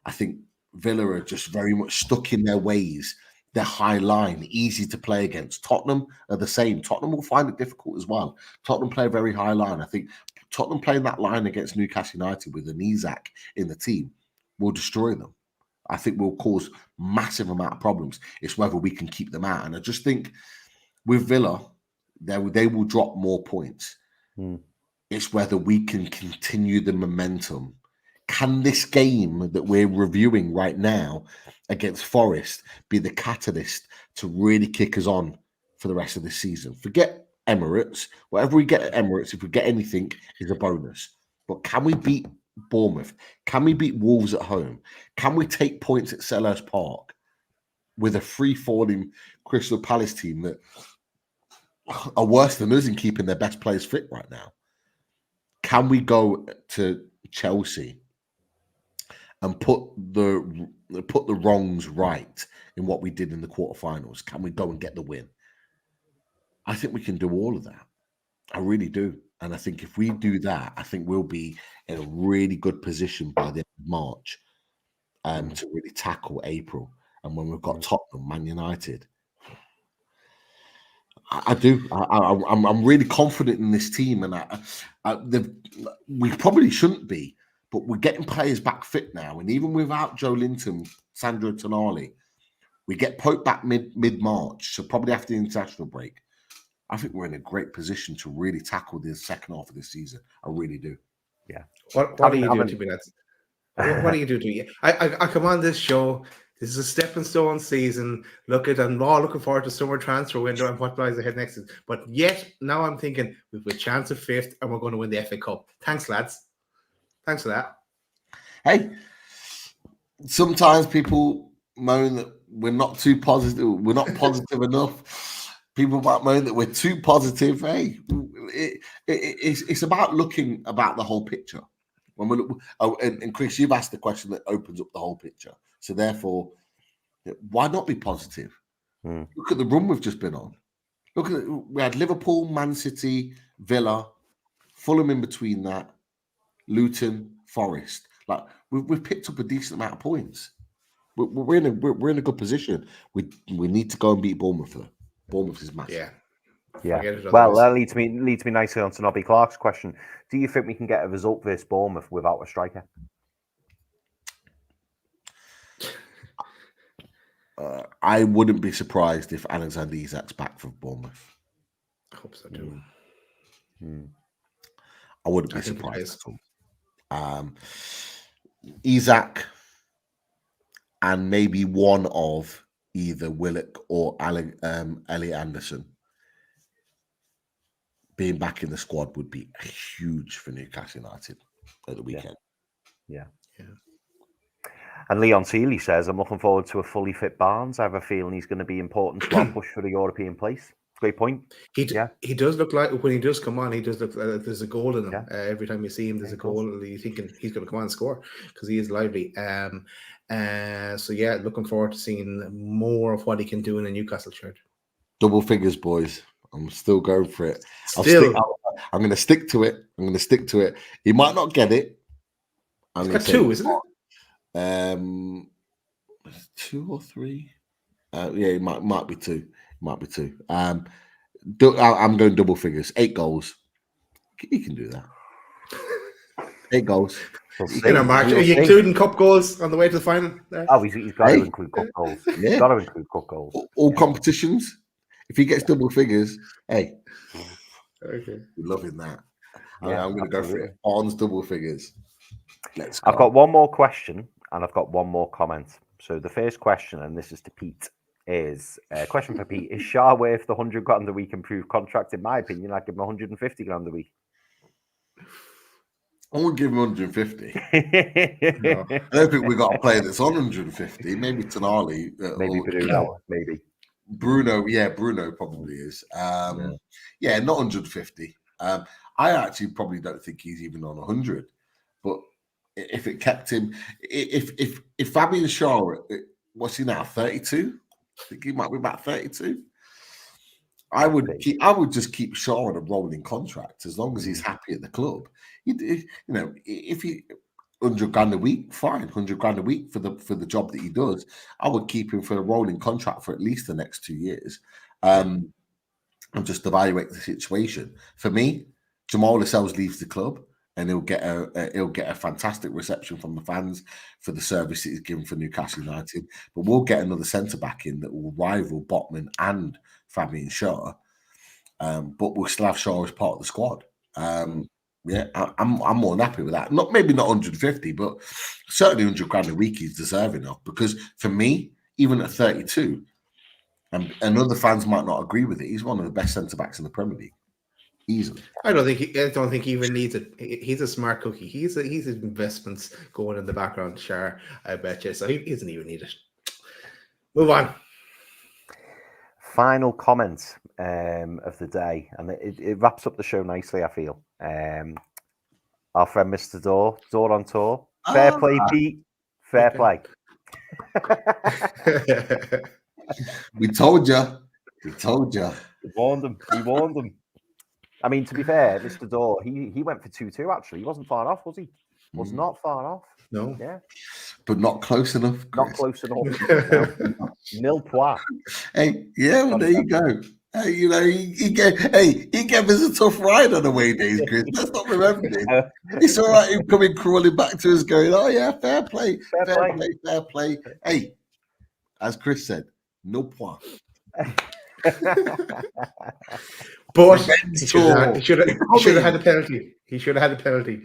I think Villa are just very much stuck in their ways. They're high line, easy to play against. Tottenham are the same. Tottenham will find it difficult as well. Tottenham play a very high line. I think Tottenham playing that line against Newcastle United with an Isak in the team will destroy them. I think will cause massive amount of problems. It's whether we can keep them out. And I just think with Villa, they will drop more points. It's whether we can continue the momentum. Can this game that we're reviewing right now against Forest be the catalyst to really kick us on for the rest of the season? Forget Emirates. Whatever we get at Emirates, if we get anything, is a bonus. But can we beat Bournemouth? Can we beat Wolves at home? Can we take points at Selhurst Park with a free-falling Crystal Palace team that are worse than us in keeping their best players fit right now? Can we go to Chelsea and put the wrongs right in what we did in the quarterfinals? Can we go and get the win? I think we can do all of that. I really do. And I think if we do that, I think we'll be in a really good position by the end of March to really tackle April. And when we've got Tottenham, Man United, I do. I'm really confident in this team, and we probably shouldn't be, but we're getting players back fit now. And even without Joe Linton, Sandro Tonali, we get Pope back mid-March, so probably after the international break. I think we're in a great position to really tackle the second half of this season. I really do. Yeah. What are you doing to me? What are you doing to me? I come on this show. This is a stepping stone season. I'm all looking forward to summer transfer window and what lies ahead next. But yet, now I'm thinking we've a chance of fifth and we're going to win the FA Cup. Thanks, lads. Thanks for that. Hey, sometimes people moan that we're not too positive. We're not positive enough. People might moan that we're too positive. Hey, it's about looking about the whole picture. When we look, and Chris, you've asked the question that opens up the whole picture. So therefore, why not be positive? Look at the run we've just been on. Look at we had Liverpool, Man City, Villa, Fulham in between that, Luton, Forest. Like we've picked up a decent amount of points. We're in a good position. We need to go and beat Bournemouth. Though. Bournemouth is massive. Yeah. Well, that leads me nicely on to Nobby Clark's question. Do you think we can get a result versus Bournemouth without a striker? I wouldn't be surprised if Alexander Isak's back for Bournemouth. I hope so too. I wouldn't be surprised at all. Isak and maybe one of either Willock or Elliot Anderson being back in the squad would be huge for Newcastle United at the weekend. Yeah. And Leon Seeley says, I'm looking forward to a fully fit Barnes. I have a feeling he's going to be important to our push for the European place. Great point. He does look like, when he does come on, he does look like there's a goal in him. Every time you see him, there's a goal. You're thinking he's going to come on and score because he is lively. Looking forward to seeing more of what he can do in a Newcastle shirt. Double figures, boys. I'm still going for it. I'm going to stick to it. He might not get it. He's got two, isn't it? 2 or 3. It might be 2. I'm going double figures. 8 goals. He can do that. 8 goals. We'll see. You know, Mark, We'll are you see. including cup goals on the way to the final? There? Oh, he's got to include cup goals. He's Yeah. got to include cup goals. All competitions. If he gets double figures, hey, Okay. we're loving that. Yeah, I'm going to go for it. Barnes double figures. Let's go. I've got one more question and I've got one more comment. So the first question, and this is to Pete, is a question for Pete. Is Schär worth the 100 grand a week improved contract? In my opinion, I'd give him 150 grand a week. I won't give him 150. No. I don't think we got a player that's on 150. Maybe Tonali. Maybe Bruno. Maybe. Bruno, Bruno probably is. Not 150. I actually probably don't think he's even on 100. But if it kept him, if Fabian Schär, what's he now? 32? I think he might be about 32. I would just keep Schär on a rolling contract as long as he's happy at the club. If he 100 grand a week, fine, 100 grand a week for the job that he does. I would keep him for a rolling contract for at least the next 2 years, and just evaluate the situation. For me, Jamal Lascelles leaves the club, and he'll get a fantastic reception from the fans for the service that he's given for Newcastle United. But we'll get another centre back in that will rival Botman and Fabian Schär, but we'll still have Schär as part of the squad. I'm more than happy with that. Maybe not 150, but certainly 100 grand a week he's deserving of. Because for me, even at 32, and other fans might not agree with it, he's one of the best centre backs in the Premier League, easily. I don't think he even needs it. He's a smart cookie. He's investments going in the background. Schär, I bet you. So he doesn't even need it. Move on. Final comment of the day, and it wraps up the show nicely, I feel. Our friend Mr. Door on tour. Fair play, Pete. Fair play. We told you. We told you. We warned him. I mean, to be fair, Mr. Door, he went for 2-2, actually. He wasn't far off, was he? Was not far off. No. Yeah. But not close enough. Chris. Not close enough. Nil point. Hey, yeah, well, there you go. Hey, he gave us a tough ride on away days, Chris. Let's not remember it. It's all right him coming crawling back to us going, oh yeah, fair play. Fair play. Hey, as Chris said, no point. But he should have had a penalty. He should have had a penalty.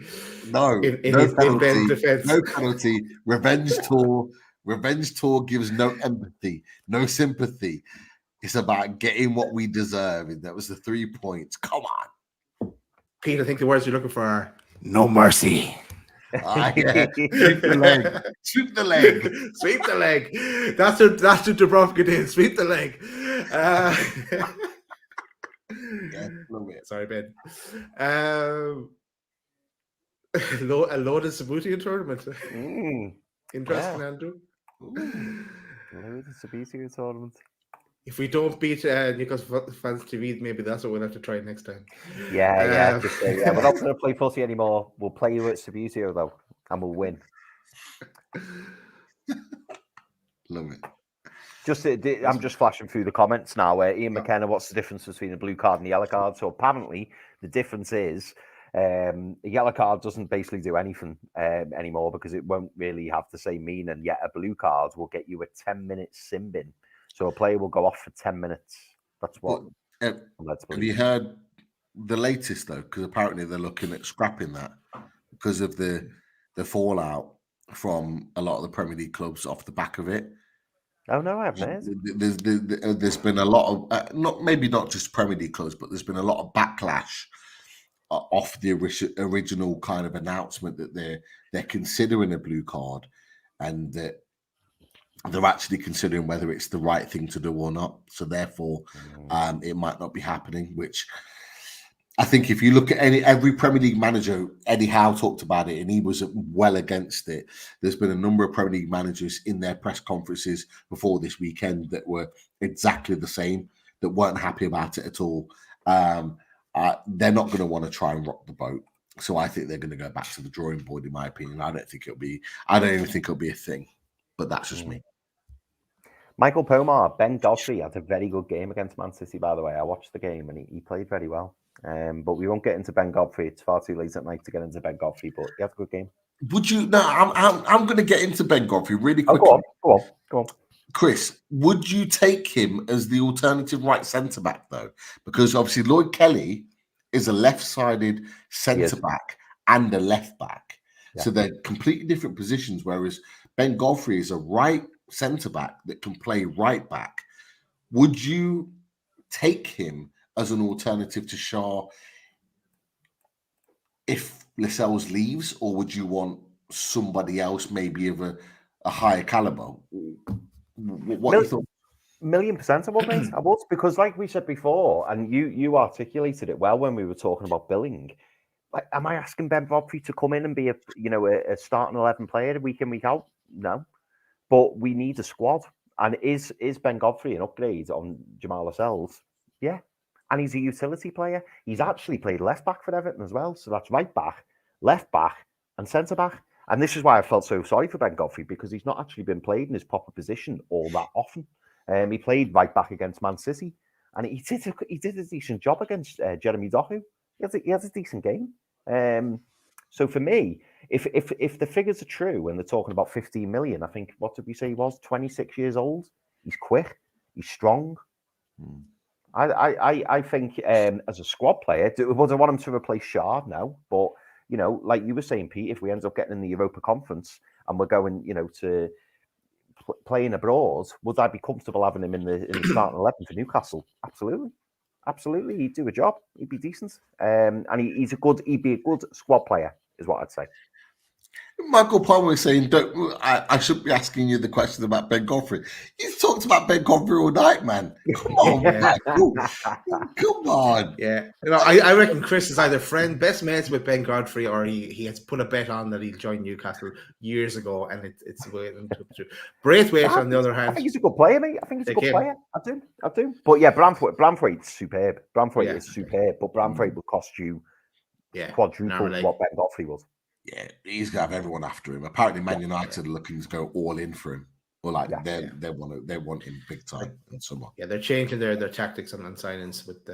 No, in Ben's defense. No penalty. Revenge tour gives no empathy, no sympathy. It's about getting what we deserve, and that was the 3 points. Come on, Pete. I think the words you're looking for are no mercy. Yeah. Sweep the leg. Sweep the leg. Sweep the leg. That's what Dubrovka did. Sweep the leg. Sorry, Ben. A loaded Sabutian tournament. Interesting, Andrew. Loaded Sabutian tournament. If we don't beat Newcastle Fans TV, maybe that's what we'll have to try next time. Yeah. We're not going to play footy anymore. We'll play you at Sabutio, though, and we'll win. Love it. I'm just flashing through the comments now. Ian McKenna, what's the difference between a blue card and a yellow card? So apparently the difference is a yellow card doesn't basically do anything anymore because it won't really have the same meaning. Yet a blue card will get you a 10-minute sin bin. So a player will go off for 10 minutes. That's what. Have you heard the latest though? Because apparently they're looking at scrapping that because of the fallout from a lot of the Premier League clubs off the back of it. Oh no, I haven't heard. There's been a lot of not just Premier League clubs, but there's been a lot of backlash off the original kind of announcement that they're considering a blue card, and that they're actually considering whether it's the right thing to do or not. So therefore, it might not be happening. Which I think, if you look at every Premier League manager, Eddie Howe talked about it, and he was well against it. There's been a number of Premier League managers in their press conferences before this weekend that were exactly the same, that weren't happy about it at all. They're not going to want to try and rock the boat. So I think they're going to go back to the drawing board, in my opinion. I don't even think it'll be a thing. But that's just me. Michael Pomar, Ben Godfrey had a very good game against Man City, by the way. I watched the game and he played very well. But we won't get into Ben Godfrey. It's far too late at night to get into Ben Godfrey, but he had a good game. Would you? No, I'm going to get into Ben Godfrey really Oh, quickly. go on. Chris, would you take him as the alternative right centre back though? Because obviously Lloyd Kelly is a left-sided centre back and a left back, so they're completely different positions. Whereas Ben Godfrey is a right centre back that can play right back. Would you take him as an alternative to Schär if Lascelles leaves, or would you want somebody else, maybe of a higher caliber? What you thought? 1,000,000% I would, mate. I would, because like we said before, and you articulated it well when we were talking about billing. Like, am I asking Ben Godfrey to come in and be a starting 11 player week in, week out? No, but we need a squad. And is Ben Godfrey an upgrade on Jamal Lascelles? Yeah, and he's a utility player. He's actually played left back for Everton as well, so that's right back, left back, and centre back. And this is why I felt so sorry for Ben Godfrey, because he's not actually been played in his proper position all that often. He played right back against Man City, and he did a decent job against Jeremy Doku. He has a decent game. So for me, if the figures are true and they're talking about 15 million, I think, what did we say he was? 26 years old. He's quick. He's strong. I think as a squad player, would I want him to replace Schär? No, but like you were saying, Pete, if we end up getting in the Europa Conference and we're going, to playing abroad, would I be comfortable having him in the starting 11 for Newcastle? Absolutely, he'd do a job. He'd be decent, and he'd be a good squad player, is what I'd say. Michael Palmer was saying, I should be asking you the question about Ben Godfrey. You've talked about Ben Godfrey all night, man. Come on, Michael. Come on. Yeah. I reckon Chris is either best mates with Ben Godfrey, or he has put a bet on that he'll join Newcastle years ago, and it's Braithwaite, on the other hand. I think he's a good player, mate. I think he's a good player. I do. But yeah, Bramthwaite's superb. Bramthwaite is superb, but Bramthwaite will cost you quadruple what Ben Godfrey was. Yeah, he's gonna have everyone after him. Apparently, Man United are looking to go all in for him. Or they want him big time in summer. Yeah, they're changing their tactics on signings with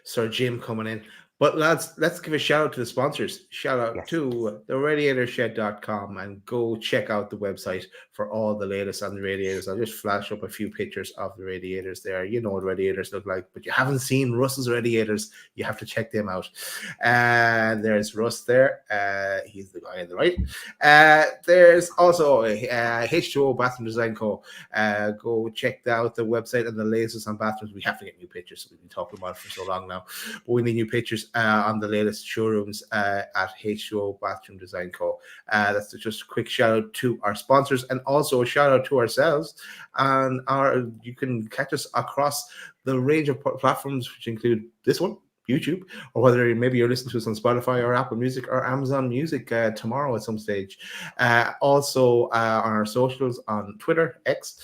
Sir Jim coming in. But lads, let's give a shout out to the sponsors. Shout out to theradiatorshed.com, and go check out the website for all the latest on the radiators. I'll just flash up a few pictures of the radiators there. You know what radiators look like, but you haven't seen Russ's radiators. You have to check them out. There's Russ there. He's the guy on the right. There's also H2O Bathroom Design Co. Go check out the website and the latest on bathrooms. We have to get new pictures. We've been talking about it for so long now, but we need new pictures on the latest showrooms at H2O Bathroom Design Co. That's just a quick shout out to our sponsors, and also a shout out to ourselves. And you can catch us across the range of platforms, which include this one, YouTube, or whether maybe you're listening to us on Spotify or Apple Music or Amazon Music tomorrow at some stage. Also on our socials on Twitter, X,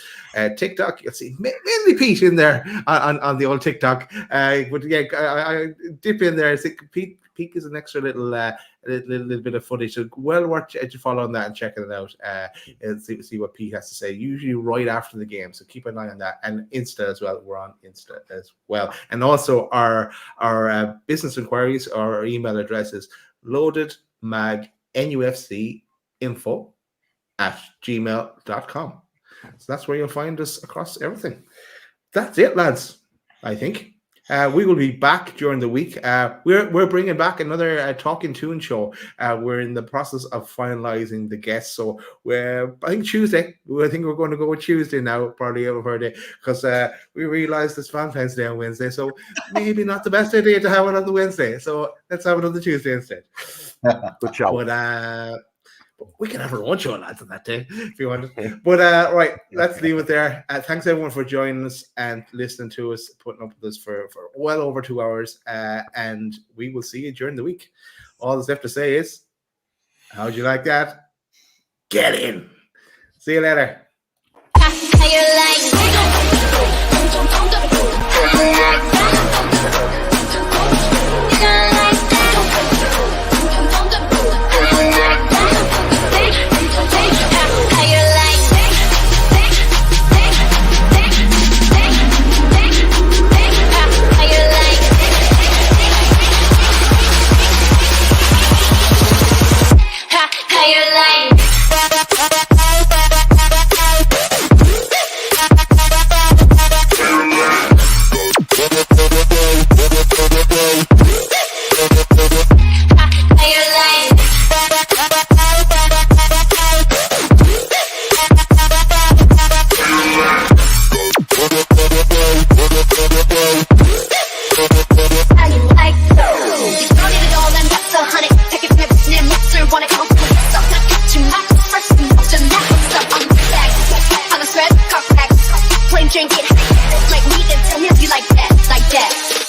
TikTok. You'll see mainly Pete in there on the old TikTok. But yeah, I dip in there. Pete is an extra little bit of footage, so well worth to follow on that and checking it out and see what Pete has to say, usually right after the game, so keep an eye on that. And Insta as well, we're on Insta as well. And also our business inquiries, our email address is loadedmagnufcinfo@gmail.com. So that's where you'll find us across everything. That's it, lads, I think. We will be back during the week. We're bringing back another Talking Tune show. We're in the process of finalizing the guests. So I think Tuesday. I think we're going to go with Tuesday now, probably over day, because we realized it's Valentine's Day on Wednesday. So maybe not the best idea to have it on the Wednesday. So let's have it on the Tuesday instead. Good show. But we can have our own show, lads, on that day if you want. But right, let's leave it there. Thanks everyone for joining us and listening to us, putting up with us for well over 2 hours. And we will see you during the week. All that's left to say is, how'd you like that? Get in. See you later. How you Like me, then tell him you like that, like that.